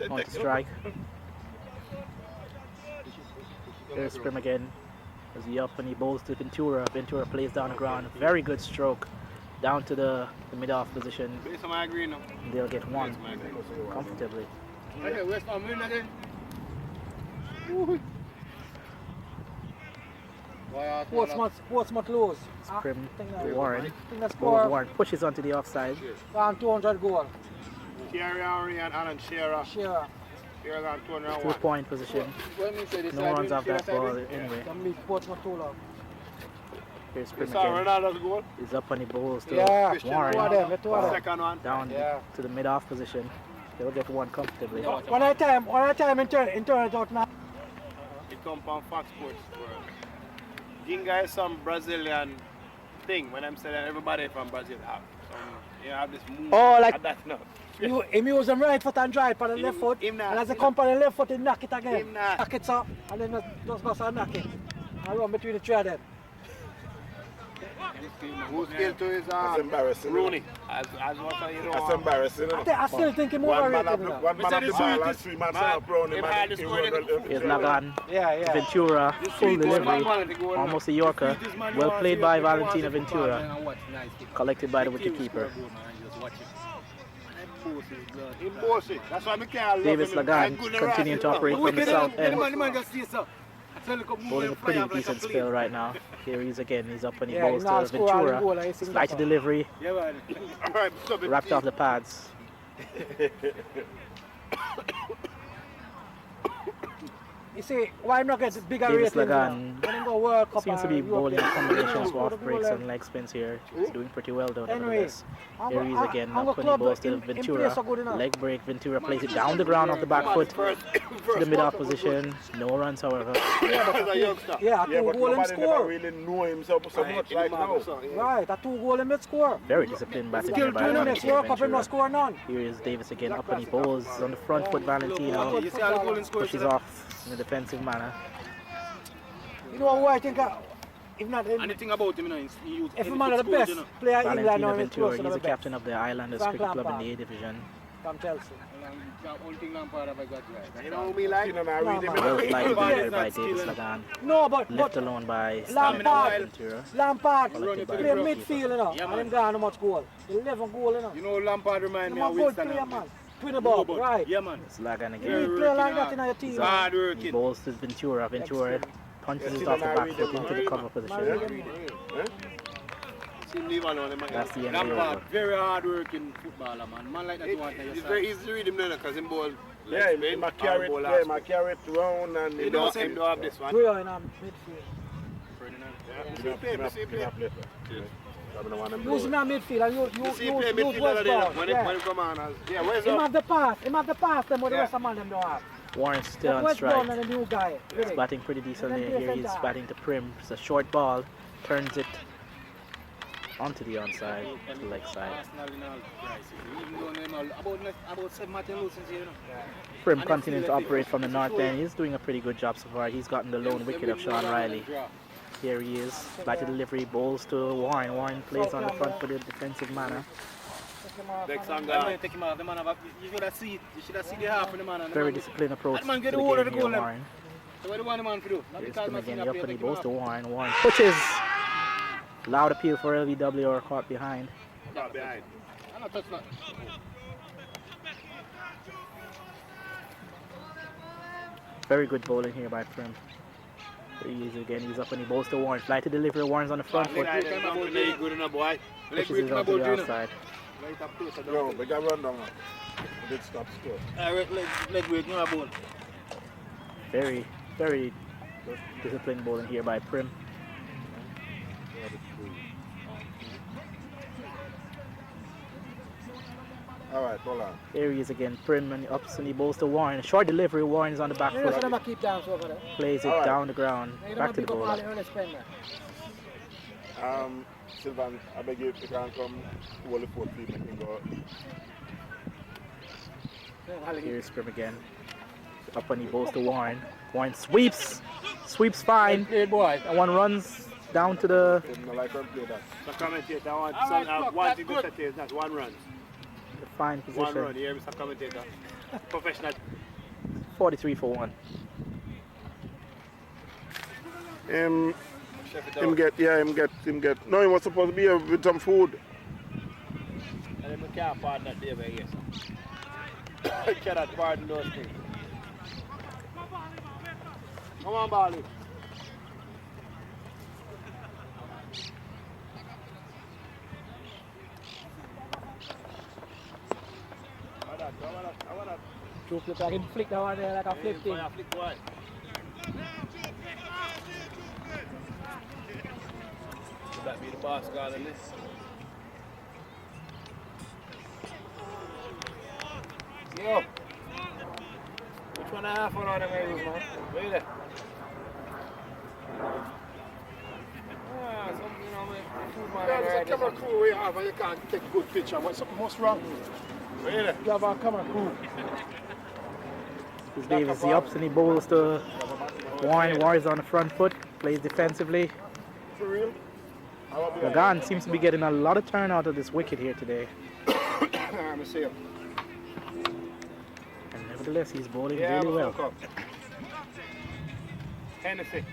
on to strike. There's Prim again. As he up and he bowls to Ventura. Ventura plays down the ground. Very good stroke. Down to the mid-off position. Based on my agree now. They'll get one comfortably. Okay, West Ham win again. Portsmouth lose. Prim Think to that- Warren. think that Bowls score Warren pushes onto the offside. around 200 goal. Thierry Henry and Alan Shearer. Sure. Here on 201. 2-point position. No runs off that ball anyway. Them leave Portsmouth too long. Here's You Prim saw again. Ronaldo's goal? He's up on the bowls to Yeah, Christian Warren. two of them, the two of them. Second one. Down Yeah. to the mid-off position. They'll get one comfortably. One at a time in turn it out now. It come from Fox Sports World. Ginga is some Brazilian thing. When I'm saying that everybody from Brazil have some, you have this move. Oh, like- And that's not. He use him right foot and drive on the left foot. him not. And as he come on the left foot, he knock it again. Him not. Knock it up, and then just go and knock it. And run between the three of them. Who's skill to his That's embarrassing. Rooney. As what you know. That's embarrassing. I still think he One man overrated. up, one man up the ball and 3 man stand up round him. Man, and he if run I had the- Here's Lagan. Yeah. Ventura, full delivery, Almost almost a Yorker. Well played by Valentina Ventura, collected by the wicketkeeper. in bullshit. That's why I can't Davis love him. Lagan I'm good to continuing to ride. operate from the south end, The man just see so. I tell you, come bowling a move pretty and fly decent up like a spell right now. Here he is again, he's up on the Yeah, balls he now to score all the goal, I Ventura. think Slight that's delivery, plane. Yeah, man. All right, stop it. wrapped off the pads. You see, why not get bigger Davis ratings now? Lagan When he go World Cup seems to and be bowling European- combinations Yeah, off the breaks goal, and leg spins here. He's doing pretty well though, Anyway, nevertheless. Here he is again, I'm up a on the club balls to in Ventura. place so good enough. Leg break, Ventura plays it down the ground off the back foot to the mid-off position. No runs, however. As a youngster. Yeah, a Yeah, two but goal him nobody never score. really know him so much like now. Right, a 2 goal him score. Very disciplined batting Still here by doing the next Valentina World Cup, him not Ventura. score none. Here is Davis again, up on the balls on the front foot. Valentino You see how the goal in score pushes off in a defensive manner. You know who I think, if not him, Anything about him, you know, he if him one of the best player in England Valentina now, he's Ventura, close to he's the the best. captain of the Islanders Frank Cricket Club in Lampard. the A Division. From Chelsea. Only thing Lampard have I got right. You know who me like? You know, I read him. Well flighted Lampard here is by not Davis stealing. Lagan. No, but Left alone by Lampard. Ventura. Lampard Collected by play the midfield, goalkeeper. you know, Yeah, and man. him got how much goal? 11 goal, you know. You know Lampard remind me He's a of good Winston. player, man. Twin the ball, right. Yeah, man. It's Lagan You again. need play like that in your team. Hard He working. balls to Ventura. Ventura punches it off the back foot into the cover position. See him leave alone, man. That's the end of the Lampard, over. very hard working footballer, man. Man like that you want to He's very easy to read him now because him ball. Yeah, he might carry it round and He don't have this one. We are in our midfield. Use him in midfield and You see you him play use midfield other day Westbound. when Yeah. he come on. Yeah, where's Him up? have the pass. Him have the pass them what the Yeah. rest of man them don't have. Warren still on Westbound strike. and the new guy. He's Really. batting pretty decently. And then Here he's defender. batting to Prim. It's a short ball. Turns it onto the onside, to the leg side. Arsenal in all crisis. Even though them all about 7 matches losing here, you know. Prim continuing to operate from the north end. He's doing a pretty good job so far. He's gotten the lone wicket of Sean Riley. Here he is. Back to delivery, bowls to Warren. Warren plays on the front foot in a defensive manner. Next song, take him off. The man you should have seen it. You should have seen the half of the man. Very disciplined approach to the game here, Warren. So what do you want the man to do? Here's him again, the up and he bowls to Warren. Warren pushes. Loud appeal for LVW or caught behind. Caught behind. I'm not touching that. Very good bowling here by Prim. There he is again, he's up and he bowls to Warren. Fly to delivery, Warren's on the front foot. Good enough, boy. Pushes it onto the outside. Yo, we got run down. Big stop score. Leg break, no ball. Very, very disciplined bowling here by Prim. Alright, hold on. There he is again, Prim, and he ups and he bowls to Warren. Short delivery, Warren is on the back foot. Plays it down the ground, back to the bowler. Sylvan, I beg you if you can come to all the 4 feet, make me go. Here's Prim again. Up and he bowls to Warren. Warren sweeps fine. And one runs down to the So commentator, one thing to say is that one run. fine position. One run, here Mr. Commentator. Professional. 43 for 1. Him get. No, he was supposed to be here with some food. And then we can't pardon that day, I guess. I cannot pardon those things. Come on, Bali. Two flip, I can flick that one there like a flip thing. Flick one. Would that be the boss guard on this? Yo. Which one I have for all them areas, man? Wait there. Some, you know, food man. There's a camera crew we have and you can't take a good picture, but something must wrong. Wait there. You have a camera crew. This Davis, he ups and he bowls to Warren. Warren's on the front foot, plays defensively. For real? Lagan seems to be getting a lot of turn out of this wicket here today. I'm see him. And nevertheless, he's bowling really well. Hennessy.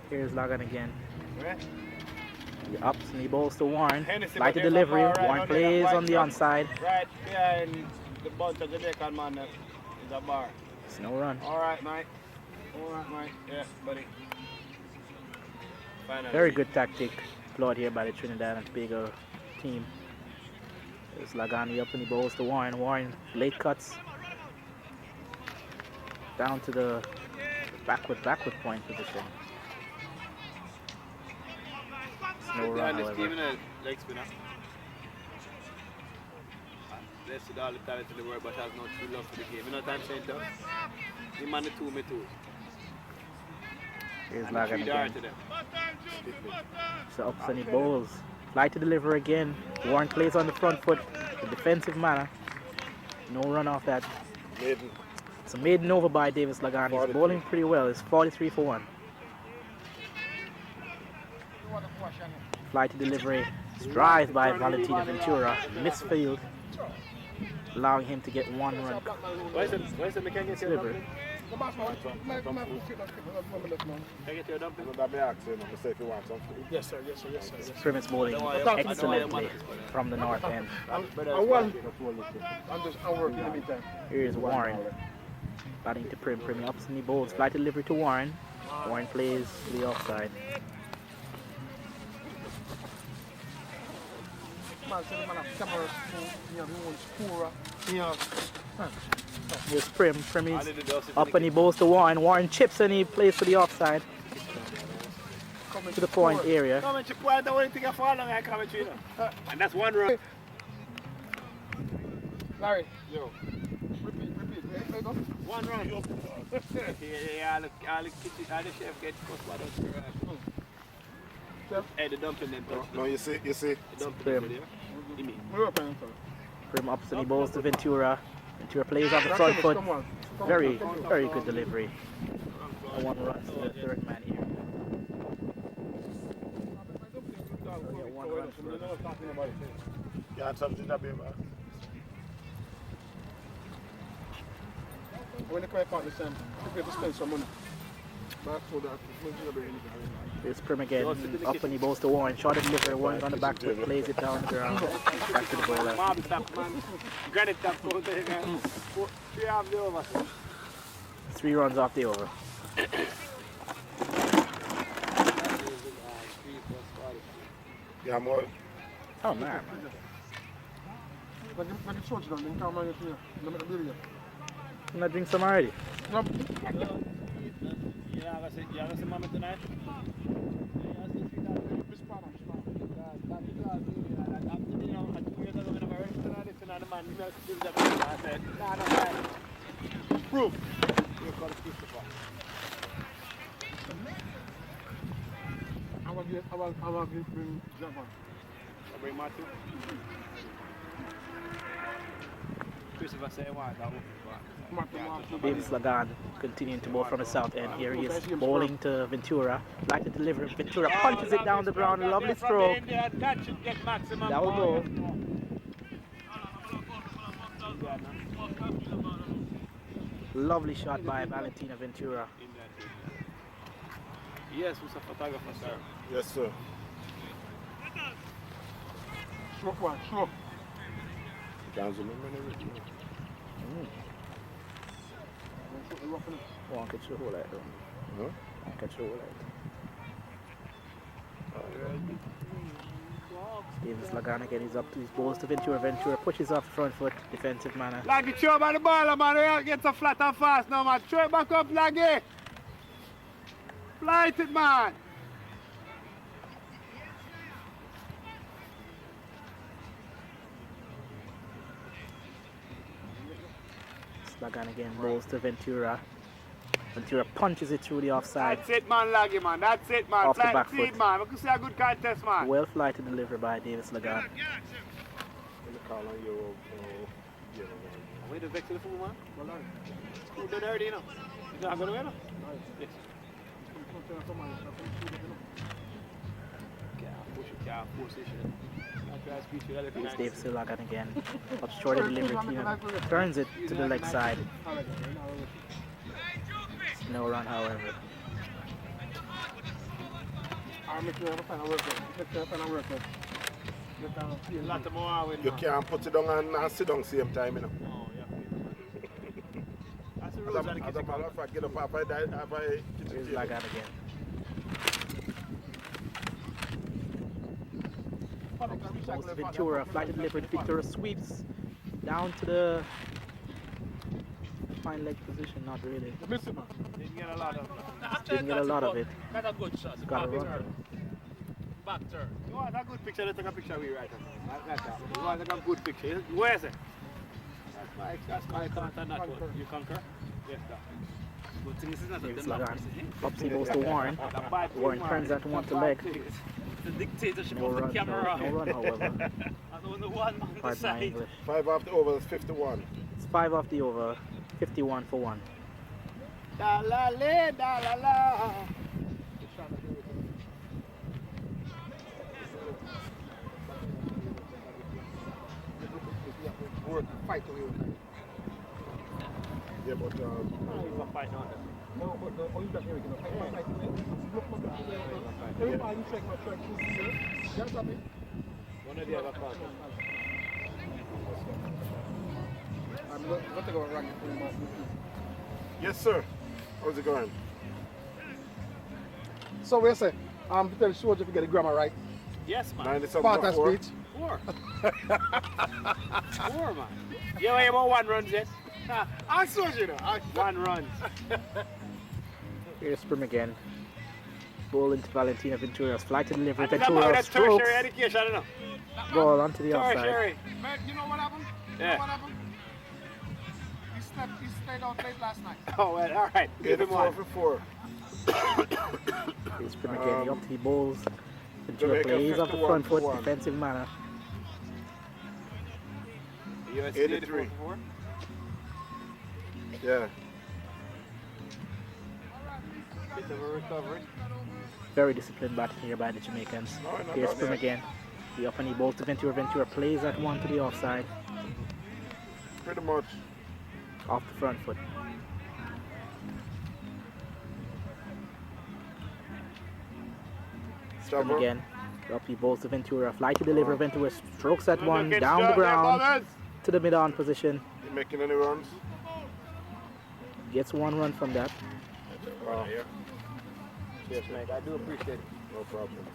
Here's Lagan again. Where? He ups and he bowls to Warren. Hennessy, Light but the there's a delivery. bar right Warren now, there's a plays white on the truck. onside. Right behind the bunch of Jamaican man there is a bar. It's no run. Alright, mate. Alright, mate. Yeah, buddy. Finally. Very good tactic applied here by the Trinidad and Tobago team. There's Lagani up and he bowls to Warren. Warren late cuts down to the backward point position. It's no run, This team however. in a leg spinner. Blessed with all the talent in the world, but has no true love for the game. You know what I'm saying, though? Him and the two, me too. Here's And Lagan the 3 are again. to them. So ups and he bowls. Fly to deliver again. Warren plays on the front foot, the defensive manner. No run off that. Maiden. It's a maiden over by Davis Lagan. He's bowling pretty well. It's 43 for 1. Fly to delivery. Drive by Valentino Ventura. Misfield. Allowing him to get 1 run. Where's the mechanic here? Delivery. The boss man, Can I get your dumpling? That be asking him to say if you want some food. yes sir, yes sir, yes sir. Yes, sir. Premise bowling excellently from the north end. I'm working in the meantime. Here's Warren. Batting to Prim. Prim ups and he bowls. Fly to delivery to Warren. Warren plays to the offside. Man, so the man have cameras, he have his own scorer, he have... Here's Prim. Prim is up and he bowls to Warren. Warren chips and he plays to the offside. To the point area. Come and you point the only thing I fall on, I come at you. And that's 1 run. Larry, yo, repeat, hey, go. 1 run. Yeah, all the kitchen, all the chef get cost by those. Hey, the dumpling them touch. No, you see. The dumpling them, you mean? Prim ups and he bowls to Ventura. Ventura plays on the front foot. Very, very good delivery. And one runs to the third man here. Yeah, one run for You had something to be about? When they come back this time, you have to spend some money. Here's Prim again, up and he bowls to Warren. Short delivery, Warren on the back foot, plays it down the ground. Back to the bowler. Granite tap, go there again. 3 half the over. 3 runs off the over. Yeah, more. Oh man. Can I drink some already? Yeah, I see mommy tonight. Proof. I will bring Japan. I'll bring Matthew. Christopher say one. Davis Lagan continuing to bowl from the south end. Here he is bowling to Ventura. Like to deliver. Ventura punches it down the ground. Lovely stroke. That will go. Lovely shot by Valentina Ventura. Yes, who's a photographer, sir? Yes, sir. Stroke one, stroke. Can't remember everything. Won't catch the whole lot though. No? Won't catch the whole lot. Davis Lagan again, he's up to his balls to Ventura. Ventura pushes off the front foot, defensive manner. Laggy, throw by the ball, man. Get so flat and fast now, man. Throw it back up, Laggy. Flight it, man. Lagan again, balls to Ventura. Ventura punches it through the offside. That's it, man, Laggy, man. That's it, man. Off the Flight back seed, foot. man. We can see a good contest, man. Well flighted delivery by Davis Lagan. Wait the vex to the fool, man. Screw the dirty, you know. Is that going to win? Yes. Can't force it. Here's Davis Lagan again. Up short of delivery, Tina turns it to the leg side. No run, however. You can't put it down and sit down same time, you know. Oh, yeah. That's the As rules a of the matter of fact, get up after I Here's Lagan again. Goes to Ventura, flight delivered. Ventura sweeps down to the fine leg position. Not really. Didn't get a lot of Didn't get a lot of it. Not a good shot. Got a run. Back turn. You want a good picture? Let's take a picture of you right now. Like that. You want to take a good picture? Where is it? That's my thought on that one. You concur? Yes, sir. Good thing this is not a Davis Lagan. Upsy goes to Warren. Warren turns that one to leg. The dictatorship No of the run, camera. no run, however. And only one on the Pardon my side. English. 5 after over is 51. It's 5 off the over, 51 for 1. Da la le, da la la. Fight to you. Yeah, but He's a fight on it. No, but the only that here, fight to you. Everybody check my track. Yes, I mean. One of the other parts. I'm not going to go around. yes, sir. How's it going? So we say, to tell Soldier to get the grammar right. Yes, man. 97 Part of for speech. 4. 4, man. You ain't about 1 run, yes? I saw you know. 1 run. Here's Prim again. Ball into Valentina Ventura's flight to delivery. And that's about Ventura that strokes. tertiary education, I don't know. Ball onto the offside. Tertiary. Man, you know what happened? Yeah. You know what happened? He stayed out late last night. Oh, well, all right. Give him 84 one. for 4. Here's Prim again. He up to the balls Ventura Jamaica plays off the front foot, 51-1. defensive manner. USC 83. 84. Yeah. Bit of a recovery. Very disciplined batting here by the Jamaicans. No, no, Here's no, Prim yeah. again. The up and he bowls to Ventura. Ventura plays that one to the offside. Pretty much. Off the front foot. Prim Stubborn. again. Up he bowls to Ventura. Fly to deliver. Oh. Ventura strokes that one Get down the shot there, ground Bobby. to the mid-on position. You making any runs? Gets one run from that. Wow. Yes, mate. I do appreciate it. No problem.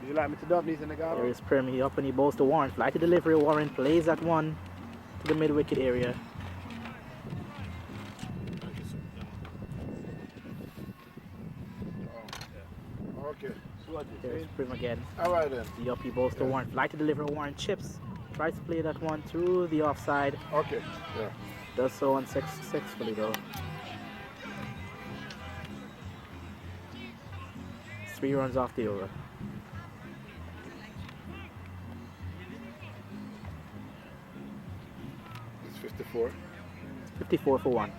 Do you like me to dump these in the There garden? is Prim. He up and he bowls to Warren. Fly to delivery. Warren plays that one to the mid-wicket area. Okay. There's Prim again. All right then. The up he bowls to Warren. Fly to deliver. Warren chips. Tries to play that one through the offside. Okay. Yeah. Does so unsuccessfully though. 3 runs off the over. It's 54. 54 for 1.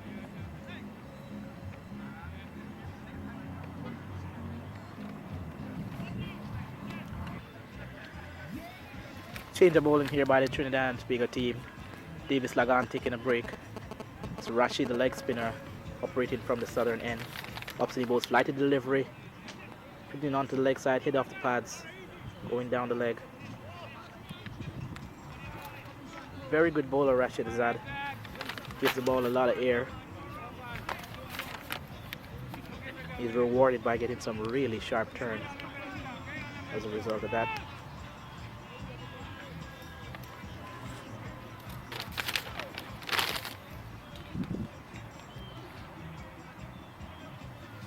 Change of bowling here by the Trinidad and Tobago team. Davis Lagan taking a break. It's Rashi, the leg spinner, operating from the southern end. Upside bowls fly to delivery. Putting onto the leg side, hit off the pads, going down the leg. Very good bowler, Rashid Azad. Gives the ball a lot of air. He's rewarded by getting some really sharp turns as a result of that.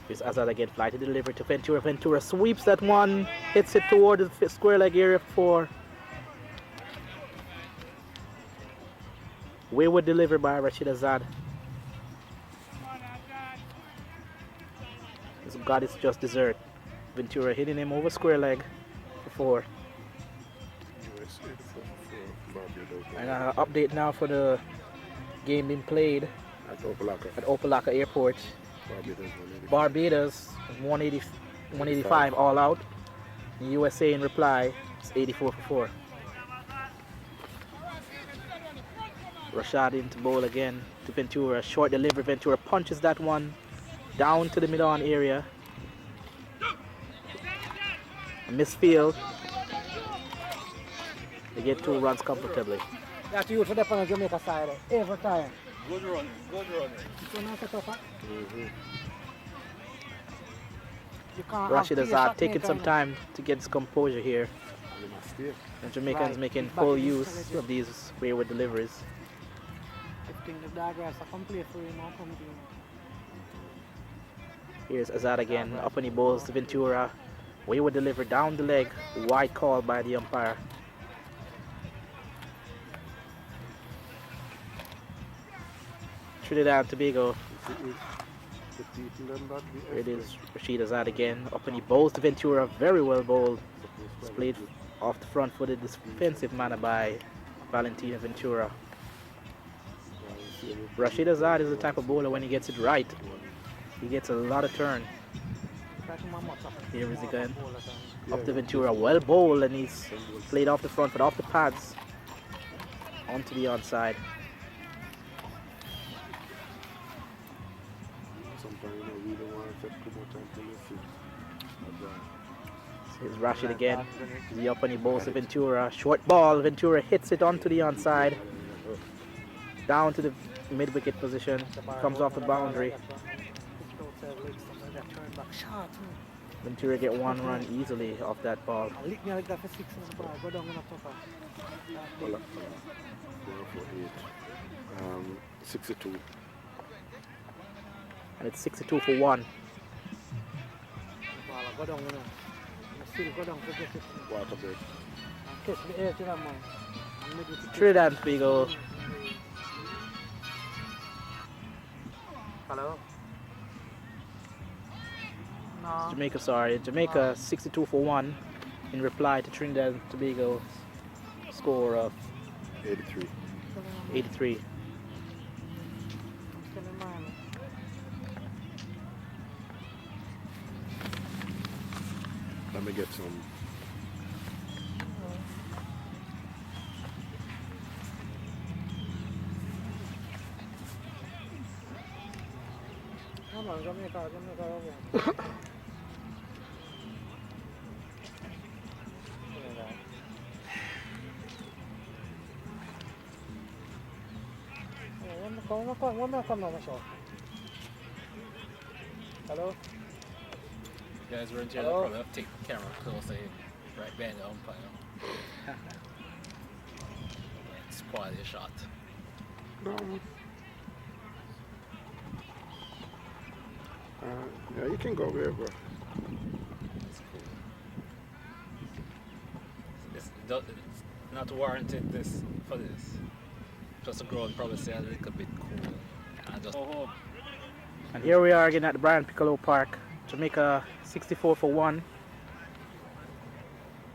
Here's Azad again, fly to deliver to Ventura. Ventura sweeps that one, hits it toward the square leg area for 4. Wayward delivery by Rashid Azad. This God is just dessert. Ventura hitting him over square leg for 4. US 84 Barbados. And update now for the game being played At Opalaka. at Opalaka Airport. Barbados 185. Barbados 185 all out. The USA in reply is 84 for 4. Rashad into bowl again to Ventura. Short delivery. Ventura punches that one down to the mid-on area. A misfield. They get 2 runs comfortably. That's you for the on the Jamaica side every time. Good run, good run. So now set up, you can't Rashid have Azad three taking shot some maker, time to get his composure here. And Jamaicans Right. making Back full in use strategy. of these wayward deliveries. I think the Daggers are complete for him now come to him. Here's Azad again, up and he bowls to Ventura. Wayward delivery down the leg, wide call by the umpire. Trinidad and Tobago. Here it is, Rashid Azad again, up and he bowls to Ventura, very well bowled. It's played off the front footed defensive manner by Valentina Ventura. Rashid Azad is the type of bowler when he gets it right, he gets a lot of turn. Here is again, up to Ventura, well bowled, and he's played off the front foot, off the pads, onto the onside. Here's Rashid again. The up and he bowls to Ventura. Short ball. Ventura hits it onto the onside. Down to the mid-wicket position. Comes off the boundary. Ventura get 1 run easily off that ball. Lick me like that for 6 in the bar. Go down in a puffer. 62. And it's 62 for 1. Go down, you know. Still go down, forget it. Water break. Catch the air to that man. And make it Trinidad and Tobago. Hello? No, Jamaica, sorry. Jamaica 62 for 1 in reply to Trinidad and Tobago's score of 83. 83. Let me get some. Hello? Guys, we're in jail. I'll probably have to take the camera closer in, right behind the umpire. Spoil your shot. Yeah, you can go wherever. It's not warranted this for this. Just the ground probably say a little bit cool. And just And here we are again at the Brian Piccolo Park. Jamaica 64 for 1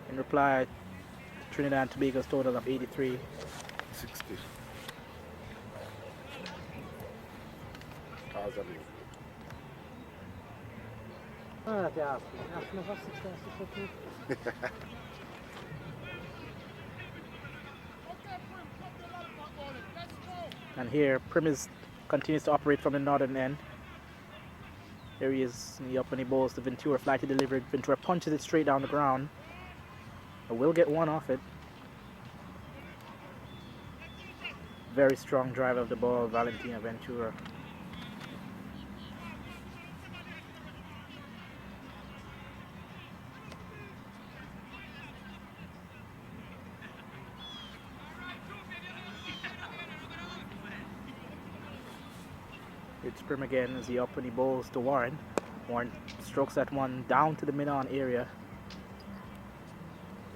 in reply to Trinidad and Tobago's total of 83. 60. And here Primis continues to operate from the northern end. There he is in the up and he bowls to Ventura, flighty delivered. Ventura punches it straight down the ground. I will get one off it. Very strong drive of the ball, Valentina Ventura. It's Prim again as he up and he bowls to Warren. Warren strokes that one down to the mid-on area.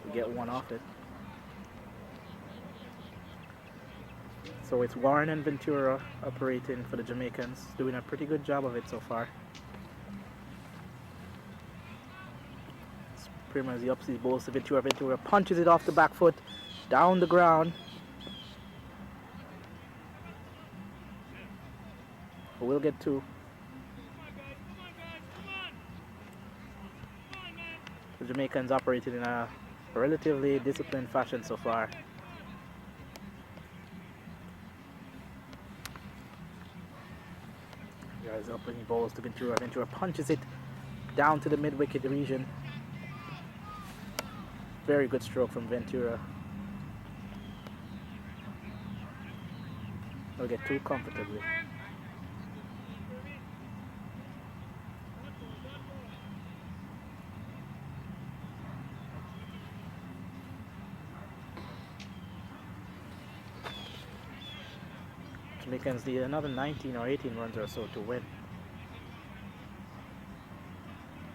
We get one off it. So it's Warren and Ventura operating for the Jamaicans, doing a pretty good job of it so far. It's Prim as he ups his bowls to Ventura. Ventura punches it off the back foot, down the ground. We'll get two. The Jamaicans operated in a relatively disciplined fashion so far. Guys up and he bowls to Ventura. Ventura punches it down to the mid-wicket region. Very good stroke from Ventura. We'll get two comfortably. Jamaicans need another 19 or 18 runs or so to win.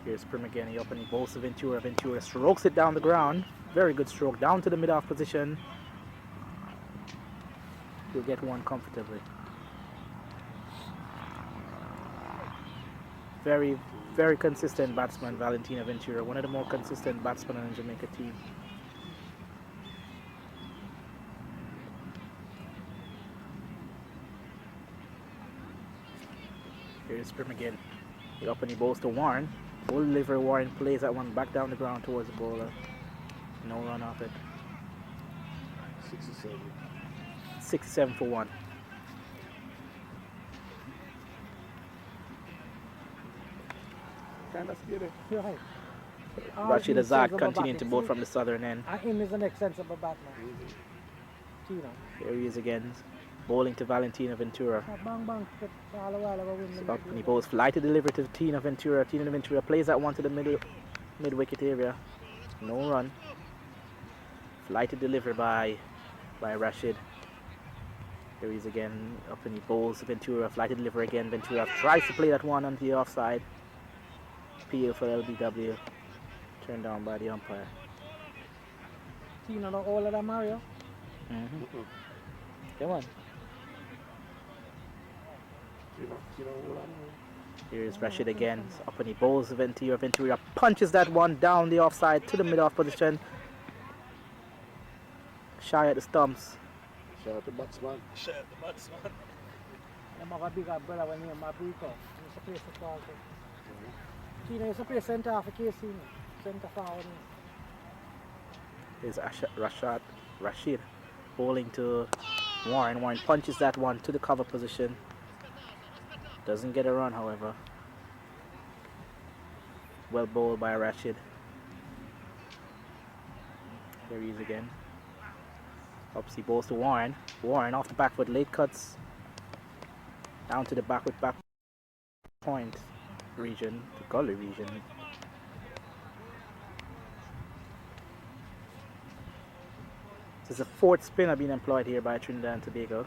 Here's Prim again, he up and he bowls to Ventura. Ventura strokes it down the ground. Very good stroke, down to the mid-off position. He'll get one comfortably. Very, very consistent batsman, Valentina Ventura. One of the more consistent batsmen on the Jamaica team. Here's Prim again. He up and he bowls to Warren. Full delivery, Warren plays that one back down the ground towards the bowler. No run off it. 67. 67 for 1. Rashid Azad continuing to bowl from the southern end. Him is the next sensible batsman. Here he is again, bowling to Valentina Ventura. So up and he bowls flighted delivery to Tina Ventura. Tina Ventura plays that one to the mid-wicket area. No run. Flighted delivery by Rashid. Here he is again, up and he bowls Ventura. Flighted delivery again. Ventura tries to play that one onto the offside. PL for LBW. Turned down by the umpire. Tina, all of that, Mario? Come on. Here's Rashid again. It's up and he bowls Ventura. Ventura punches that one down the offside to the mid-off position. Shy at the stumps. Shout out to batsman. Shut the batsman. I'm a bigger brother when you're my break up. You're supposed to fall. Tina, you're supposed to center half a case in. Center forward. Here's Rashid bowling to Warren. Warren punches that one to the cover position. Doesn't get a run, however. Well bowled by Rashid. There he is again. Upsy bowls to Warren. Warren off the back foot, late cuts. Down to the backward back point region, the gully region. This is the fourth spinner being employed here by Trinidad and Tobago.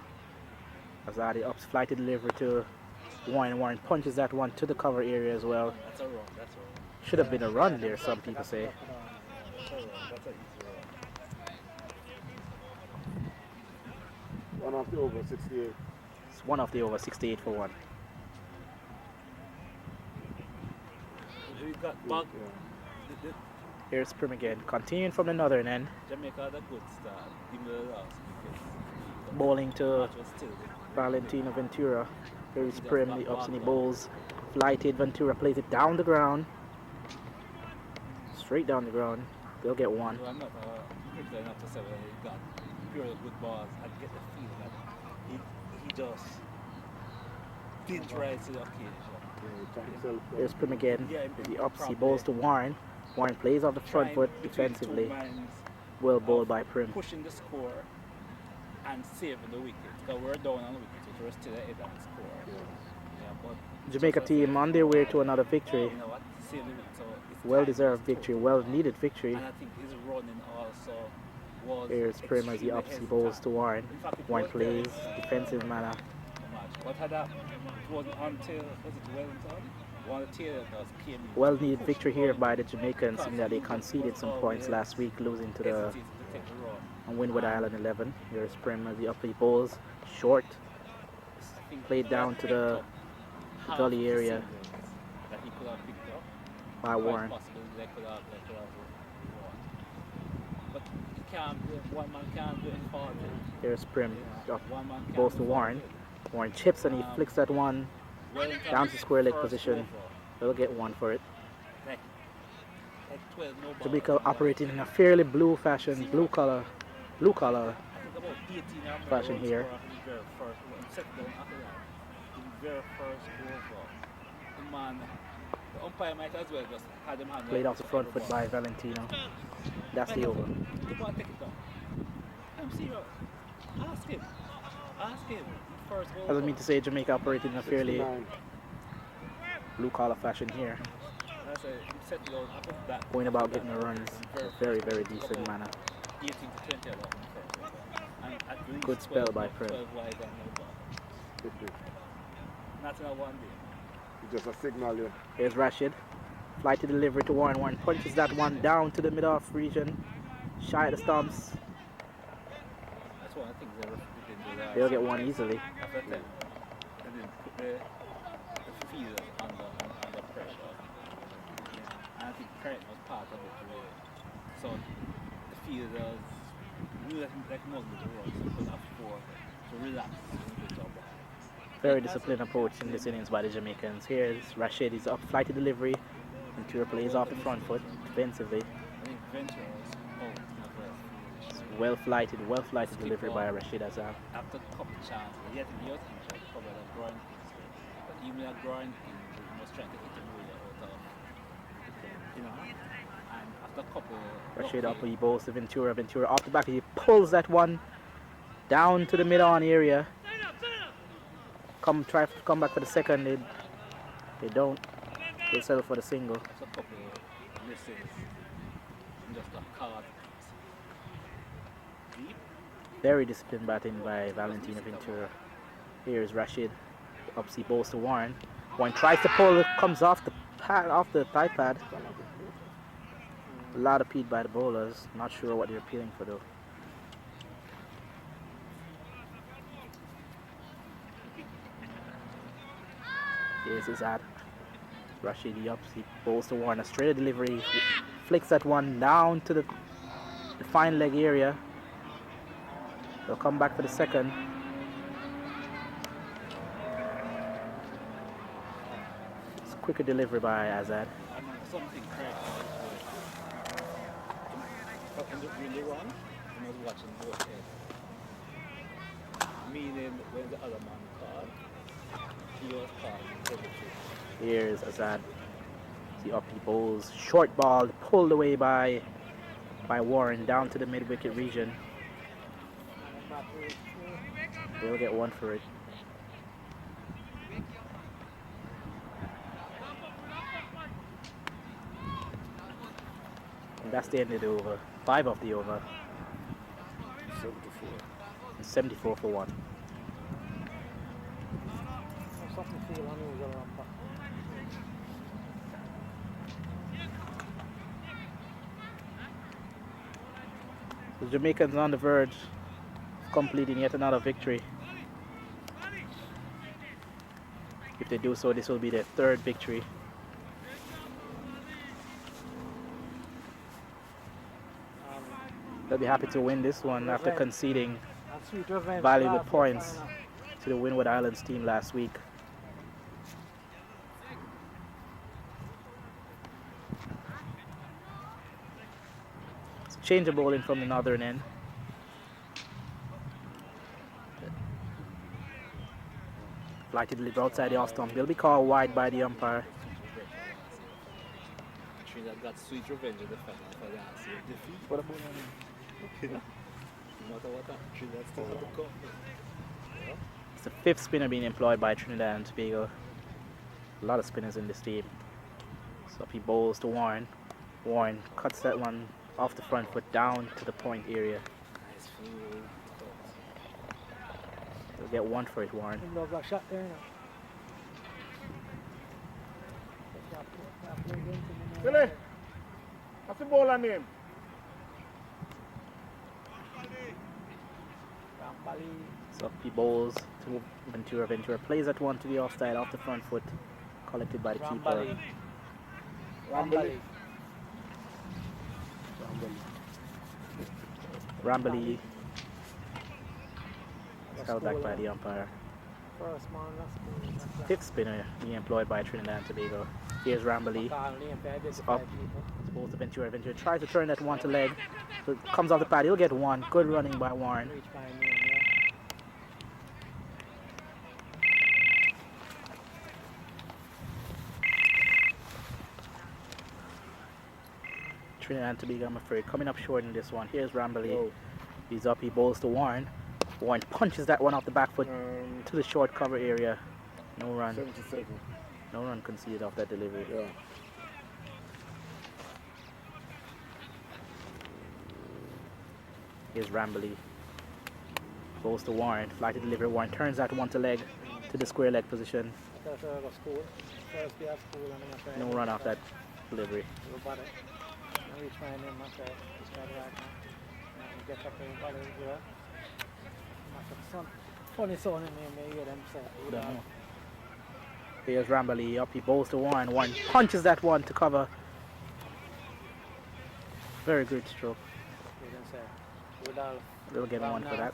As Yardie ups flighted delivery to Warren. Warren punches that one to the cover area as well. That's a run. That's a run. Should have been a run there, some people say. That's a run. That's an easy run. One off the over, 68. It's one off the over, 68 for one. We got back. Here's Prim again, continuing from the northern end. Jamaica had a good start, even the last wicket. Bowling to Match was still Valentino Ventura. Here's Prim, the ups and he bowls. Flighted, Ventura plays it down the ground. Straight down the ground. They'll get one. I'm not critical enough to say whether he got pure good balls. I get the feeling that he just didn't rise to the occasion. Here's Prim again. The ups, he bowls to Warren. Warren plays off the front foot defensively. Well bowled by Prim. Pushing the score and saving the wicket. Because we're down on the wicket, so we're still ahead on the score. Yeah, but Jamaica team on their way to another victory. you know what? Save the wicket. So it's Well time deserved to victory, well needed victory. And I think his running also was. Here's Prim as he ups, he bowls to Warren. Warren plays defensive manner. What had happened? It wasn't until, was it Wellington? One of the tailors came in. Well needed victory here by the Jamaicans, seeing that they conceded some points last week, losing to the Windward Island 11. Here's Prim as the up, he bowls short. Played down to the gully area That he could have picked up. by Warren. Possible they could have won. But you can't do, one man can't do any fault. Here's Prim, up, One man can't bowls do to Warren. fault. Warren chips and he flicks that one down to square leg position. They'll get one for it. Like 12 no balls. Jamaica operating in a fairly blue fashion, blue color I think about 18 fashion here. The very first one. Second down after that. The very first over. The man, the umpire might as well just had him hand. Played off the front foot by Valentino. That's the over. You want to take it down. I'm serious. Ask him. Ask him. First over. Doesn't mean to say Jamaica operating in a fairly 69. blue collar fashion here. That's a settle down after that. Going about getting the runs in a very, very decent manner. 18 to 20 along the first over. And at least Good spell 12 by Prim. 12 wide and no ball. Not in a one day. It's just a signal here. Here's Rashid. Flight to delivery to Warren. Warren punches that one down to the mid-off region. Shy at the stumps. That's one of the things they did do. They'll get one easily. After that, and then put the field under pressure. Yeah. And I think Craig was part of it. Really. So the fielders knew that he wasn't the rush, so could afford to relax in the job. Very disciplined approach in this innings by the Jamaicans. Here's Rashid. He's up flight to delivery. Ventura plays off the front foot defensively. I think Ventura was out in the first. Well flighted delivery by Rashid Azam. After a couple of chances, yet in the other injury, covered a groin injury. But even a groin injury, he was trying to hit him really out of, you know. And after a couple, Rashid up, he bowls to Ventura. Ventura off the back, he pulls that one down to the mid-on area. Come back for the second. They don't. They settle for the single. after a couple of misses, and just got caught deep. Very disciplined batting by Valentino Ventura. Here's Rashid. Upsy bowls to Warren. Warren tries to pull it, comes off the thigh pad. A lot of peed by the bowlers. Not sure what they're appealing for though. Here's his ad. Rashid ups, he bowls to Warren, a straight delivery, flicks that one down to the fine leg area. They'll come back for the second. It's a quicker delivery by Azad. And something correct. In the run, I was watching both heads. Meaning when the other man called, he was calling territory. Here's Azad. The uppy bowls, short ball, pulled away by Warren down to the mid-wicket region. They'll get one for it. And that's the end of the over. 5 of the over. 74. 74 for 1. Something feel unusual on top. The Jamaicans on the verge of completing yet another victory. If they do so, this will be their 3rd victory. They'll be happy to win this one after conceding valuable points to the Windward Islands team last week. It's a change of bowling from the northern end. Flight to deliver outside the off stump. They'll be called wide by the umpire. Trinidad got sweet revenge in the final for last year's defeat. What about No matter what, Trinidad still have the cup. Yeah. It's the 5th spinner being employed by Trinidad and Tobago. A lot of spinners in this team. So he bowls to Warren. Warren cuts that one off the front foot down to the point area. Nice full He'll get one for it, Warren. Love that shot there now. Billy, what's the bowler name? So he bowls to Ventura. Ventura plays that one to the offside off the front foot, collected by the keeper. Rambali. Held back by the umpire. First man, that's good. 5th spinner being employed by Trinidad and Tobago. Here's Rambali. It's up. Supposed to Ventura. Ventura tries to turn that one to leg. So it comes off the pad. He'll get one. Good running by Warren. Trinidad and Tobago, I'm afraid, coming up short in this one. Here's Rambali. Oh. He's up. He bowls to Warren. Warren punches that one off the back foot to the short cover area. No run. 77. No run conceded off that delivery. Yeah. Here's Rambali. Goes to Warren. Fly to delivery. Warren turns that one to leg to the square leg position. No run off that delivery. Funny sound in there, you hear them say. Here's Rambali up. He bowls to Warren. Warren punches that one to cover. Very good stroke. They'll get one for that.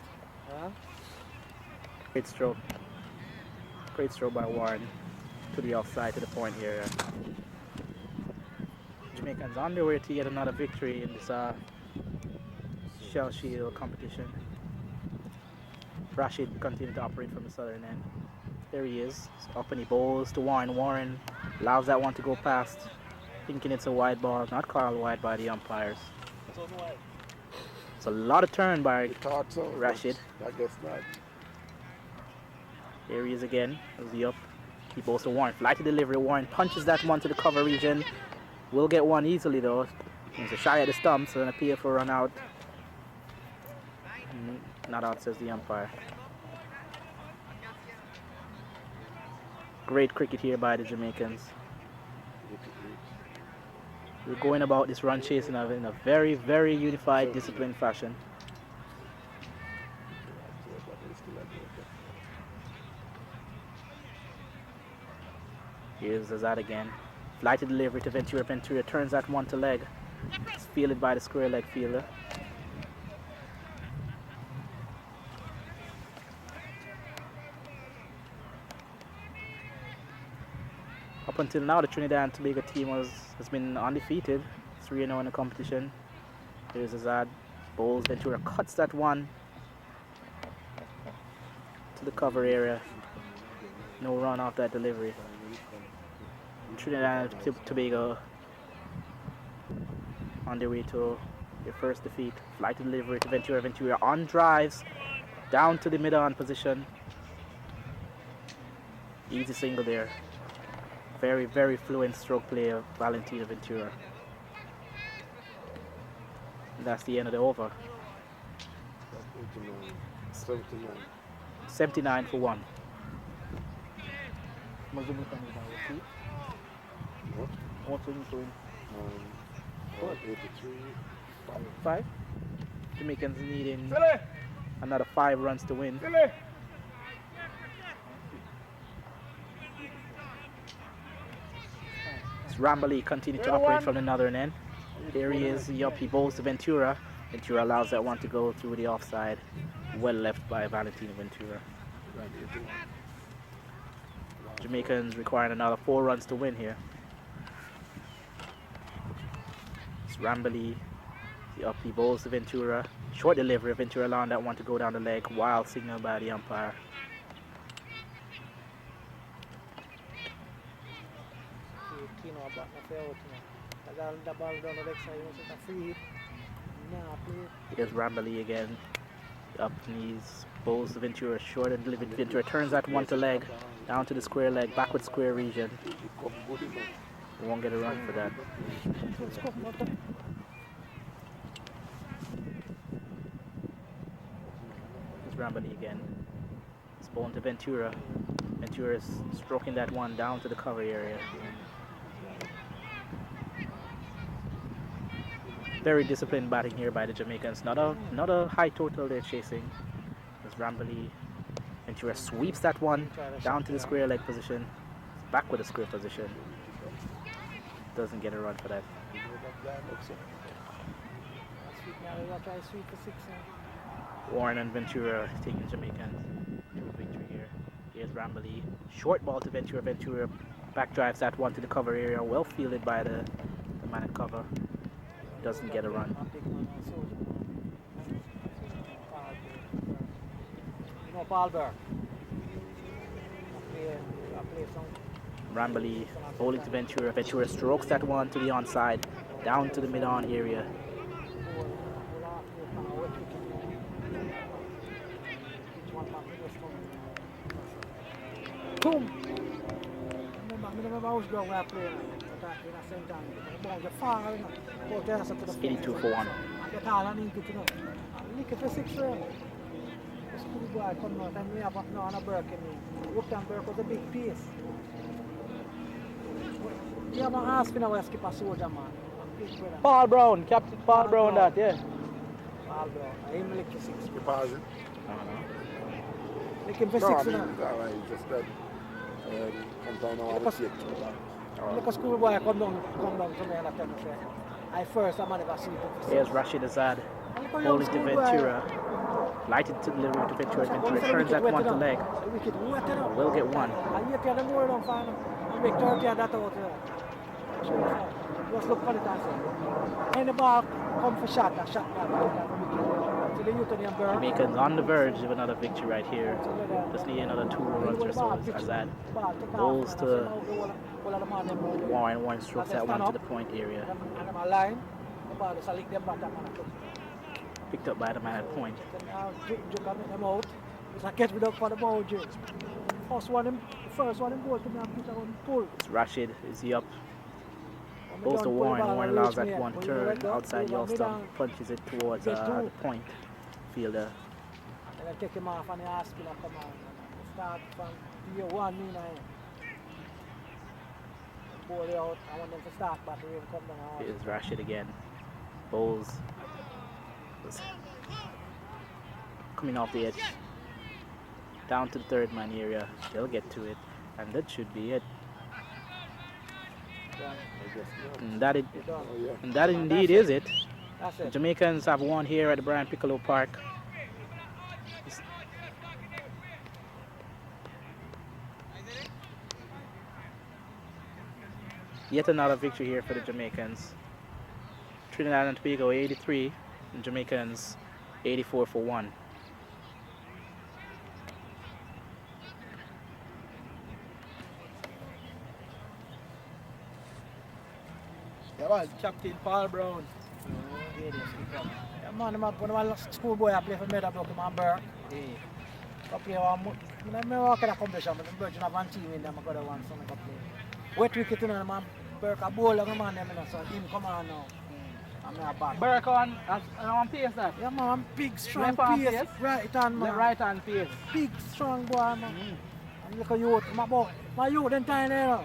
Great stroke. Great stroke by Warren to the offside, to the point area. Jamaicans on their way to yet another victory in this Shell Shield competition. Rashid continues to operate from the southern end. There he is. Up and he bowls to Warren. Warren allows that one to go past, thinking it's a wide ball. Not called wide by the umpires. It's a lot of turn by Rashid. I guess not. Here he is again. Is he up? He bowls to Warren. Fly to delivery. Warren punches that one to the cover region. Will get one easily though. He's a shy at the stumps, so an appeal for run out. Not out, says the umpire. Great cricket here by the Jamaicans. We're going about this run chase in a very, very unified, disciplined fashion. Here's Azad again. Flighted delivery to Ventura. Ventura turns that one to leg. It's fielded by the square leg fielder. Up until now, the Trinidad and Tobago team has been undefeated, 3-0 in the competition. Here's Azad, bowls, Ventura cuts that one to the cover area. No run off that delivery. Trinidad and Tobago on their way to their first defeat. Flight delivery to Ventura. Ventura on drives, down to the mid-on position. Easy single there. Very, very fluent stroke play of Valentino Ventura. And that's the end of the over. 79 for 1. What's the doing? 83. 5. Jamaicans needing another 5 runs to win. Rambali continue to operate from the northern end. There he is. Yup, he bowls to Ventura. Ventura allows that one to go through the offside. Well left by Valentino Ventura. Jamaicans requiring another 4 runs to win here. It's Rambali. Yup, he bowls to Ventura. Short delivery. Ventura allowing that one to go down the leg. Wild signal by the umpire. Here's Rambali again. Up knees, bowls to Ventura, short and delivered. Ventura turns that one to leg, down to the square leg, backward square region. Won't get a run for that. Here's Rambali again. It's bowling to Ventura. Ventura is stroking that one down to the cover area. Very disciplined batting here by the Jamaicans. Not a high total they're chasing. As Rambali Ventura sweeps that one down to the square leg position. Back with the square position. Doesn't get a run for that. Warren and Ventura taking Jamaicans to a victory here. Here's Rambali. Short ball to Ventura. Ventura back drives that one to the cover area. Well fielded by the man at cover. Doesn't get a run. Rambali bowling to Ventura. Ventura strokes that one to the onside, down to the mid-on area. Boom! 82 for 1. Was a big piece. Yeah, man, ask me now where skip a soldier, man. Paul Brown, Captain Paul Brown, that, yeah. Paul Brown, I'm like 6. Deposit. Like him for 6, you know. Just that. Sometimes I want to see it. Like a schoolboy come down to me and I tell me, say, I first, I'm never see it. Here's Rashid Azad, bowling to Ventura. Lighted to delivery to Ventura. Ventura turns that one to leg. Will get one. And you can more than fine. You make 30 and that out. Just look for the time. When the ball come for shot, a shot back. Jamaicans on the verge of another victory right here. Just need another 2 runs or so as Azad bowls to Warren strokes that one to the point area. Picked up by the man at point. It's Rashid, is he up? Goes to Warren, Warren allows that one to turn outside your stump, punches it towards the point fielder. And I take him off and the hospital come on. Start from year 1, me and ball out. I want them to start battery and come down. Here's Rashid again. Bowls. Coming off the edge. Down to the third man area. They'll get to it. And that should be it. And that, Oh, yeah. and that indeed is it. That's The it. Jamaicans have won here at the Brian Piccolo Park. Yet another victory here for the Jamaicans. Trinidad and Tobago 83, and Jamaicans 84 for 1. Yeah, man. Captain Paul Brown. Yeah, man, when I was schoolboy, I played for Meadowbrook in my Burke. I play one, I work in a competition, but I'm virgin of one team in them, I got one son I play. Wet wicket, you know, man, Burke, a bowler, man, them, you know, so him come on now. I'm a back. Burke on pace that? Yeah, man, I'm big, strong Left hand pace. pace? Right hand, man. Right hand pace. Big, strong boy, man. I'm like a youth, my youth, them time there, you know.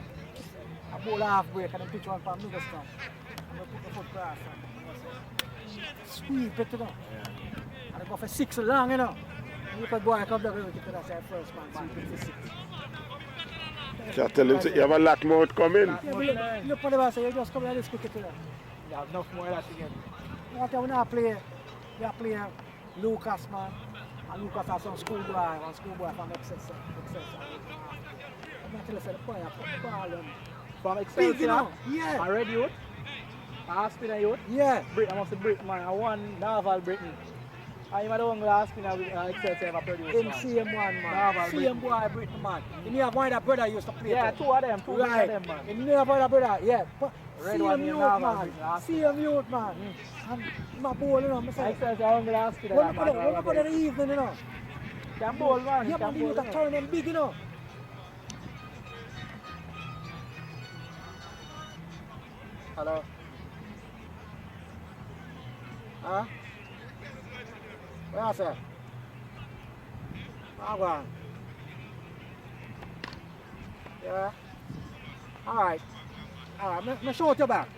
I bowl half break and then pitch one for middle stump. I'm going to put the foot grass on. Sweep it, you know. And I go for 6 long, you know. And you could go and come back with it, that's our first man, sweep it for 6. Just tell him you have a lot more coming. Yeah, but look for the ball, so you just come here this cricket, you know. You have enough more of that again. What we now play, we are playing Lucas, man. And Lucas has some schoolboy, one schoolboy from excess. I'm not telling you, the boy, I put the ball on. From Big, Excelsior, you know. Yeah. a red youth, a spinner youth. Yeah. Britain, I must say Britain, man. I won Naval Britain. I am the one last spinner with Excelsior ever produced. Him same one, man. Naval Same boy, Britain, man. You have one of that brother used to play. Yeah, too. two of them, two Right. of them, man. You never have a brother, yeah. But Red see one him in youth, Naval man. Britain, See him youth, man. And my bowl, you know, I'm saying. Excelsior on the last spinner. When we go in the evening, you know. Can bowl, man. Yeah, man, you can turn them big, you know. Hello? Huh? Where are you? How on? Yeah? Alright. Alright, me show it you back.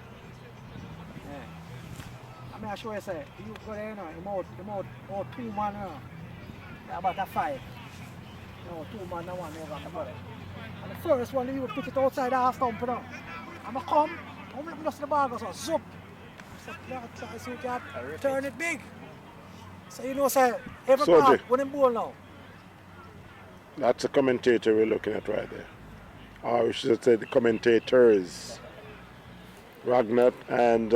Yeah. I'm show you, say, you go there, you know, the mouth 2 man, you know. Yeah, about a 5. No, 2 man, no 1 over the body. And the first one, you pitch it outside the half stump, you know. I'm going to come, I'm going to just the ball goes on, zup. So you can turn it big. So you know, say, every Soldier. part, when in ball now. That's the commentator we're looking at right there. Or we should say the commentators. Ragnar and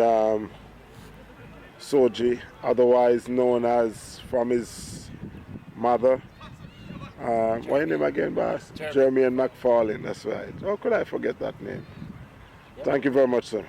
Soji, otherwise known as from his mother. What's your name again, boss? Jeremy and McFarlane, that's right. How could I forget that name? Thank you very much, sir.